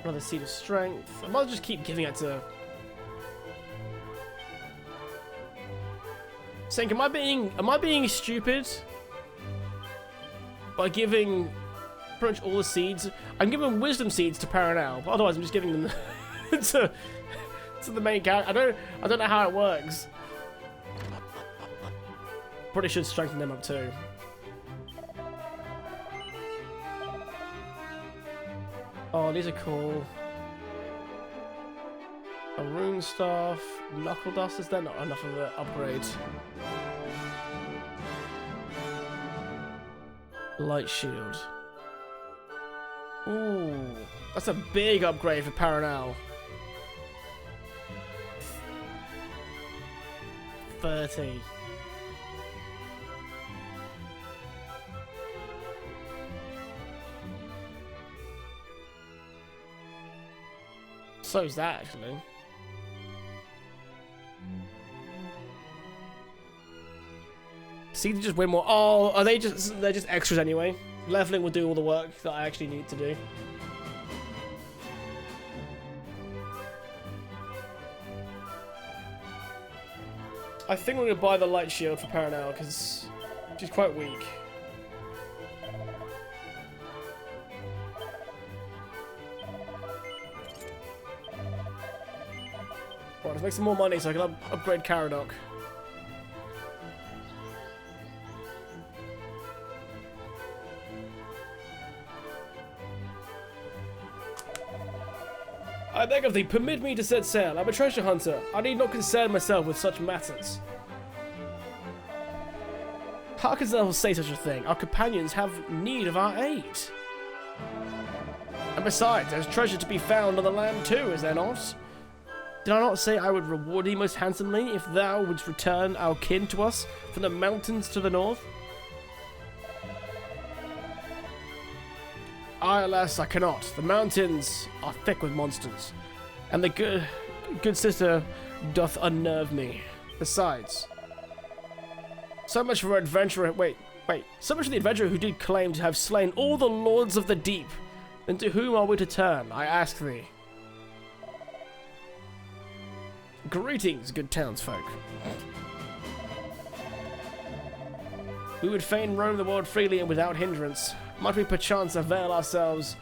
Another seed of strength. I might just keep giving it to. Senk, am I being stupid by giving pretty much all the seeds? I'm giving wisdom seeds to Paranel, but otherwise I'm just giving them to the main character. I don't know how it works. Probably should strengthen them up too. Oh, these are cool. A rune staff, knuckle dusters. They're not enough of an upgrade. Light shield. Ooh, that's a big upgrade for Paranal. 30. So is that actually. See, they just win more. Oh, are they just? They're just extras anyway. Leveling will do all the work that I actually need to do. I think we're gonna buy the light shield for Paranal because she's quite weak. Right, let's make some more money so I can upgrade Caradoc. I beg of thee, permit me to set sail. I'm a treasure hunter. I need not concern myself with such matters. How can thou say such a thing? Our companions have need of our aid. And besides, there's treasure to be found on the land too, is there not? Did I not say I would reward thee most handsomely if thou wouldst return our kin to us from the mountains to the north? Alas, I cannot. The mountains are thick with monsters, and the good sister doth unnerve me. Besides, so much for adventurer. Wait. So much for the adventurer who did claim to have slain all the lords of the deep. Then to whom are we to turn? I ask thee. Greetings, good townsfolk. We would fain roam the world freely and without hindrance. Might we perchance avail ourselves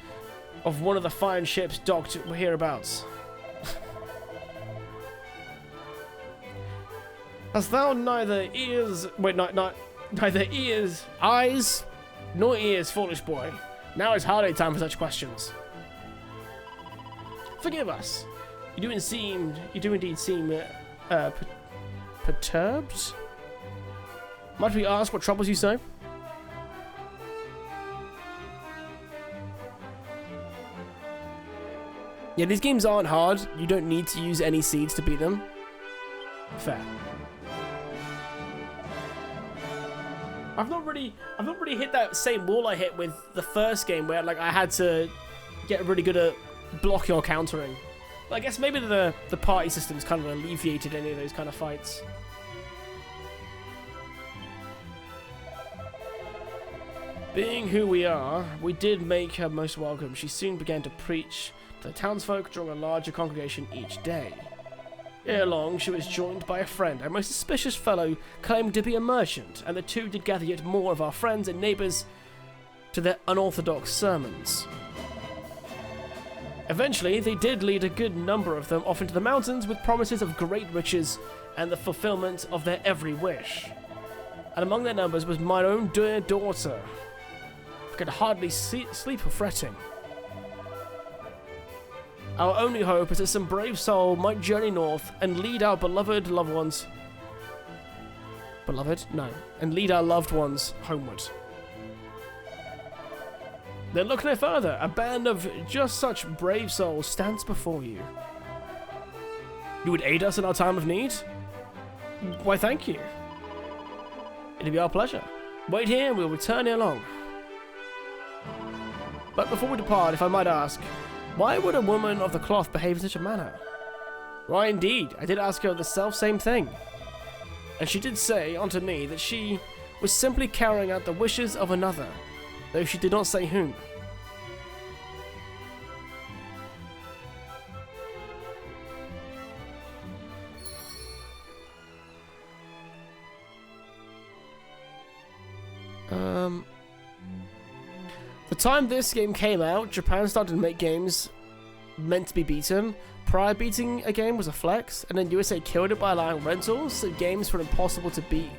of one of the fine ships docked hereabouts? Hast thou neither eyes, nor ears, foolish boy? Now is hardly time for such questions. Forgive us. You do indeed seem perturbed. Might we ask what troubles you so? Yeah, these games aren't hard. You don't need to use any seeds to beat them. Fair. I've not really hit that same wall I hit with the first game where like I had to get really good at blocking or countering. But I guess maybe the party system's kind of alleviated any of those kind of fights. Being who we are, we did make her most welcome. She soon began to preach to the townsfolk, drawing a larger congregation each day. Ere long, she was joined by a friend, a most suspicious fellow claimed to be a merchant, and the two did gather yet more of our friends and neighbours to their unorthodox sermons. Eventually, they did lead a good number of them off into the mountains with promises of great riches and the fulfillment of their every wish. And among their numbers was my own dear daughter. I could hardly sleep for fretting. Our only hope is that some brave soul might journey north and lead our beloved loved ones... Beloved? No. And lead our loved ones homeward. Then look no further. A band of just such brave souls stands before you. You would aid us in our time of need? Why, thank you. It'll be our pleasure. Wait here and we'll return ere long. But before we depart, if I might ask, why would a woman of the cloth behave in such a manner? Why, indeed, I did ask her the self-same thing. And she did say unto me that she was simply carrying out the wishes of another, though she did not say whom. The time this game came out, Japan started to make games meant to be beaten. Prior beating a game was a flex, and then USA killed it by allowing rentals, so games were impossible to beat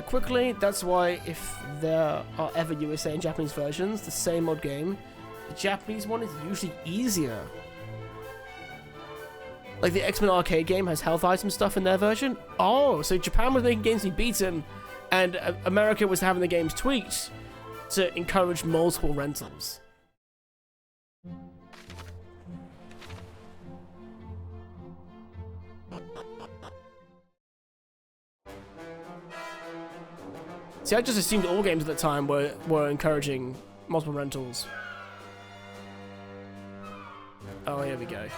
quickly. That's why if there are ever USA and Japanese versions, the same odd game, The Japanese one is usually easier. Like the X-Men arcade game has health item stuff in their version. Oh, so Japan was making games to be beaten, and America was having the games tweaked to encourage multiple rentals. See, I just assumed all games at the time were encouraging multiple rentals. Oh, here we go.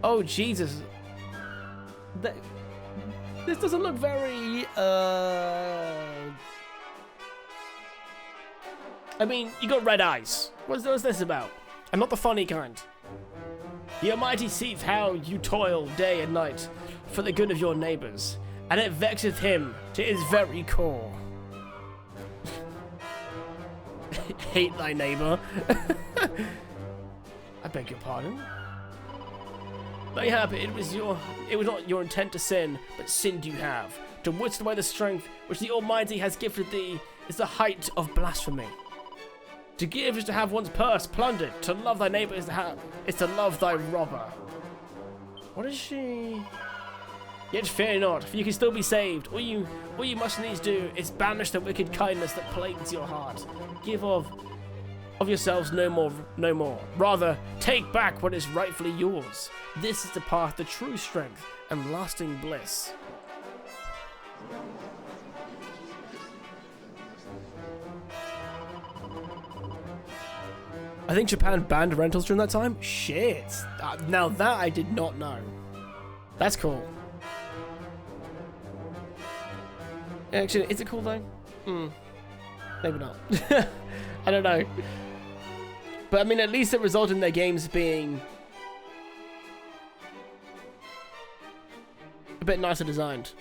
Oh, Jesus. This doesn't look very, I mean, you got red eyes. What's this about? I'm not the funny kind. The Almighty seeth how you toil day and night for the good of your neighbours, and it vexeth him to his very core. Hate thy neighbour. I beg your pardon. Mayhap it was not your intent to sin, but sinned you have. To whisk away the strength which the Almighty has gifted thee is the height of blasphemy. To give is to have one's purse plundered. To love thy neighbour is to love thy robber. What is she? Yet fear not, for you can still be saved. All you must needs do is banish the wicked kindness that plagues your heart. Give of yourselves no more. Rather, take back what is rightfully yours. This is the path to true strength and lasting bliss. I think Japan banned rentals during that time? Shit. Now that I did not know. That's cool. Actually, is it cool though? Maybe not. I don't know. But I mean, at least it resulted in their games being a bit nicer designed.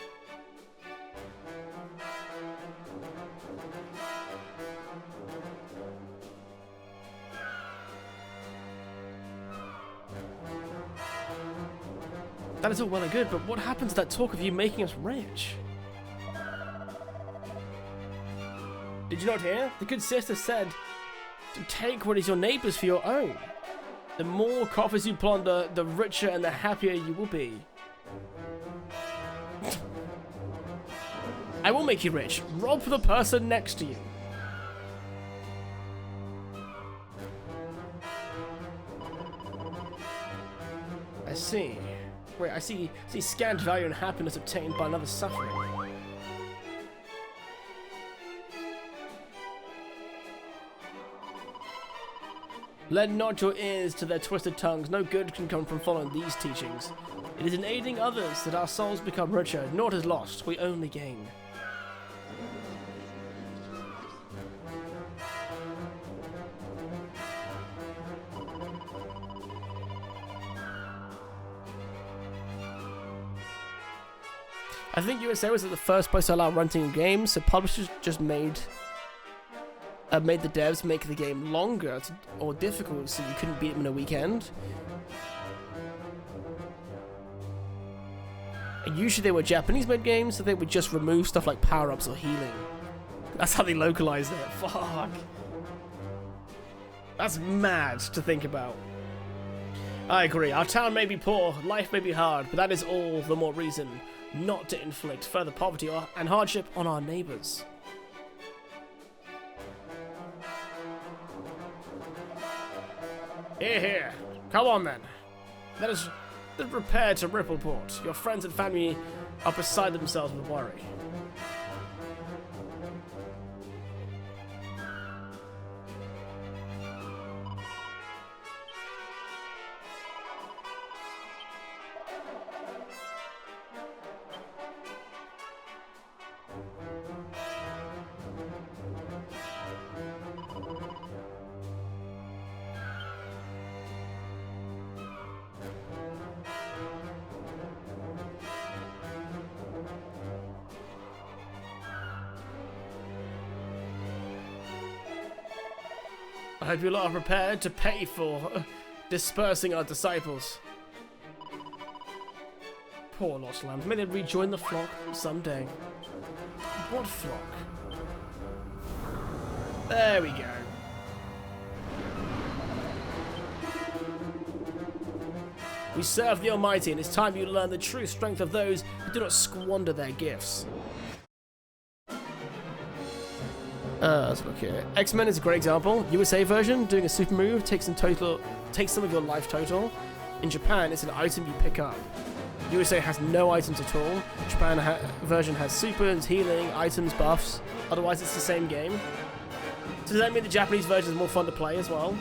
That is all well and good, but what happened to that talk of you making us rich? Did you not hear? The good sister said to take what is your neighbour's for your own. The more coffers you plunder, the richer and the happier you will be. I will make you rich. Rob the person next to you. I see. Wait, I see scant value and happiness obtained by another's suffering. Lend not your ears to their twisted tongues. No good can come from following these teachings. It is in aiding others that our souls become richer. Naught is lost, we only gain. I think USA was the first place to allow renting games, so publishers just made the devs make the game longer or difficult so you couldn't beat them in a weekend. And usually they were Japanese-made games, so they would just remove stuff like power-ups or healing. That's how they localized it. Fuck. That's mad to think about. I agree. Our town may be poor, life may be hard, but that is all the more reason not to inflict further poverty and hardship on our neighbors. Here, here. Come on then. Let us repair to Rippleport. Your friends and family are beside themselves with worry. I hope you lot are prepared to pay for dispersing our disciples. Poor lost lambs. May they rejoin the flock someday. What flock? There we go. We serve the Almighty, and it's time you learn the true strength of those who do not squander their gifts. Let's look here. X-Men is a great example. USA version, doing a super move takes some of your life total. In Japan, it's an item you pick up. USA has no items at all. Japan version has supers, healing, items, buffs. Otherwise, it's the same game. So does that mean the Japanese version is more fun to play as well?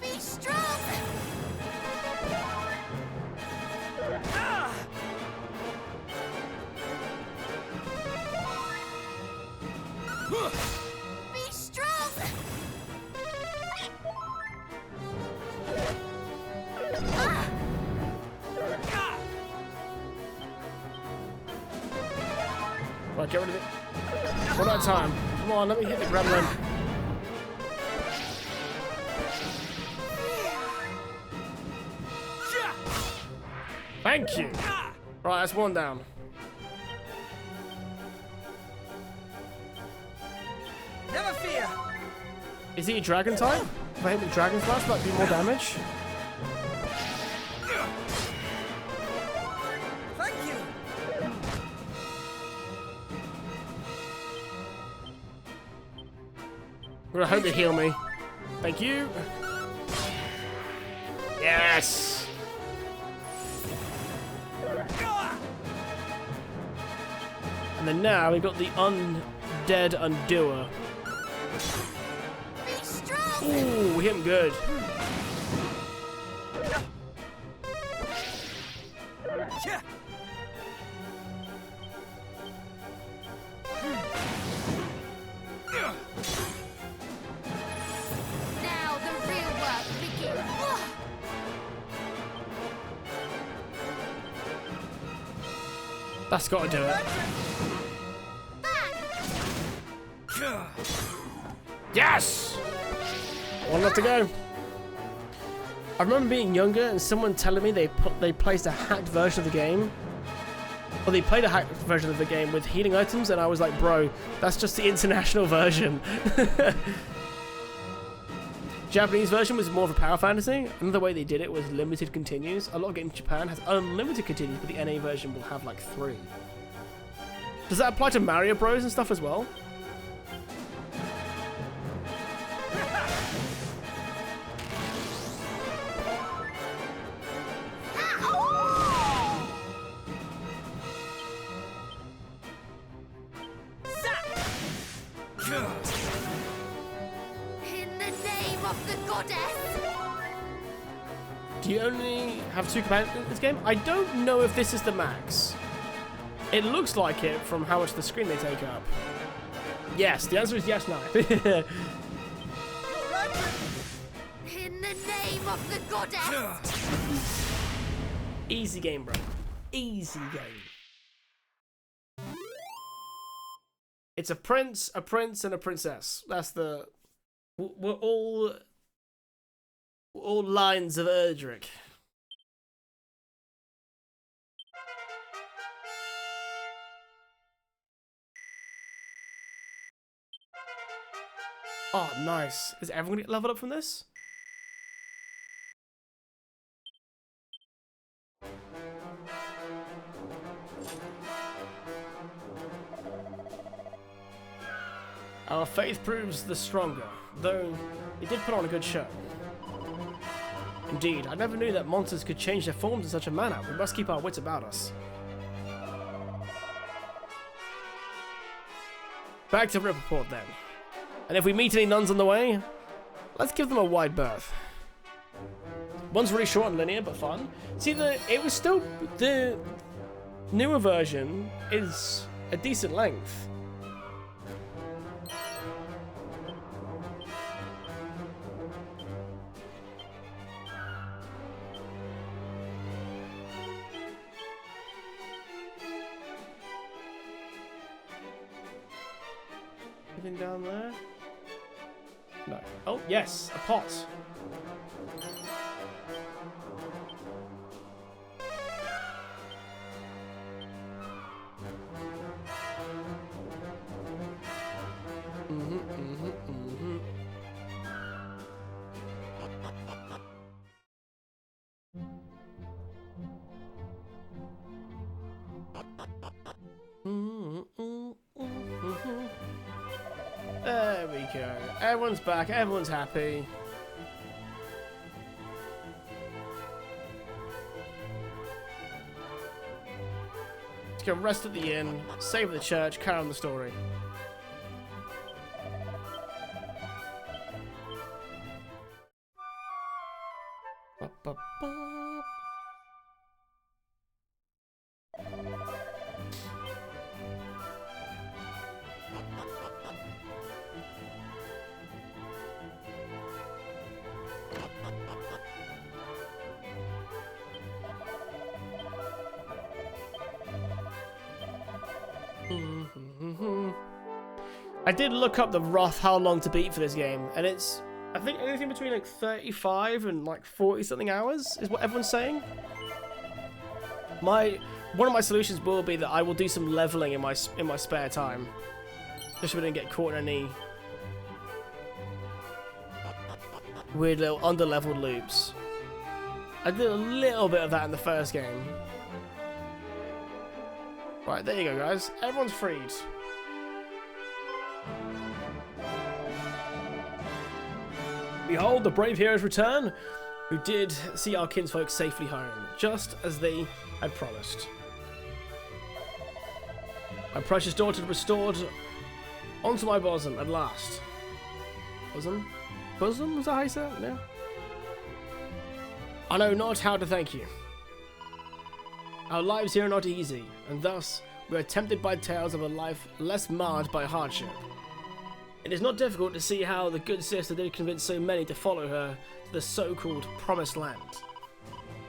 Be strong! Be strong! Right, get rid of it. One at a time. Come on, let me hit the gremlin. Thank you. Right, that's one down. Never fear! Is he a dragon type? If I hit with Dragon Slash, might do more damage. Thank you! I'm gonna hope they heal me. Thank you. Yes! And then now we've got the Undead Undoer. Be strong! Ooh, we hit him good. Now the real work begins. That's gotta do it. Yes! One left to go. I remember being younger and someone telling me they placed a hacked version of the game. Or they played a hacked version of the game with healing items, and I was like, bro, that's just the international version. Japanese version was more of a power fantasy. Another way they did it was limited continues. A lot of games in Japan has unlimited continues, but the NA version will have like 3. Does that apply to Mario Bros and stuff as well? In the name of the goddess! Do you only have 2 companions in this game? I don't know if this is the max. It looks like it from how much of the screen they take up. Yes, the answer is yes now. In the name of the goddess! Easy game, bro. Easy game. It's a prince, and a princess. That's the... We're all lines of Erdrick. Oh, nice. Is everyone get leveled up from this? Our faith proves the stronger, though it did put on a good show. Indeed, I never knew that monsters could change their forms in such a manner. We must keep our wits about us. Back to Rippleport then. And if we meet any nuns on the way, let's give them a wide berth. One's really short and linear, but fun. See, the newer version is a decent length. Anything down there? No. Oh, yes, a pot. There we go. Everyone's back. Everyone's happy. Let's go rest at the inn, save the church, carry on the story. I did look up the rough how long to beat for this game, and it's, I think, anything between like 35 and like 40 something hours is what everyone's saying. One of my solutions will be that I will do some leveling in my spare time, just so we don't get caught in any weird little under-leveled loops. I did a little bit of that in the first game. Right, there you go, guys. Everyone's freed. Behold, the brave heroes return, who did see our kinsfolk safely home, just as they had promised. My precious daughter restored onto my bosom at last. Bosom? Bosom? Was that how you said it? No. I know not how to thank you. Our lives here are not easy, and thus we are tempted by tales of a life less marred by hardship. It is not difficult to see how the good sister did convince so many to follow her to the so-called Promised Land.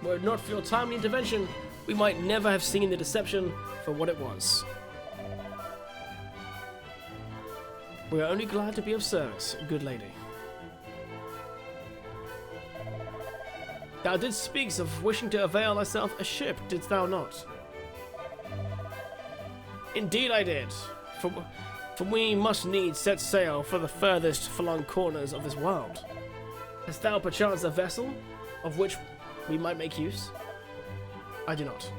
Were it not for your timely intervention, we might never have seen the deception for what it was. We are only glad to be of service, good lady. Thou didst speak of wishing to avail thyself a ship, didst thou not? Indeed I did, for we must needs set sail for the furthest flung corners of this world. Hast thou perchance a vessel, of which we might make use? I do not.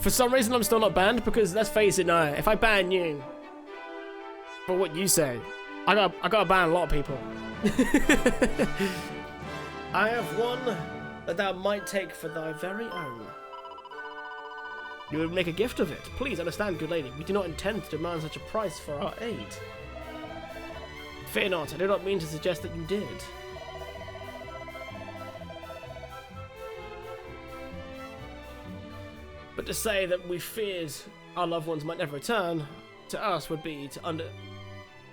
For some reason I'm still not banned, because let's face it now, if I ban you for what you say, I gotta ban a lot of people. I have one that thou might take for thy very own. You would make a gift of it. Please understand, good lady, we do not intend to demand such a price for our aid. Fear not, I do not mean to suggest that you did. But to say that we feared our loved ones might never return, to us would be to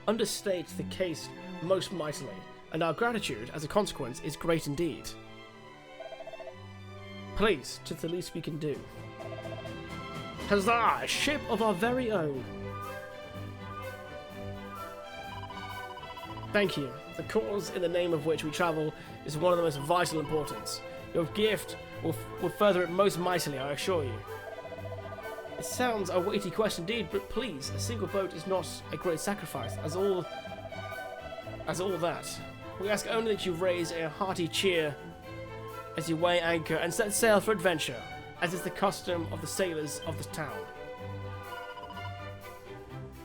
understate the case most mightily, and our gratitude, as a consequence, is great indeed. Please, 'tis the least we can do. Huzzah! A ship of our very own. Thank you. The cause in the name of which we travel is one of the most vital importance. Your gift will further it most mightily, I assure you. It sounds a weighty quest indeed, but please, a single boat is not a great sacrifice, as all that. We ask only that you raise a hearty cheer as you weigh anchor and set sail for adventure, as is the custom of the sailors of this town.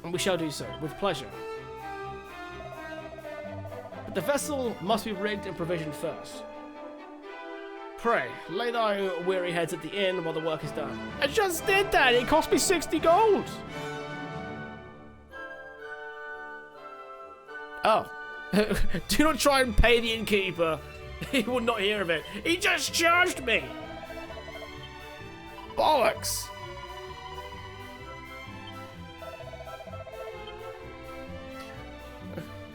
And we shall do so, with pleasure. But the vessel must be rigged and provisioned first. Pray, lay thy weary heads at the inn while the work is done. I just did that! It cost me 60 gold! Oh. Do not try and pay the innkeeper. He will not hear of it. He just charged me! Bollocks!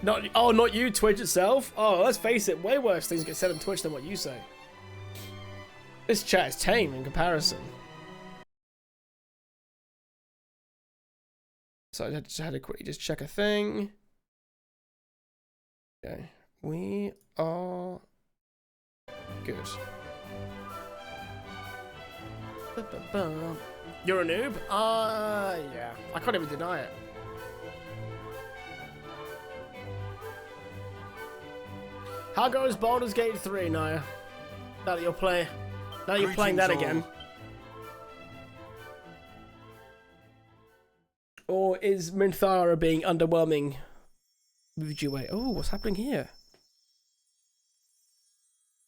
Not you, Twitch itself? Oh, let's face it, way worse things get said on Twitch than what you say. This chat is tame in comparison. So I just had to quickly just check a thing. Okay, we are good. You're a noob? Yeah. I can't even deny it. How goes Baldur's Gate 3, Naya? Now that you're playing that again. Or is Minthara being underwhelming with you? Oh, what's happening here?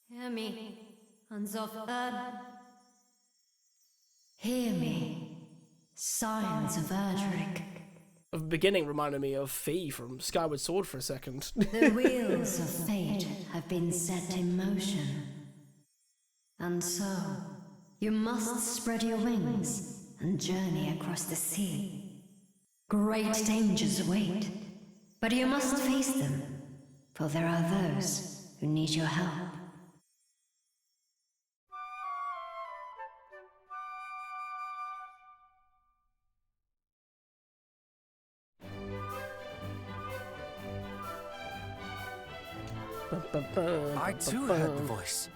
Hear me, Sons of Earth. Hear me, Scions of Erdrick. The beginning reminded me of Fee from Skyward Sword for a second. The wheels of fate have been set in motion. And so, you must spread your wings and journey across the sea. Great dangers await, but you must face them, for there are those who need your help. I too heard the voice.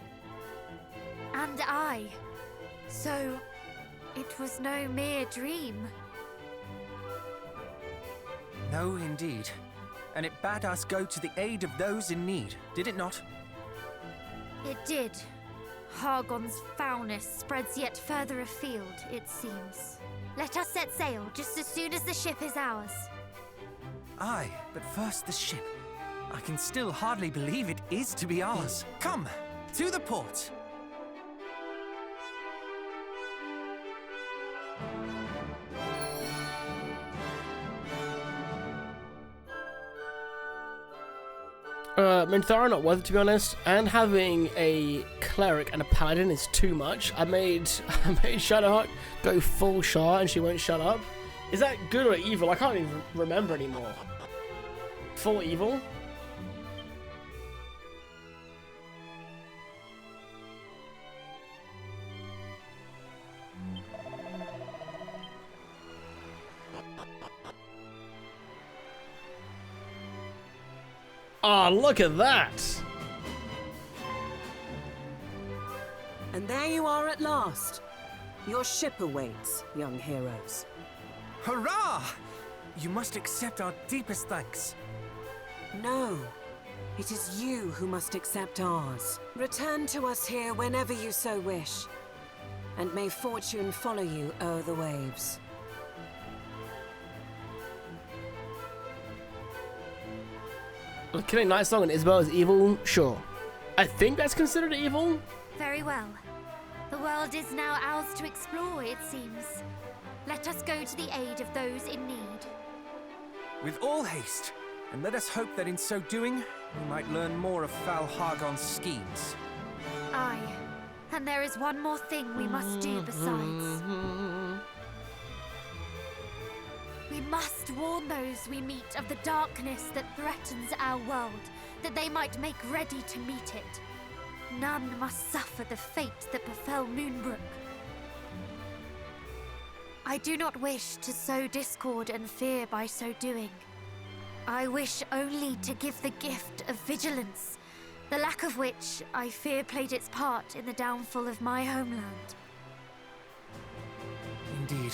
And I. So, it was no mere dream. No, indeed. And it bade us go to the aid of those in need, did it not? It did. Hargon's foulness spreads yet further afield, it seems. Let us set sail just as soon as the ship is ours. Aye, but first the ship. I can still hardly believe it is to be ours. Come, to the port. Minthara not worth it, to be honest, and having a cleric and a paladin is too much. I made Shadowheart go full Shah and she won't shut up. Is that good or evil? I can't even remember anymore. Full evil? Oh, look at that! And there you are at last. Your ship awaits, young heroes. Hurrah! You must accept our deepest thanks. No, it is you who must accept ours. Return to us here whenever you so wish, and may fortune follow you o'er the waves. Killing Night Song and Isabel is evil? Sure. I think that's considered evil? Very well. The world is now ours to explore, it seems. Let us go to the aid of those in need. With all haste, and let us hope that in so doing, we might learn more of Fal Hargon's schemes. Aye. And there is one more thing we must do besides. We must warn those we meet of the darkness that threatens our world, that they might make ready to meet it. None must suffer the fate that befell Moonbrook. I do not wish to sow discord and fear by so doing. I wish only to give the gift of vigilance, the lack of which I fear played its part in the downfall of my homeland. Indeed.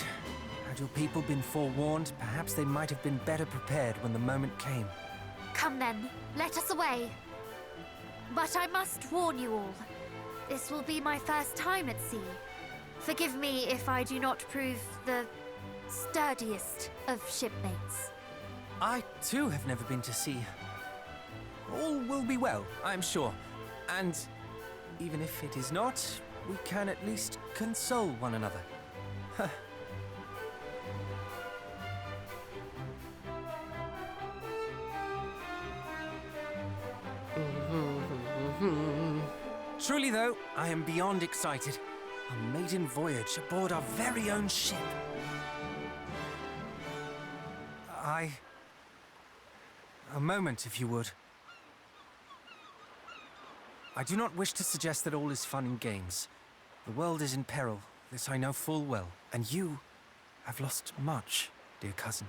Had your people been forewarned, perhaps they might have been better prepared when the moment came. Come then, let us away. But I must warn you all. This will be my first time at sea. Forgive me if I do not prove the sturdiest of shipmates. I too have never been to sea. All will be well, I am sure. And even if it is not, we can at least console one another. Truly, though, I am beyond excited. A maiden voyage aboard our very own ship. A moment, if you would. I do not wish to suggest that all is fun and games. The world is in peril, this I know full well. And you have lost much, dear cousin.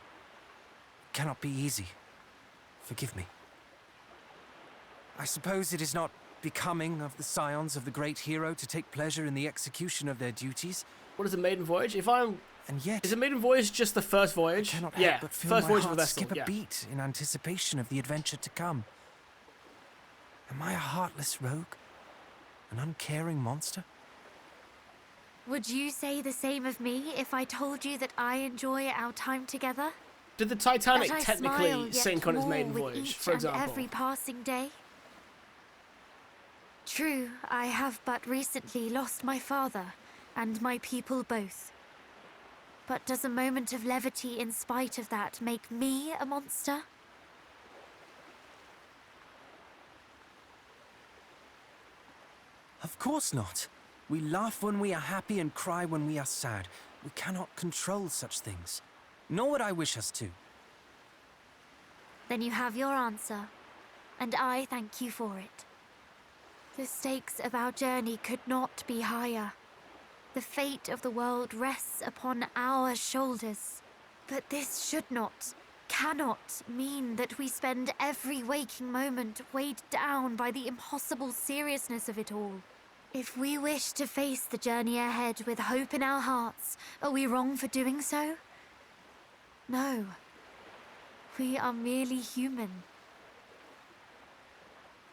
It cannot be easy. Forgive me. I suppose it is not becoming of the scions of the great hero to take pleasure in the execution of their duties. What is a maiden voyage? If I'm... And yet... Is a maiden voyage just the first voyage? I cannot yeah, help but feel first my voyage of heart the vessel. skip a beat in anticipation of the adventure to come. Am I a heartless rogue? An uncaring monster? Would you say the same of me if I told you that I enjoy our time together? Did the Titanic That I technically smile yet sink on its more maiden with voyage, each for and example? every passing day? True, I have but recently lost my father, and my people both. But does a moment of levity in spite of that make me a monster? Of course not. We laugh when we are happy and cry when we are sad. We cannot control such things. Nor would I wish us to. Then you have your answer, and I thank you for it. The stakes of our journey could not be higher. The fate of the world rests upon our shoulders. But this should not, cannot mean that we spend every waking moment weighed down by the impossible seriousness of it all. If we wish to face the journey ahead with hope in our hearts, are we wrong for doing so? No. We are merely human.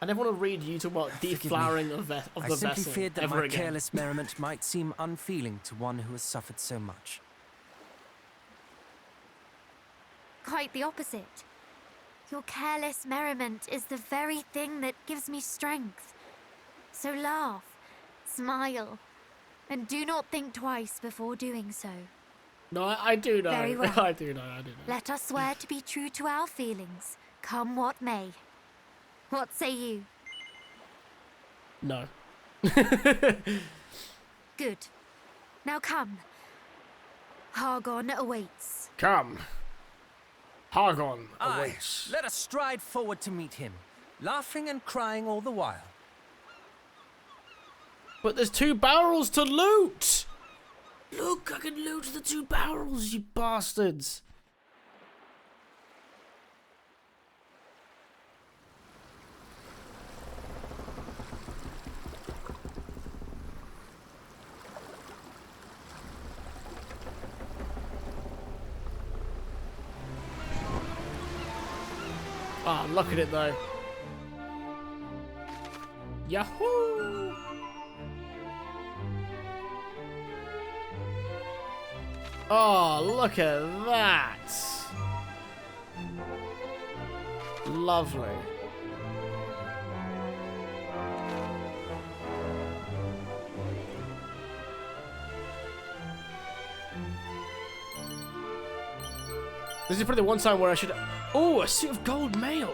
I never want to read you talk about deflowering of the vessel I simply feared that ever my again. careless merriment might seem unfeeling to one who has suffered so much. Quite the opposite. Your careless merriment is the very thing that gives me strength. So laugh, smile, and do not think twice before doing so. No, I do know. Very well. I do know. Let us swear to be true to our feelings, come what may. What say you? No. Good. Now come. Hargon awaits. Come. Hargon Aye, awaits. let us stride forward to meet him, laughing and crying all the while. But there's 2 barrels to loot! Look, I can loot the 2 barrels, you bastards! Ah, look at it though. Yahoo! Oh, look at that! Lovely. This is probably the one time where I should... Oh, a suit of gold mail!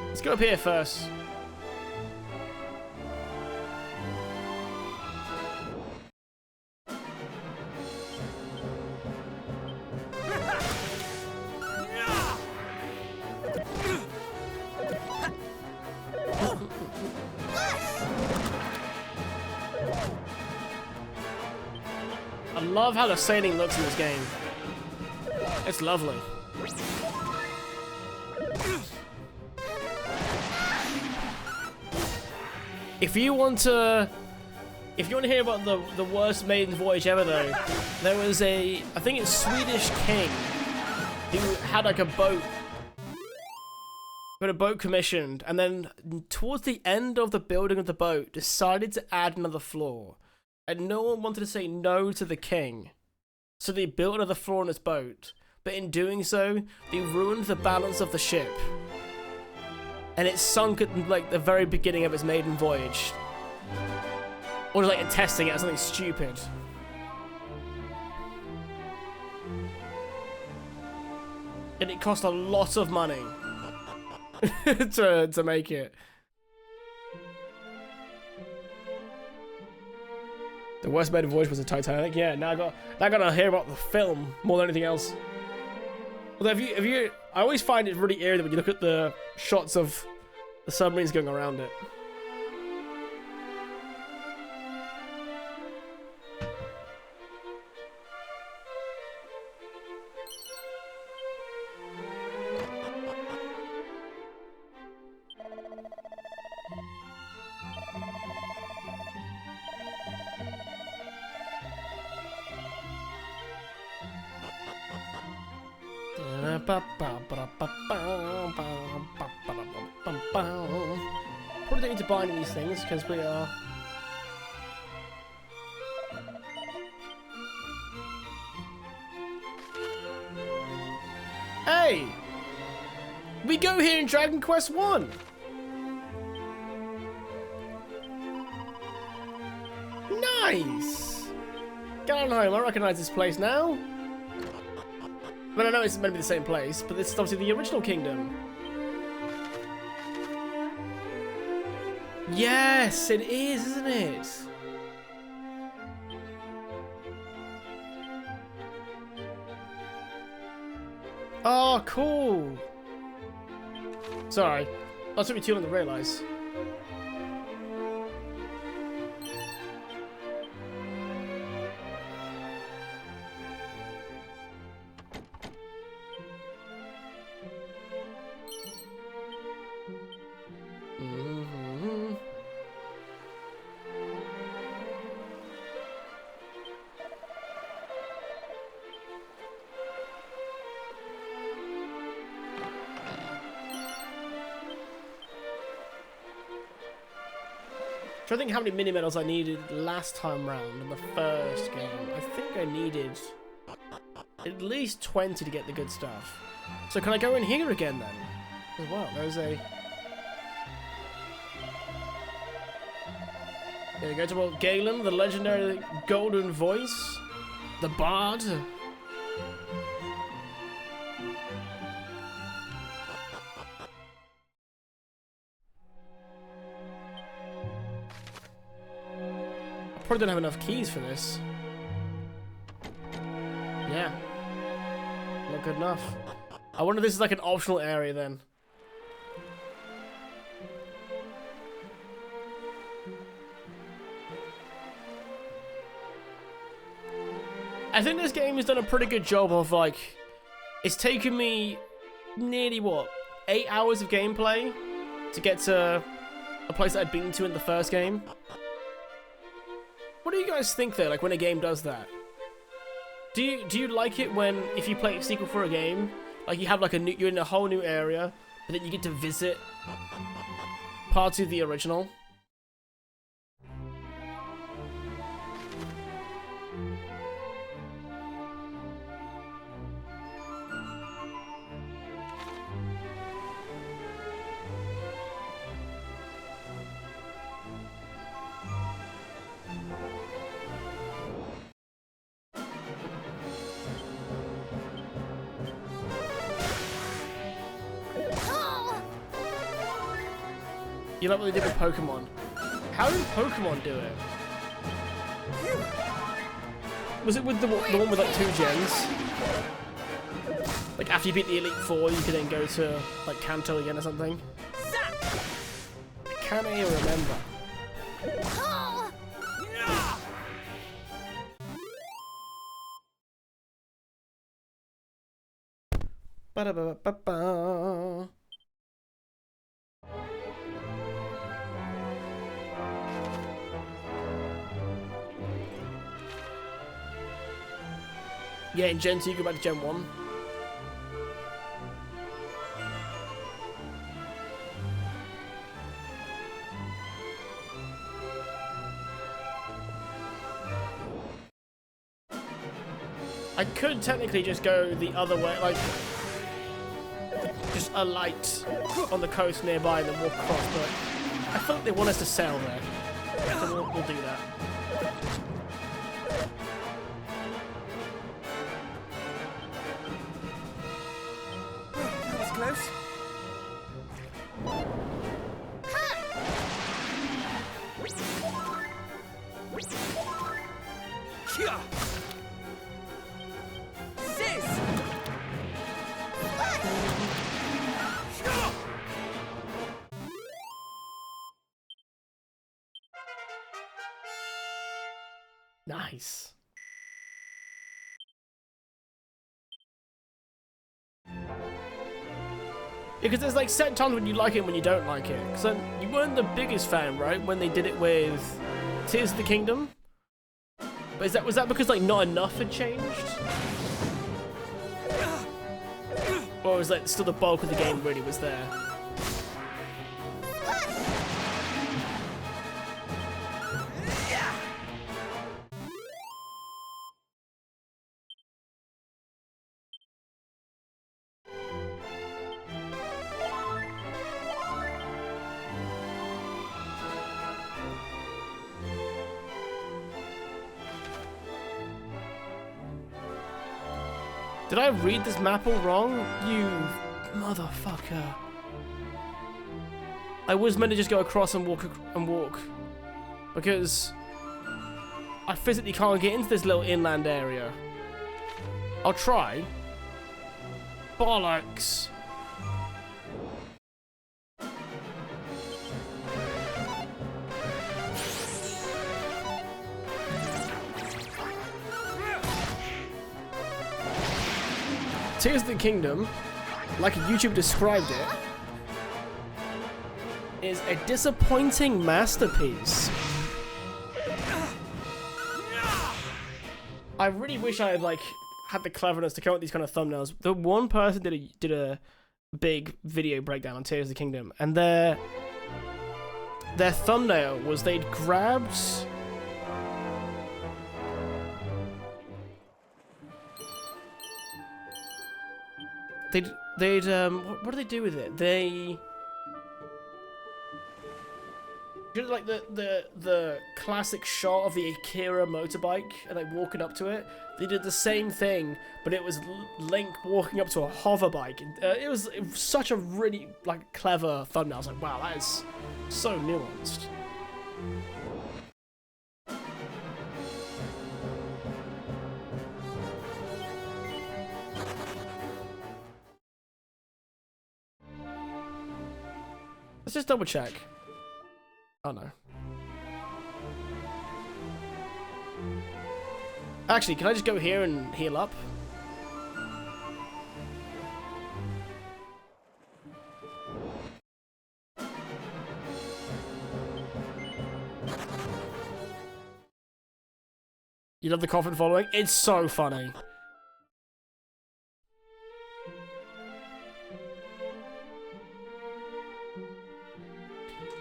Let's go up here first. I love how the sailing looks in this game. It's lovely. If you want to hear about the worst maiden voyage ever, though, there was I think it's Swedish king who had like a boat, got a boat commissioned, and then towards the end of the building of the boat, decided to add another floor, and no one wanted to say no to the king, so they built another floor on his boat. But in doing so, they ruined the balance of the ship. And it sunk at like the very beginning of its maiden voyage. Or like testing it or something stupid. And it cost a lot of money to make it. The worst maiden voyage was the Titanic. Yeah, now I gotta hear about the film more than anything else. Although if you I always find it really eerie when you look at the shots of the submarines going around it. Probably don't need to buy any of these things because we are. Hey! We go here in Dragon Quest 1! Nice! Get on home, I recognize this place now. But I know it's meant to be the same place, but this is obviously the original kingdom. Yes, it is, isn't it? Oh, cool. Sorry, that took me too long to realize. I think how many mini medals I needed last time round in the first game. I think I needed at least 20 to get the good stuff. So can I go in here again then? As well, there's a... There we go to old Galen, the legendary golden voice, the bard. Probably don't have enough keys for this. Yeah. Not good enough. I wonder if this is like an optional area then. I think this game has done a pretty good job of like... It's taken me nearly, what, 8 hours of gameplay to get to a place that I'd been to in the first game. What do you guys think though, like when a game does that? Do you like it when, if you play a sequel for a game, like you have like you're in a whole new area, but then you get to visit parts of the original? You like what they did with Pokemon. How did Pokemon do it? Was it with the one with like 2 gens? Like after you beat the Elite Four, you could then go to like Kanto again or something? I can't even remember. Ba-da-ba-ba-ba-ba. Yeah, in Gen 2, you go back to Gen 1. I could technically just go the other way, like, just alight on the coast nearby and then walk across, but I thought they want us to sail there. So we'll do that. Close. Nice. Because there's like set times when you like it and when you don't like it. Because you weren't the biggest fan, right? When they did it with Tears of the Kingdom. But was that because like not enough had changed? Or was like still the bulk of the game really was there? Did I read this map all wrong? You motherfucker. I was meant to just go across and walk. Because I physically can't get into this little inland area. I'll try. Bollocks. Tears of the Kingdom, like YouTube described it, is a disappointing masterpiece. I really wish I had had the cleverness to come up with these kind of thumbnails. The one person did a big video breakdown on Tears of the Kingdom, and their thumbnail was they'd grabbed what do they do with it? They did like the classic shot of the Akira motorbike and like walking up to it. They did the same thing, but it was Link walking up to a hover bike. And, it was such a really clever thumbnail. I was like, wow, that is so nuanced. Let's just double check. Oh no. Actually, can I just go here and heal up? You love the coffin following? It's so funny.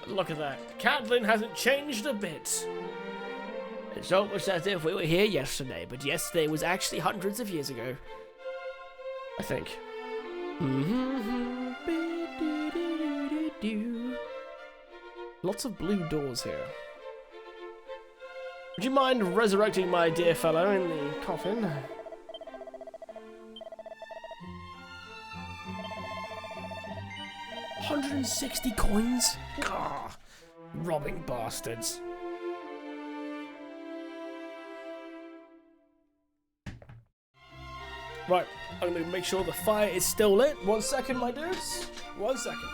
Look at that. Catelyn hasn't changed a bit. It's almost as if we were here yesterday, but yesterday was actually hundreds of years ago. I think. Lots of blue doors here. Would you mind resurrecting my dear fellow in the coffin? $160 coins? Gah, robbing bastards. Right, I'm gonna make sure the fire is still lit. 1 second, my dudes. 1 second.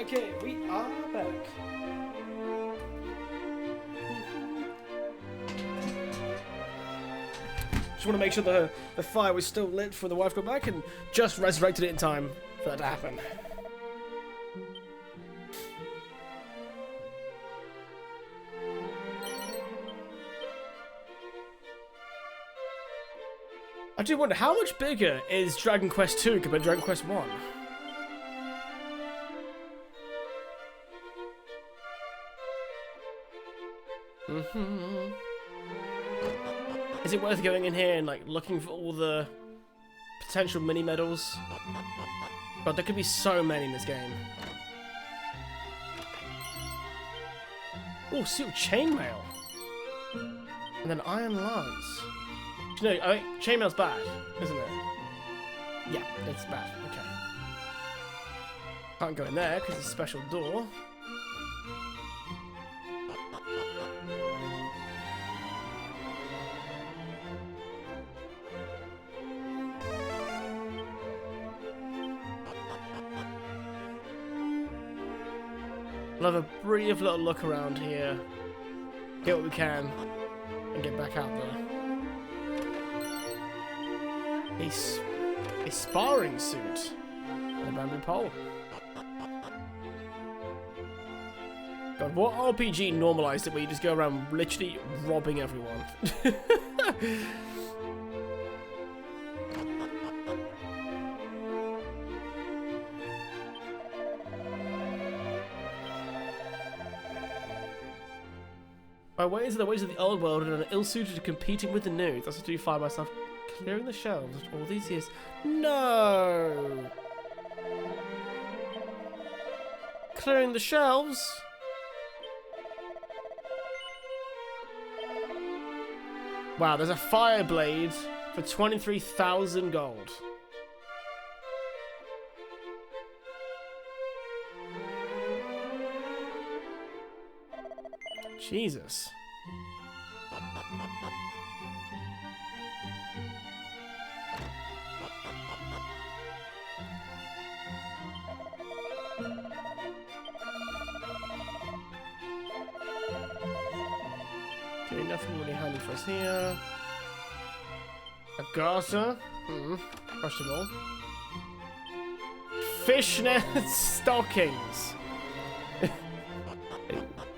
Okay, we are back. Just want to make sure the fire was still lit for the wife got back and just resurrected it in time for that to happen. I do wonder, how much bigger is Dragon Quest 2 compared to Dragon Quest 1? Is it worth going in here and like looking for all the potential mini medals? God, there could be so many in this game. Oh, steel chainmail. And then iron lance. You know, chainmail's bad, isn't it? Yeah, it's bad. Okay. Can't go in there because it's a special door. We'll have a brief little look around here, get what we can, and get back out there. A sparring suit and a bamboo pole. God, what RPG normalized it where you just go around literally robbing everyone? My ways are the ways of the old world and are ill-suited to competing with the new. That's what I do find myself clearing the shelves after all these years. No! Clearing the shelves? Wow, there's a fire blade for 23,000 gold. Jesus. Okay, nothing really handy for us here. A garter. Questionable. Fishnet stockings.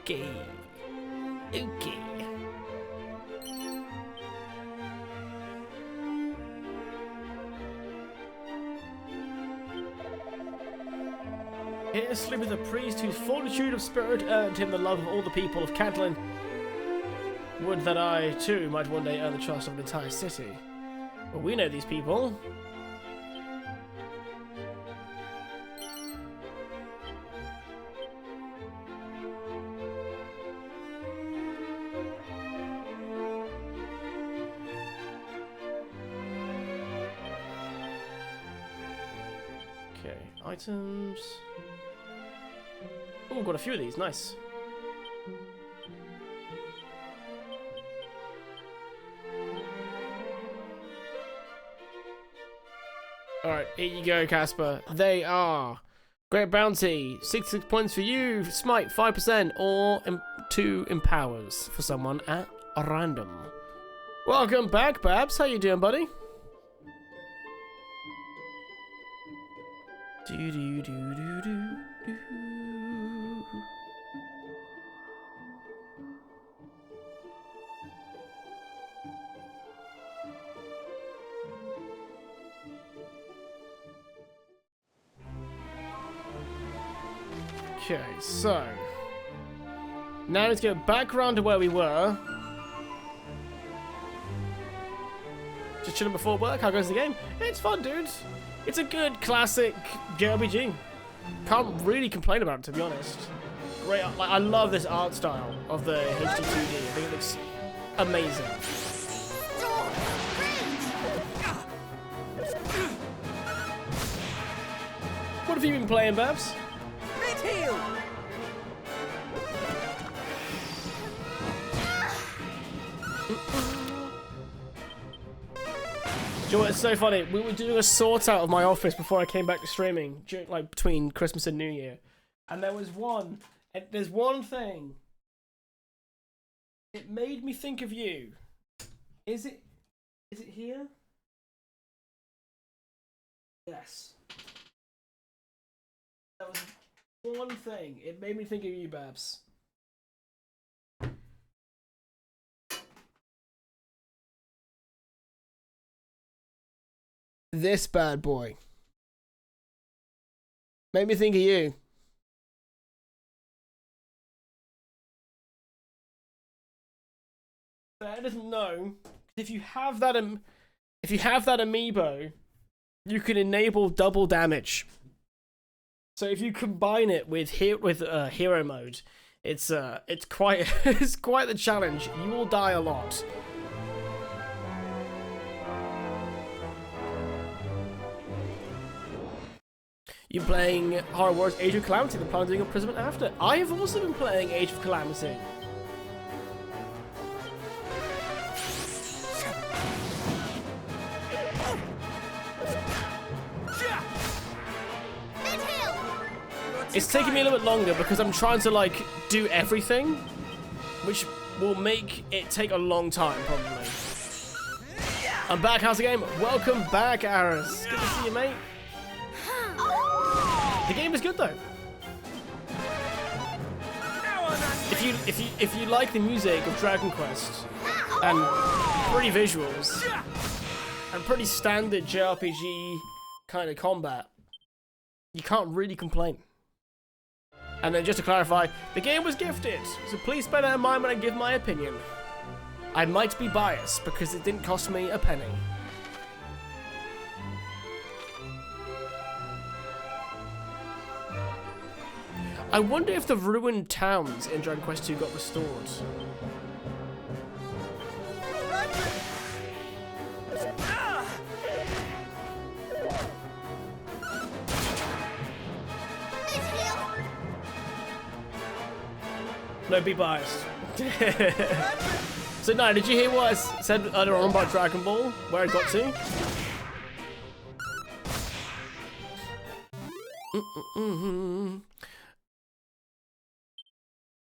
Okay. Okay. Here sleepeth a priest whose fortitude of spirit earned him the love of all the people of Cantlin. Would that I, too, might one day earn the trust of an entire city. Well, we know these people. Okay, items. Oh, got a few of these, nice. Alright, here you go, Casper. They are Great Bounty, 66 points for you, Smite 5%, or 2 Empowers for someone at random. Welcome back, Babs. How you doing, buddy? Okay, so now let's go back around to where we were. Just chilling before work. How goes the game? It's fun, dude. It's a good classic JRPG. Can't really complain about it, to be honest. Great, like, I love this art style of the HD 2D. I think it looks amazing. What have you been playing, Babs? Heal. Do you know what, it's so funny, we were doing a sort out of my office before I came back to streaming, during, like between Christmas and New Year, And there was one. And there's one thing. It made me think of you. Is it here? Yes. That was one thing. It made me think of you, Babs. This bad boy. Made me think of you. Fair doesn't know. If you have that amiibo, you can enable double damage. So if you combine it with hero mode, it's quite it's quite the challenge. You will die a lot. You're playing Horror Wars Age of Calamity, the plan of doing imprisonment after. I have also been playing Age of Calamity. It's taking me a little bit longer because I'm trying to like do everything, which will make it take a long time probably. I'm back, how's the game? Welcome back, Aris. Good to see you, mate. The game is good though. If you like the music of Dragon Quest and pretty visuals and pretty standard JRPG kind of combat, you can't really complain. And then just to clarify, the game was gifted, so please bear that in mind when I give my opinion. I might be biased because it didn't cost me a penny. I wonder if the ruined towns in Dragon Quest II got restored. No, be biased. So, no, did you hear what I said earlier on about Dragon Ball? Where I got to?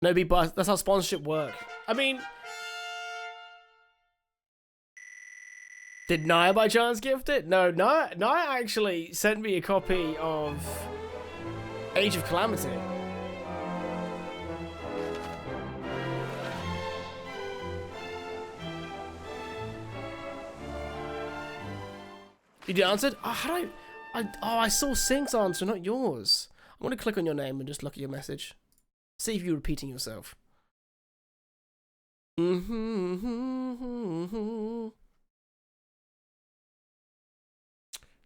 No, be biased. That's how sponsorship work. I mean... Did Naya by chance gift it? No, Naya actually sent me a copy of Age of Calamity. Did you answer? Oh, how do I saw Sync's answer, not yours. I'm gonna click on your name and just look at your message. See if you're repeating yourself.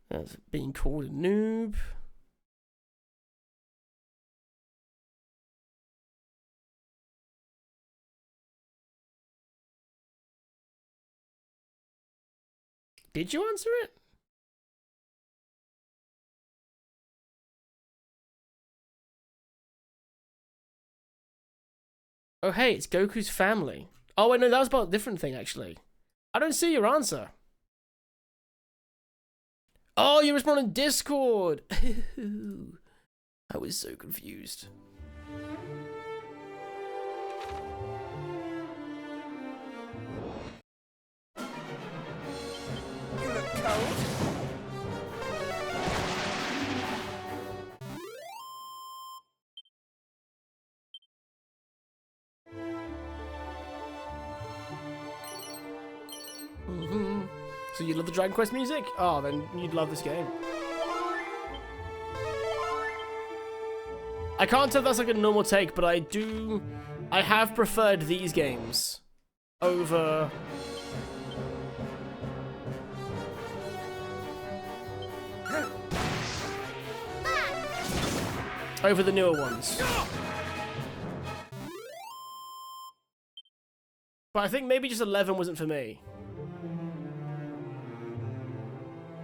That's being called a noob. Did you answer it? Oh, hey, it's Goku's family. Oh, wait, no, that was about a different thing, actually. I don't see your answer. Oh, you responded on Discord. I was so confused. You look cold. So you love the Dragon Quest music? Oh, then you'd love this game. I can't tell if that's like a normal take, but I have preferred these games over the newer ones. But I think maybe just 11 wasn't for me.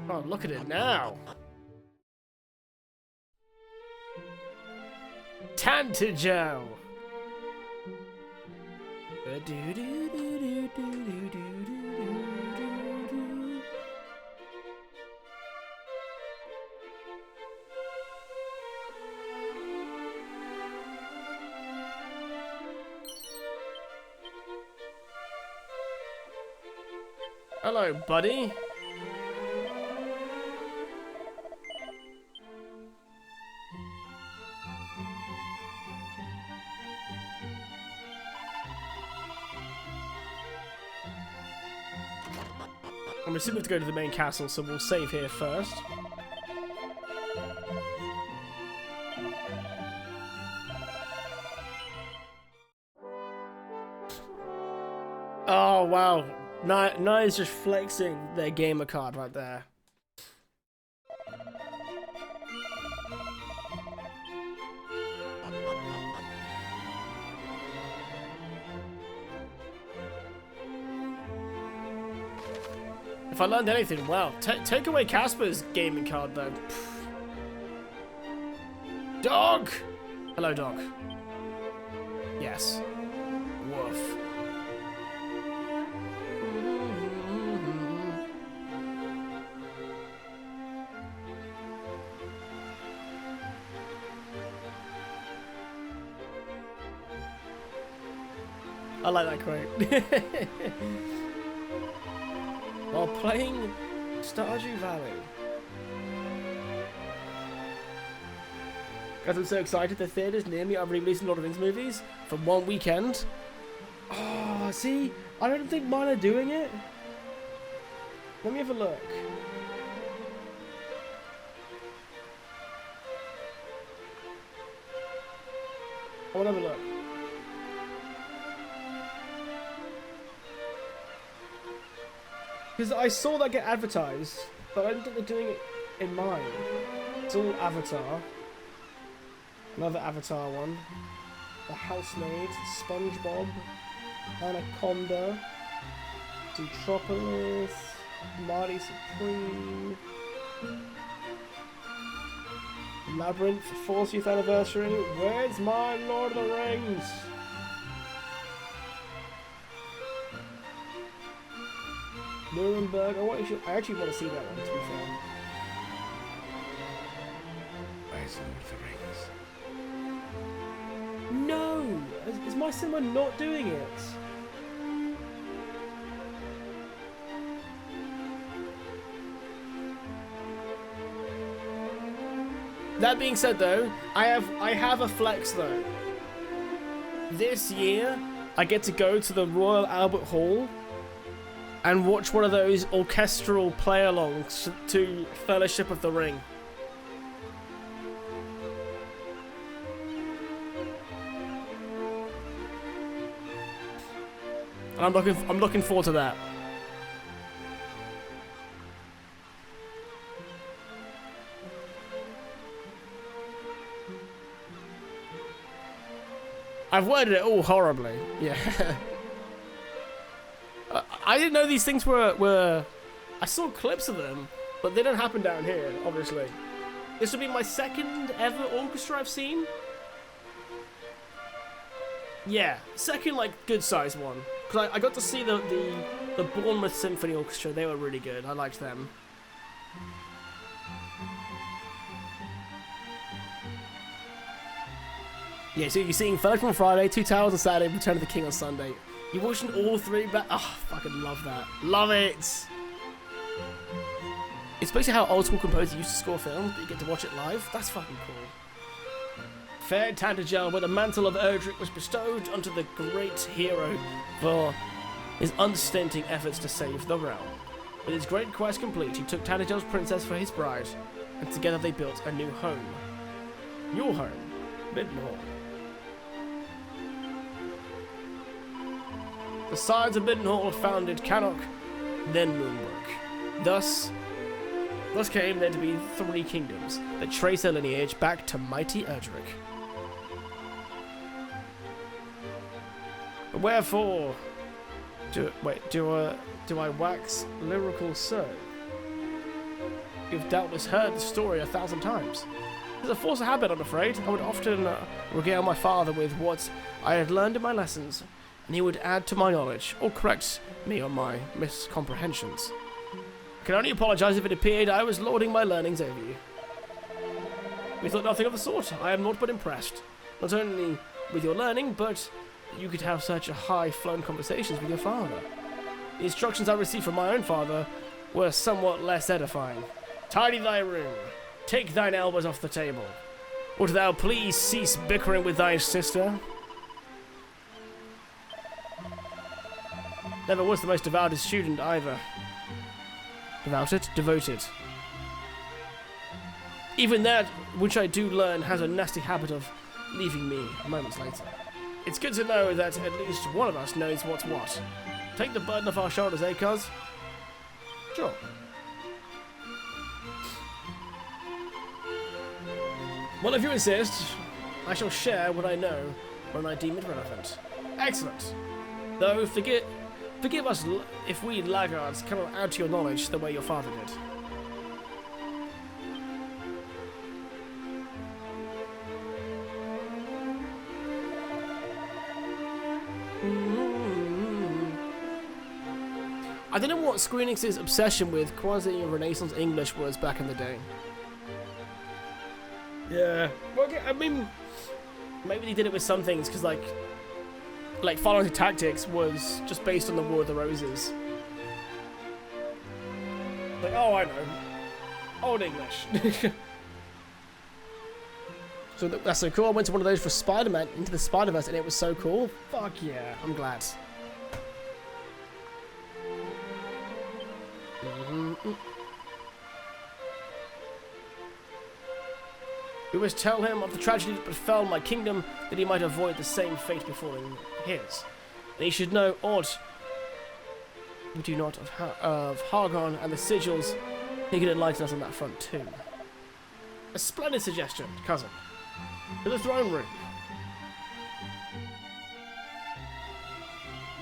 Oh, look at it now. Tantagel. Hello, buddy. I'm assuming we have to go to the main castle, so we'll save here first. Oh, wow. Nia's just flexing their gamer card right there. If I learned anything, well, take away Casper's gaming card, though. Dog! Hello, dog. Yes. Woof. I like that quote. While playing Stardew Valley. Guys, I'm so excited. The theaters near me are releasing Lord of the Rings movies for one weekend. Oh, see? I don't think mine are doing it. Let me have a look. I want to have a look. Because I saw that get advertised, but I don't think they're doing it in mine. It's all Avatar. Another Avatar one. The Housemaid, SpongeBob, Anaconda, Zootropolis, Marty Supreme, Labyrinth, 40th anniversary. Where's my Lord of the Rings? Nuremberg. I actually want to see that one, to be fair. Where's Lord of the Rings? No! Is my cinema not doing it? That being said, though, I have a flex though. This year, I get to go to the Royal Albert Hall and watch one of those orchestral play-alongs to Fellowship of the Ring. And I'm looking forward to that. I've worded it all horribly. Yeah. I didn't know these things were... I saw clips of them, but they don't happen down here, obviously. This will be my second ever orchestra I've seen. Yeah, second, like, good-sized one. Because I got to see the Bournemouth Symphony Orchestra. They were really good. I liked them. Yeah, so you're seeing Fellowship on Friday, Two Towers on Saturday, Return of the King on Sunday. You're watching all three back. Oh, fucking love that. Love it! It's basically how old school composers used to score films, but you get to watch it live. That's fucking cool. Fair Tantagel, where the mantle of Erdrick was bestowed onto the great hero for his unstinting efforts to save the realm. With his great quest complete, he took Tantagel's princess for his bride, and together they built a new home. Your home, Middenhall. The Scions of Middenhall founded Cannock, then Moonbrook. Thus came there to be 3 kingdoms that trace their lineage back to mighty Erdrick. But wherefore do I wax lyrical so? You've doubtless heard the story 1,000 times. It's a force of habit, I'm afraid. I would often regale my father with what I had learned in my lessons, and he would add to my knowledge, or correct me on my miscomprehensions. I can only apologize if it appeared I was lording my learnings over you. We thought nothing of the sort. I am naught but impressed, not only with your learning, but that you could have such high-flown conversations with your father. The instructions I received from my own father were somewhat less edifying. Tidy thy room. Take thine elbows off the table. Wilt thou please cease bickering with thy sister? Never was the most devout student either. Devoted. Even that which I do learn has a nasty habit of leaving me moments later. It's good to know that at least one of us knows what's what. Take the burden off our shoulders, eh, cuz? Sure. Well, if you insist, I shall share what I know when I deem it relevant. Excellent. Though, forgive us if we laggards cannot add to your knowledge the way your father did. I don't know what Square Enix's obsession with quasi-Renaissance English was back in the day. Yeah. Well, I mean, maybe they did it with some things, because like Final Fantasy Tactics was just based on the War of the Roses. Like, oh, I know. Old English. So that's so cool. I went to one of those for Spider-Man, Into the Spider-Verse, and it was so cool. Fuck yeah, I'm glad. We must tell him of the tragedy that befell my kingdom, that he might avoid the same fate befalling his. And he should know aught we do not of Hargon and the sigils. He could enlighten us on that front too. A splendid suggestion, cousin. To the throne room.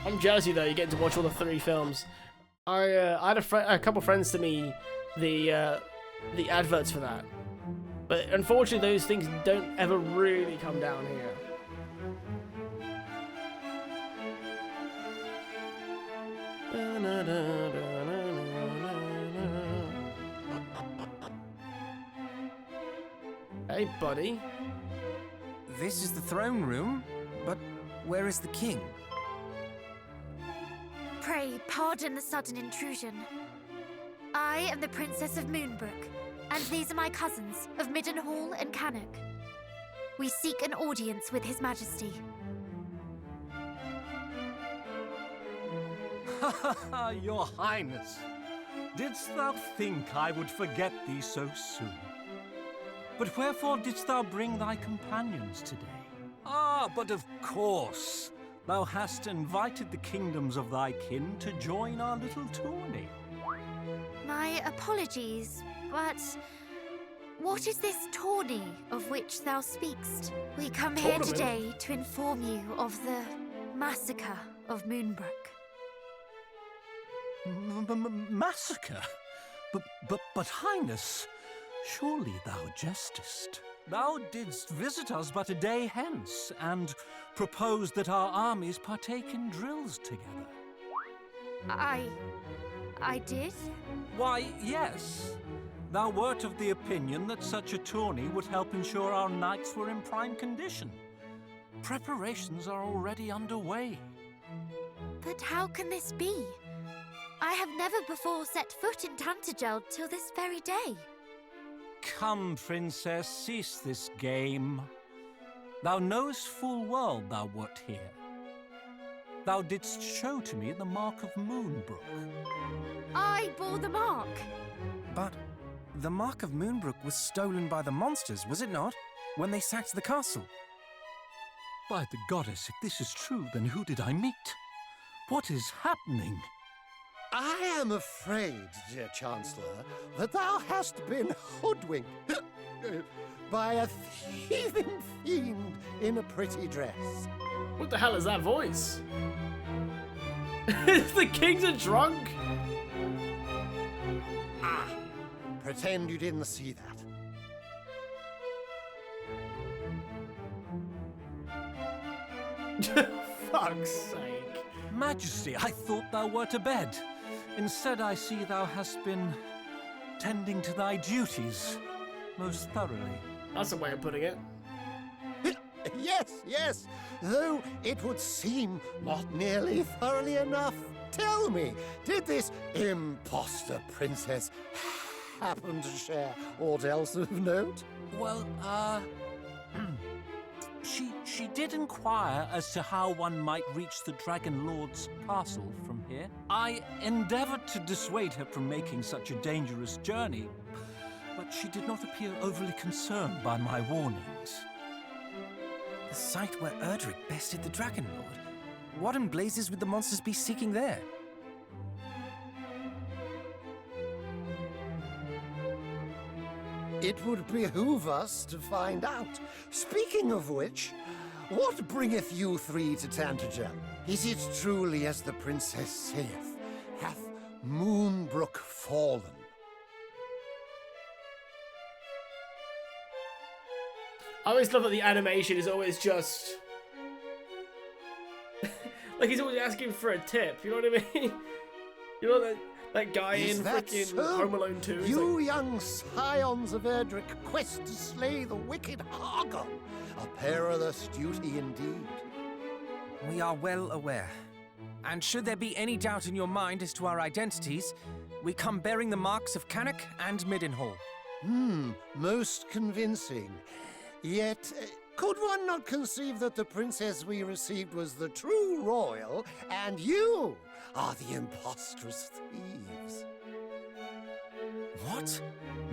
I'm jealous of you though, you get to watch all the 3 films. I had a couple friends send me the adverts for that. But unfortunately, those things don't ever really come down here. Hey, buddy. This is the throne room, but where is the king? Pray pardon the sudden intrusion. I am the Princess of Moonbrook, and these are my cousins of Middenhall and Cannock. We seek an audience with His Majesty. Your Highness, didst thou think I would forget thee so soon? But wherefore didst thou bring thy companions today? Ah, but of course, thou hast invited the kingdoms of thy kin to join our little tourney. My apologies, but what is this tourney of which thou speakst? We come here today to inform you of the massacre of Moonbrook. Massacre? But Highness, surely thou jestest. Thou didst visit us but a day hence, and proposed that our armies partake in drills together. I did? Why, yes. Thou wert of the opinion that such a tourney would help ensure our knights were in prime condition. Preparations are already underway. But how can this be? I have never before set foot in Tantagel till this very day. Come, Princess, cease this game. Thou knowest full well thou wert here. Thou didst show to me the mark of Moonbrook. I bore the mark. But the mark of Moonbrook was stolen by the monsters, was it not? When they sacked the castle. By the goddess, if this is true, then who did I meet? What is happening? I am afraid, dear Chancellor, that thou hast been hoodwinked by a thieving fiend in a pretty dress. What the hell is that voice? Is the king's a drunk? Ah, pretend you didn't see that. Fuck's sake. Majesty, I thought thou wert abed. Instead, I see thou hast been tending to thy duties most thoroughly. That's a way of putting it. Yes, though it would seem not nearly thoroughly enough. Tell me, did this imposter princess happen to share aught else of note? Well, She did inquire as to how one might reach the Dragon Lord's castle from here. I endeavored to dissuade her from making such a dangerous journey, but she did not appear overly concerned by my warnings. The site where Erdrick bested the Dragon Lord? What in blazes would the monsters be seeking there? It would behoove us to find out. Speaking of which, what bringeth you three to Tantegel? Is it truly as the princess saith? Hath Moonbrook fallen? I always love that the animation is always just... like he's always asking for a tip, you know what I mean? You know that guy in frickin' Home Alone 2? You like... young scions of Erdrick quest to slay the wicked Hargon. A perilous duty indeed. We are well aware. And should there be any doubt in your mind as to our identities, we come bearing the marks of Cannock and Middenhall. Most convincing. Yet, could one not conceive that the princess we received was the true royal, and you are the impostrous thieves? What?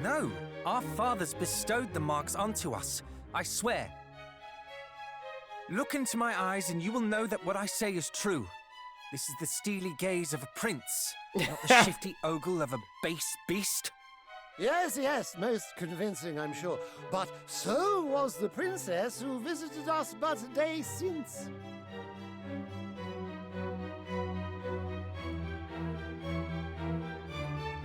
No, our fathers bestowed the marks onto us, I swear. Look into my eyes and you will know that what I say is true. This is the steely gaze of a prince, not the shifty ogle of a base beast. Yes, most convincing, I'm sure. But so was the princess who visited us but a day since.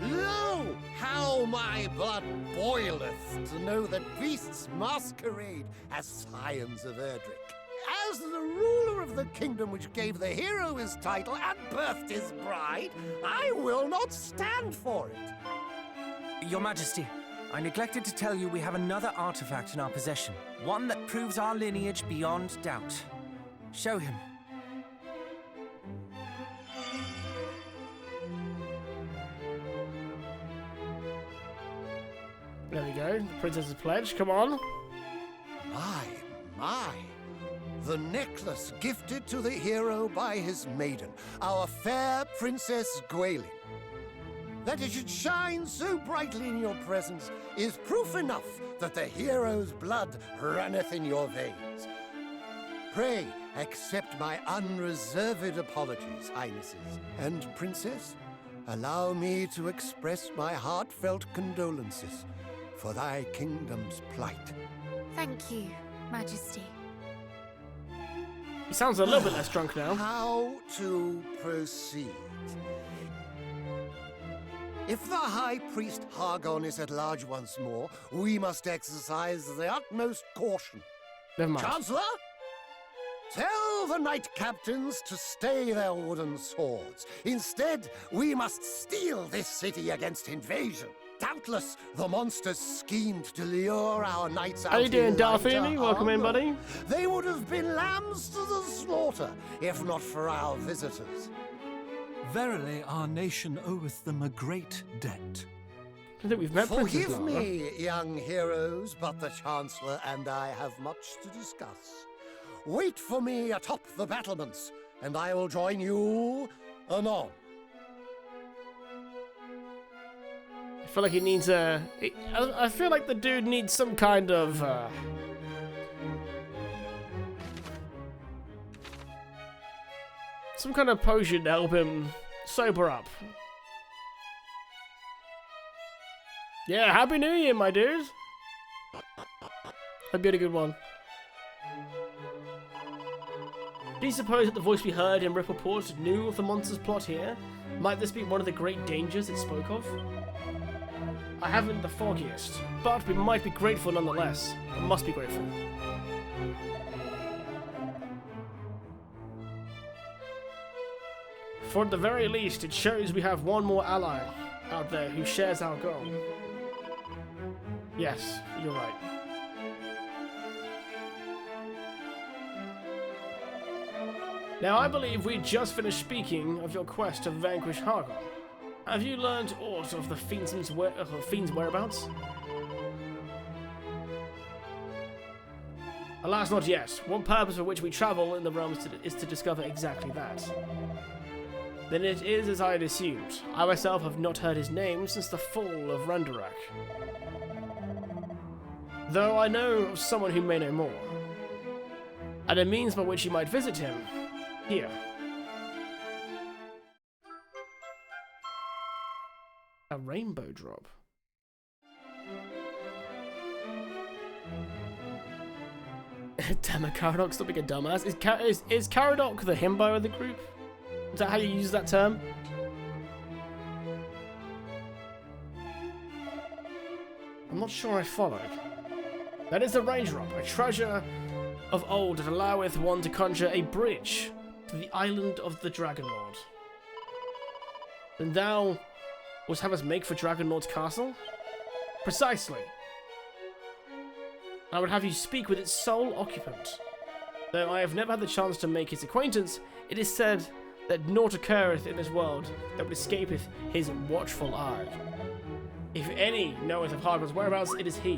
Lo, how my blood boileth to know that beasts masquerade as scions of Erdrick. As the ruler of the kingdom which gave the hero his title and birthed his bride, I will not stand for it. Your Majesty, I neglected to tell you we have another artifact in our possession. One that proves our lineage beyond doubt. Show him. There we go, the Princess's Pledge, come on. My. The necklace gifted to the hero by his maiden, our fair Princess Gwaelin. That it should shine so brightly in your presence is proof enough that the hero's blood runneth in your veins. Pray accept my unreserved apologies, Highnesses. And, Princess, allow me to express my heartfelt condolences for thy kingdom's plight. Thank you, Majesty. He sounds a little bit less drunk now. How to proceed? If the High Priest Hargon is at large once more, we must exercise the utmost caution. Never mind. Chancellor? Tell the knight captains to stay their wooden swords. Instead, we must steal this city against invasion. Doubtless, the monsters schemed to lure our knights out. How you doing, Darthini? Welcome in, buddy. They would have been lambs to the slaughter, if not for our visitors. Verily, our nation oweth them a great debt. I think we've met Princess Forgive Lara. me, young heroes, but the Chancellor and I have much to discuss. Wait for me atop the battlements, and I will join you anon. I feel like he needs a... I feel like the dude needs some kind of... some kind of potion to help him sober up. Yeah, Happy New Year, my dude. Hope you had a good one. Do you suppose that the voice we heard in Rippleport knew of the monster's plot here? Might this be one of the great dangers it spoke of? I haven't the foggiest, but we might be grateful nonetheless. We must be grateful. For at the very least, it shows we have one more ally out there who shares our goal. Yes, you're right. Now, I believe we just finished speaking of your quest to vanquish Hargon. Have you learned aught of the fiend's whereabouts? Alas, not yet. One purpose for which we travel in the realms is to discover exactly that. Then it is as I had assumed. I myself have not heard his name since the fall of Randarak. Though I know of someone who may know more. And a means by which you might visit him. Here. A rainbow drop. Damn it, Caradoc, stop being a dumbass. Is Caradoc the himbo of the group? Is that how you use that term? I'm not sure I followed. That is the range drop, a treasure of old that alloweth one to conjure a bridge to the island of the Dragon Lord. Then thou wouldst have us make for Dragon Lord's castle? Precisely. I would have you speak with its sole occupant. Though I have never had the chance to make his acquaintance, it is said that naught occurreth in this world that would escapeth his watchful eye. If any knoweth of Hargon's whereabouts, it is he.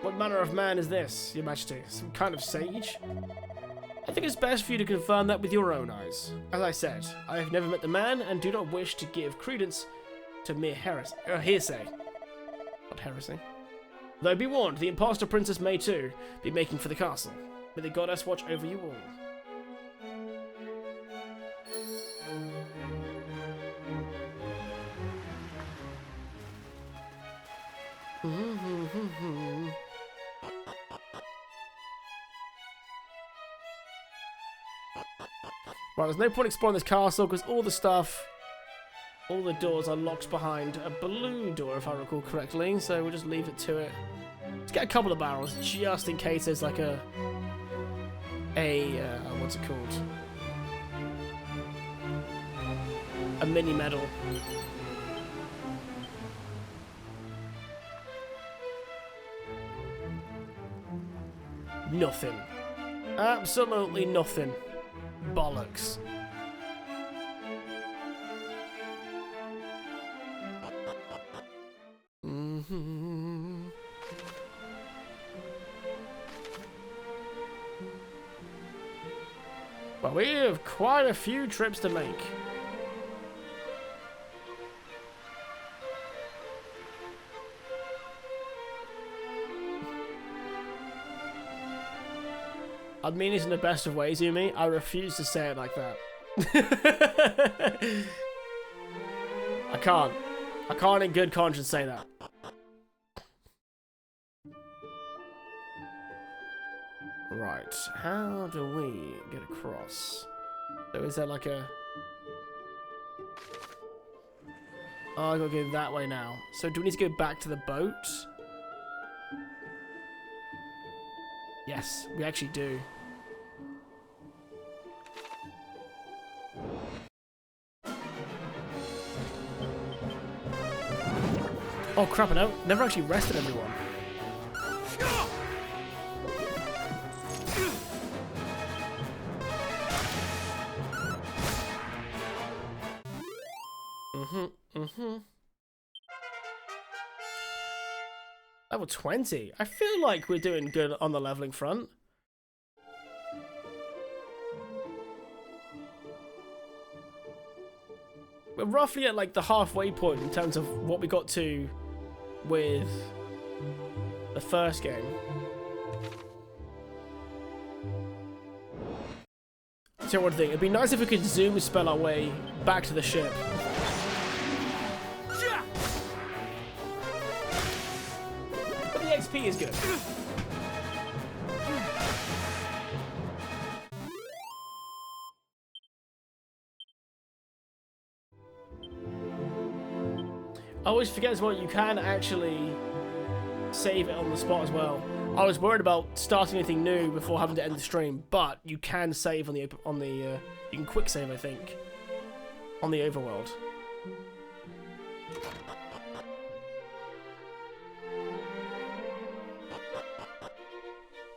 What manner of man is this, your majesty? Some kind of sage? I think it's best for you to confirm that with your own eyes. As I said, I have never met the man and do not wish to give credence to mere hearsay. Not heresy. Though be warned, the impostor princess may too be making for the castle. May the goddess watch over you all. Right, there's no point exploring this castle because all the doors are locked behind a blue door, if I recall correctly, so we'll just leave it to it. Let's get a couple of barrels, just in case there's like a what's it called? A mini medal. Nothing. Absolutely nothing. Bollocks. Well, we have quite a few trips to make. I mean it in the best of ways, Yumi. I refuse to say it like that. I can't. I can't in good conscience say that. Right, how do we get across? So is there like a... Oh, I gotta go that way now. So do we need to go back to the boat? Yes, we actually do. Oh crap, I never actually rested everyone. Level 20. I feel like we're doing good on the leveling front. We're roughly at like the halfway point in terms of what we got to with the first game. So one thing, it'd be nice if we could zoom spell our way back to the ship. But the XP is good. I always forget as well, you can actually save it on the spot as well. I was worried about starting anything new before having to end the stream, but you can save on the you can quick save, I think, on the overworld.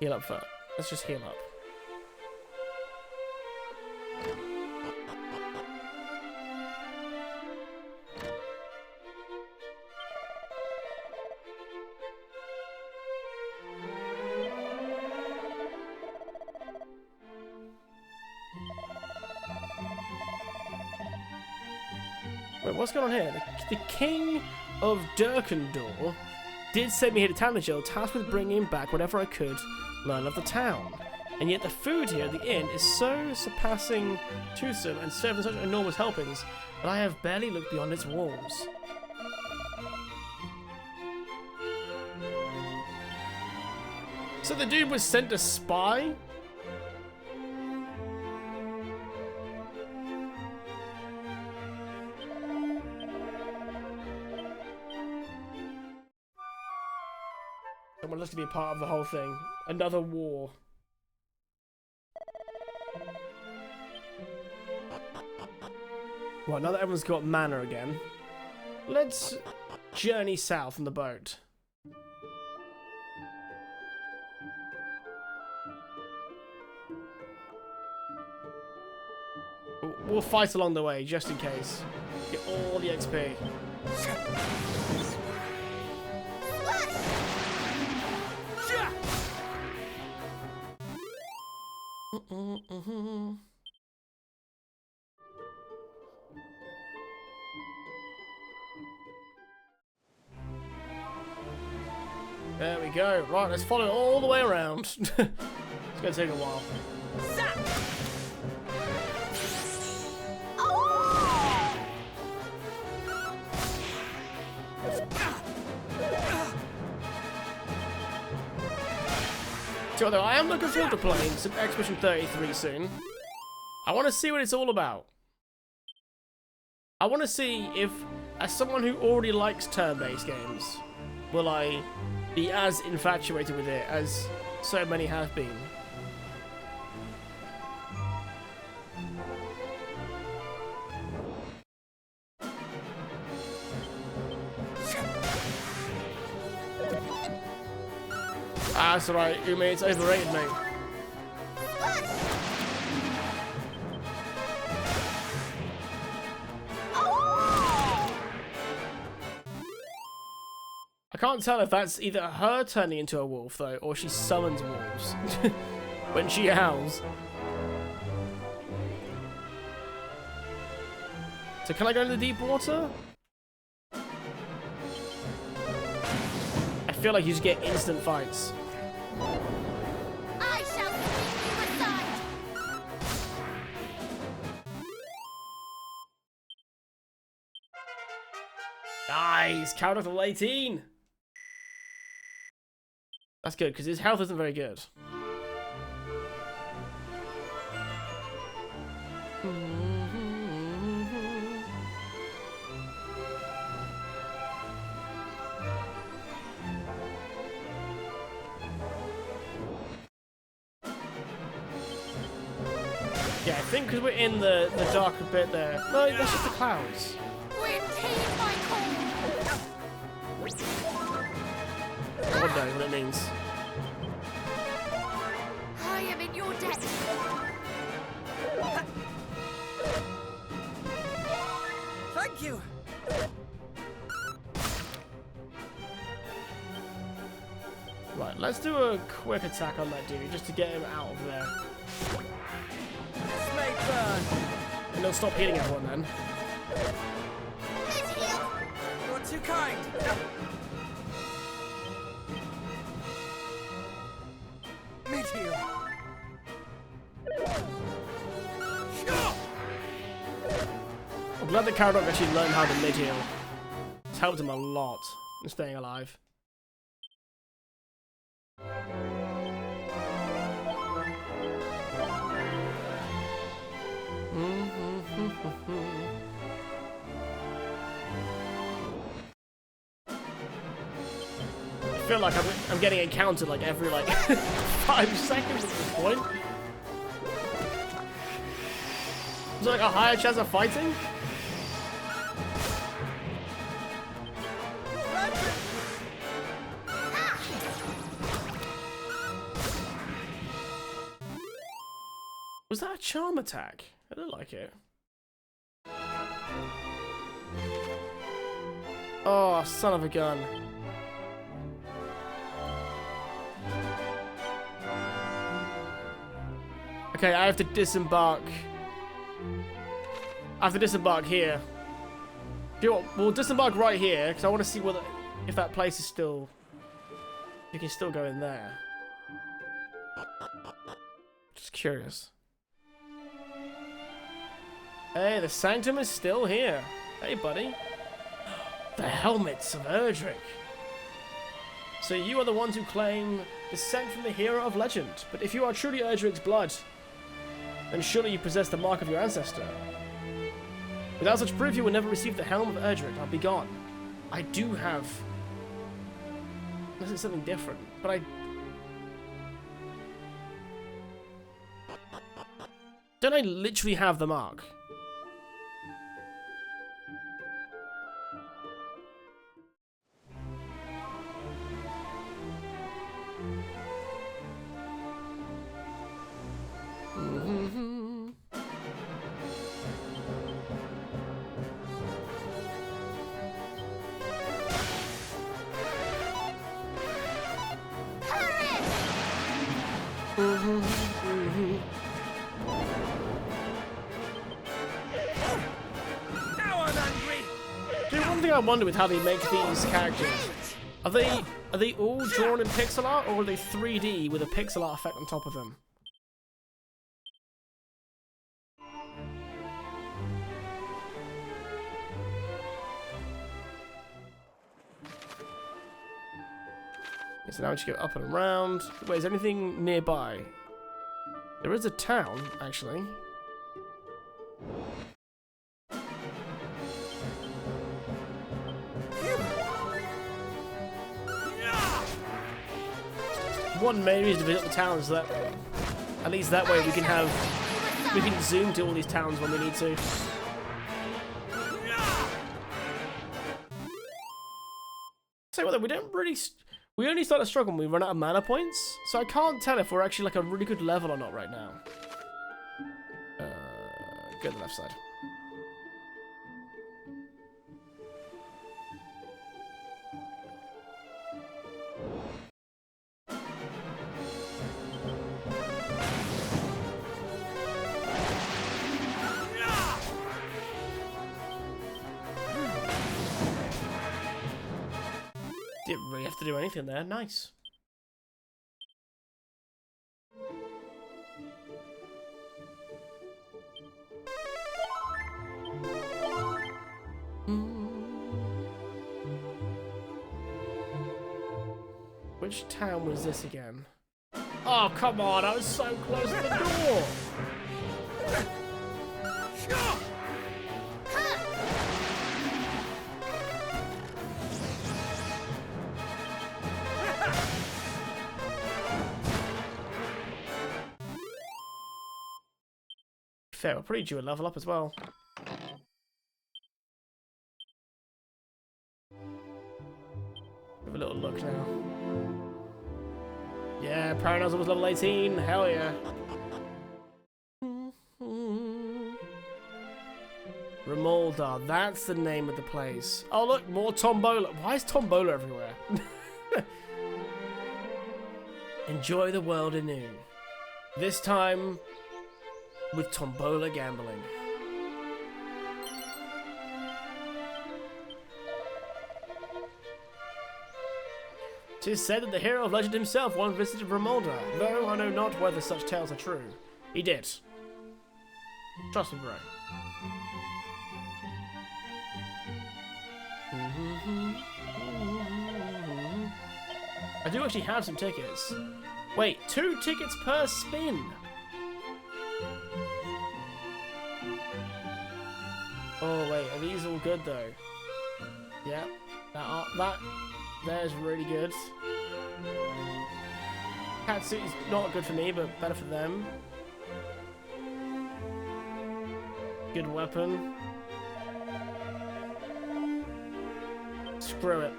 Heal up first. Let's just heal up. what's going on here? The King of Durkendor did send me here to Tanagil, tasked with bringing back whatever I could learn of the town. And yet the food here at the inn is so surpassing toothsome and serving such enormous helpings that I have barely looked beyond its walls. So the dude was sent to spy? Someone has to be a part of the whole thing. Another war. Well, now that everyone's got mana again, let's journey south on the boat. We'll fight along the way, just in case. Get all the XP. There we go. Right, let's follow it all the way around. It's gonna take a while. So though, I am looking forward to playing some Expedition 33 soon. I want to see what it's all about. I want to see if, as someone who already likes turn-based games, will I be as infatuated with it as so many have been. Ah, that's alright, Umi, it's overrated, mate. I can't tell if that's either her turning into a wolf, though, or she summons wolves when she howls. So can I go into the deep water? I feel like you just get instant fights. I shall sweep you aside. Nice! Count up to 18! That's good, because his health isn't very good. Yeah, I think because we're in the darker bit there. No, that's just the clouds. God knows what it means. I am in your debt. Thank you. Right, let's do a quick attack on that dude just to get him out of there. This may burn. And he'll stop hitting everyone then. You're too kind. Mid-heal. I'm glad that Caradog actually learned how to mid-heal. It's helped him a lot in staying alive. I feel like I'm getting encountered like every 5 seconds at this point. Is there like a higher chance of fighting? Was that a charm attack? I don't like it. Oh, son of a gun. Okay, I have to disembark. I have to disembark here. Do you know what? We'll disembark right here because I want to see whether if that place is still. You can still go in there. Just curious. Hey, the Sanctum is still here. Hey, buddy. The helmets of Erdrick. So you are the ones who claim descent from the hero of legend. But if you are truly Erdrick's blood, then surely you possess the mark of your ancestor. Without such proof, you will never receive the helm of Erdrick. I'll be gone. I do have... This is something different, but I... Don't I literally have the mark? I wonder with how they make these characters. Are they all drawn in pixel art, or are they 3D with a pixel art effect on top of them? So now we just go up and around. Wait, is there anything nearby? There is a town, actually. One main reason to visit the town is that at least that way we can zoom to all these towns when we need to. So what, we don't really. We only start to struggle when we run out of mana points, so I can't tell if we're actually like a really good level or not right now. Go to the left side. Didn't really have to do anything there. Nice. Which town was this again? Oh, come on. I was so close to the door. Fair, we're pretty due a level up as well. Have a little look now. Yeah, Paranozzle was level 18. Hell yeah. Remolda, that's the name of the place. Oh look, more Tombola. Why is Tombola everywhere? Enjoy the world anew. This time with Tombola gambling. Tis said that the hero of legend himself once visited Remolda, though I know not whether such tales are true. He did. Trust me, bro. I do actually have some tickets. Wait, 2 tickets per spin. Oh wait, are these all good though? Yeah, there's really good. Catsuit is not good for me, but better for them. Good weapon. Screw it.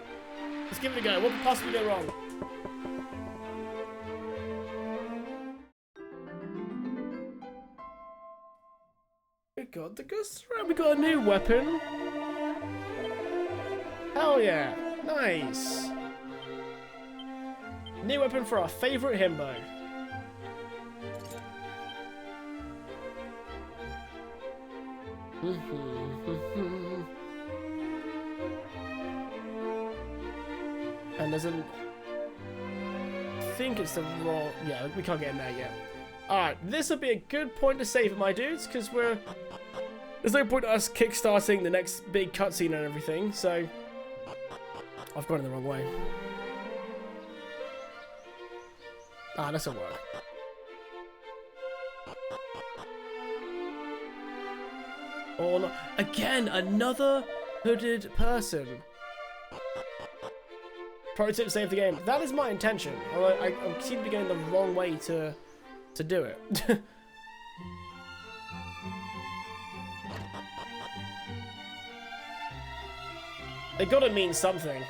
Let's give it a go. What could possibly go wrong? Good God, the ghost around. We got a new weapon. Hell yeah. Nice. New weapon for our favourite himbo. And there's a... I think it's the raw... Yeah, we can't get in there yet. Alright, this would be a good point to save it, my dudes, because we're... There's no point us kickstarting the next big cutscene and everything, so... I've gone in the wrong way. Ah, this will work. Oh, no. Again, another hooded person. Pro tip, save the game. That is my intention. I seem to be going the wrong way to do it. They gotta mean something.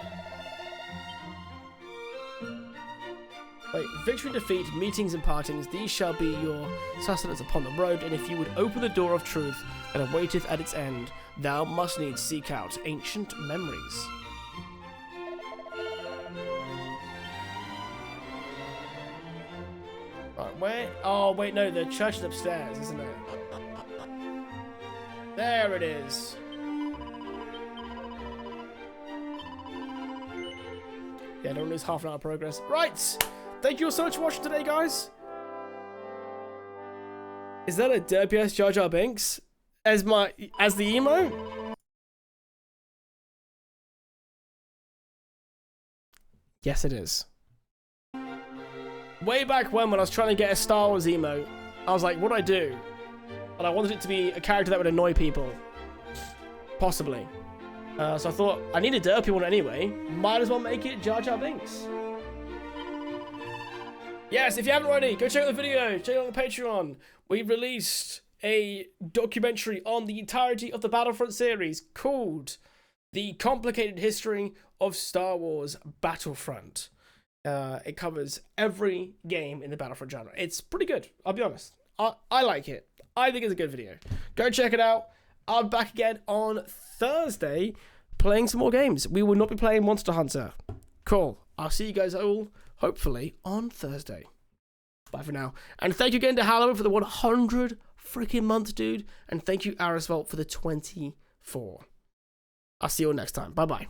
Wait, victory, defeat, meetings and partings, these shall be your sustenance upon the road, and if you would open the door of truth that awaiteth at its end, thou must needs seek out ancient memories. Right, where? Oh, wait, no, the church is upstairs, isn't it? There it is. Yeah, don't lose half an hour progress. Right! Thank you all so much for watching today, guys. Is that a derpy-ass Jar Jar Binks? As the emote? Yes, it is. Way back when I was trying to get a Star Wars emote, I was like, what do I do? And I wanted it to be a character that would annoy people. Possibly. So I thought, I need a derpy one anyway. Might as well make it Jar Jar Binks. Yes, if you haven't already, go check out the video. Check out the Patreon. We released a documentary on the entirety of the Battlefront series called The Complicated History of Star Wars Battlefront. It covers every game in the Battlefront genre. It's pretty good, I'll be honest. I like it. I think it's a good video. Go check it out. I'll be back again on Thursday playing some more games. We will not be playing Monster Hunter. Cool. I'll see you guys all, hopefully, on Thursday. Bye for now. And thank you again to Halloween for the 100 freaking months, dude. And thank you, Arisvolt, for the 24. I'll see you all next time. Bye-bye.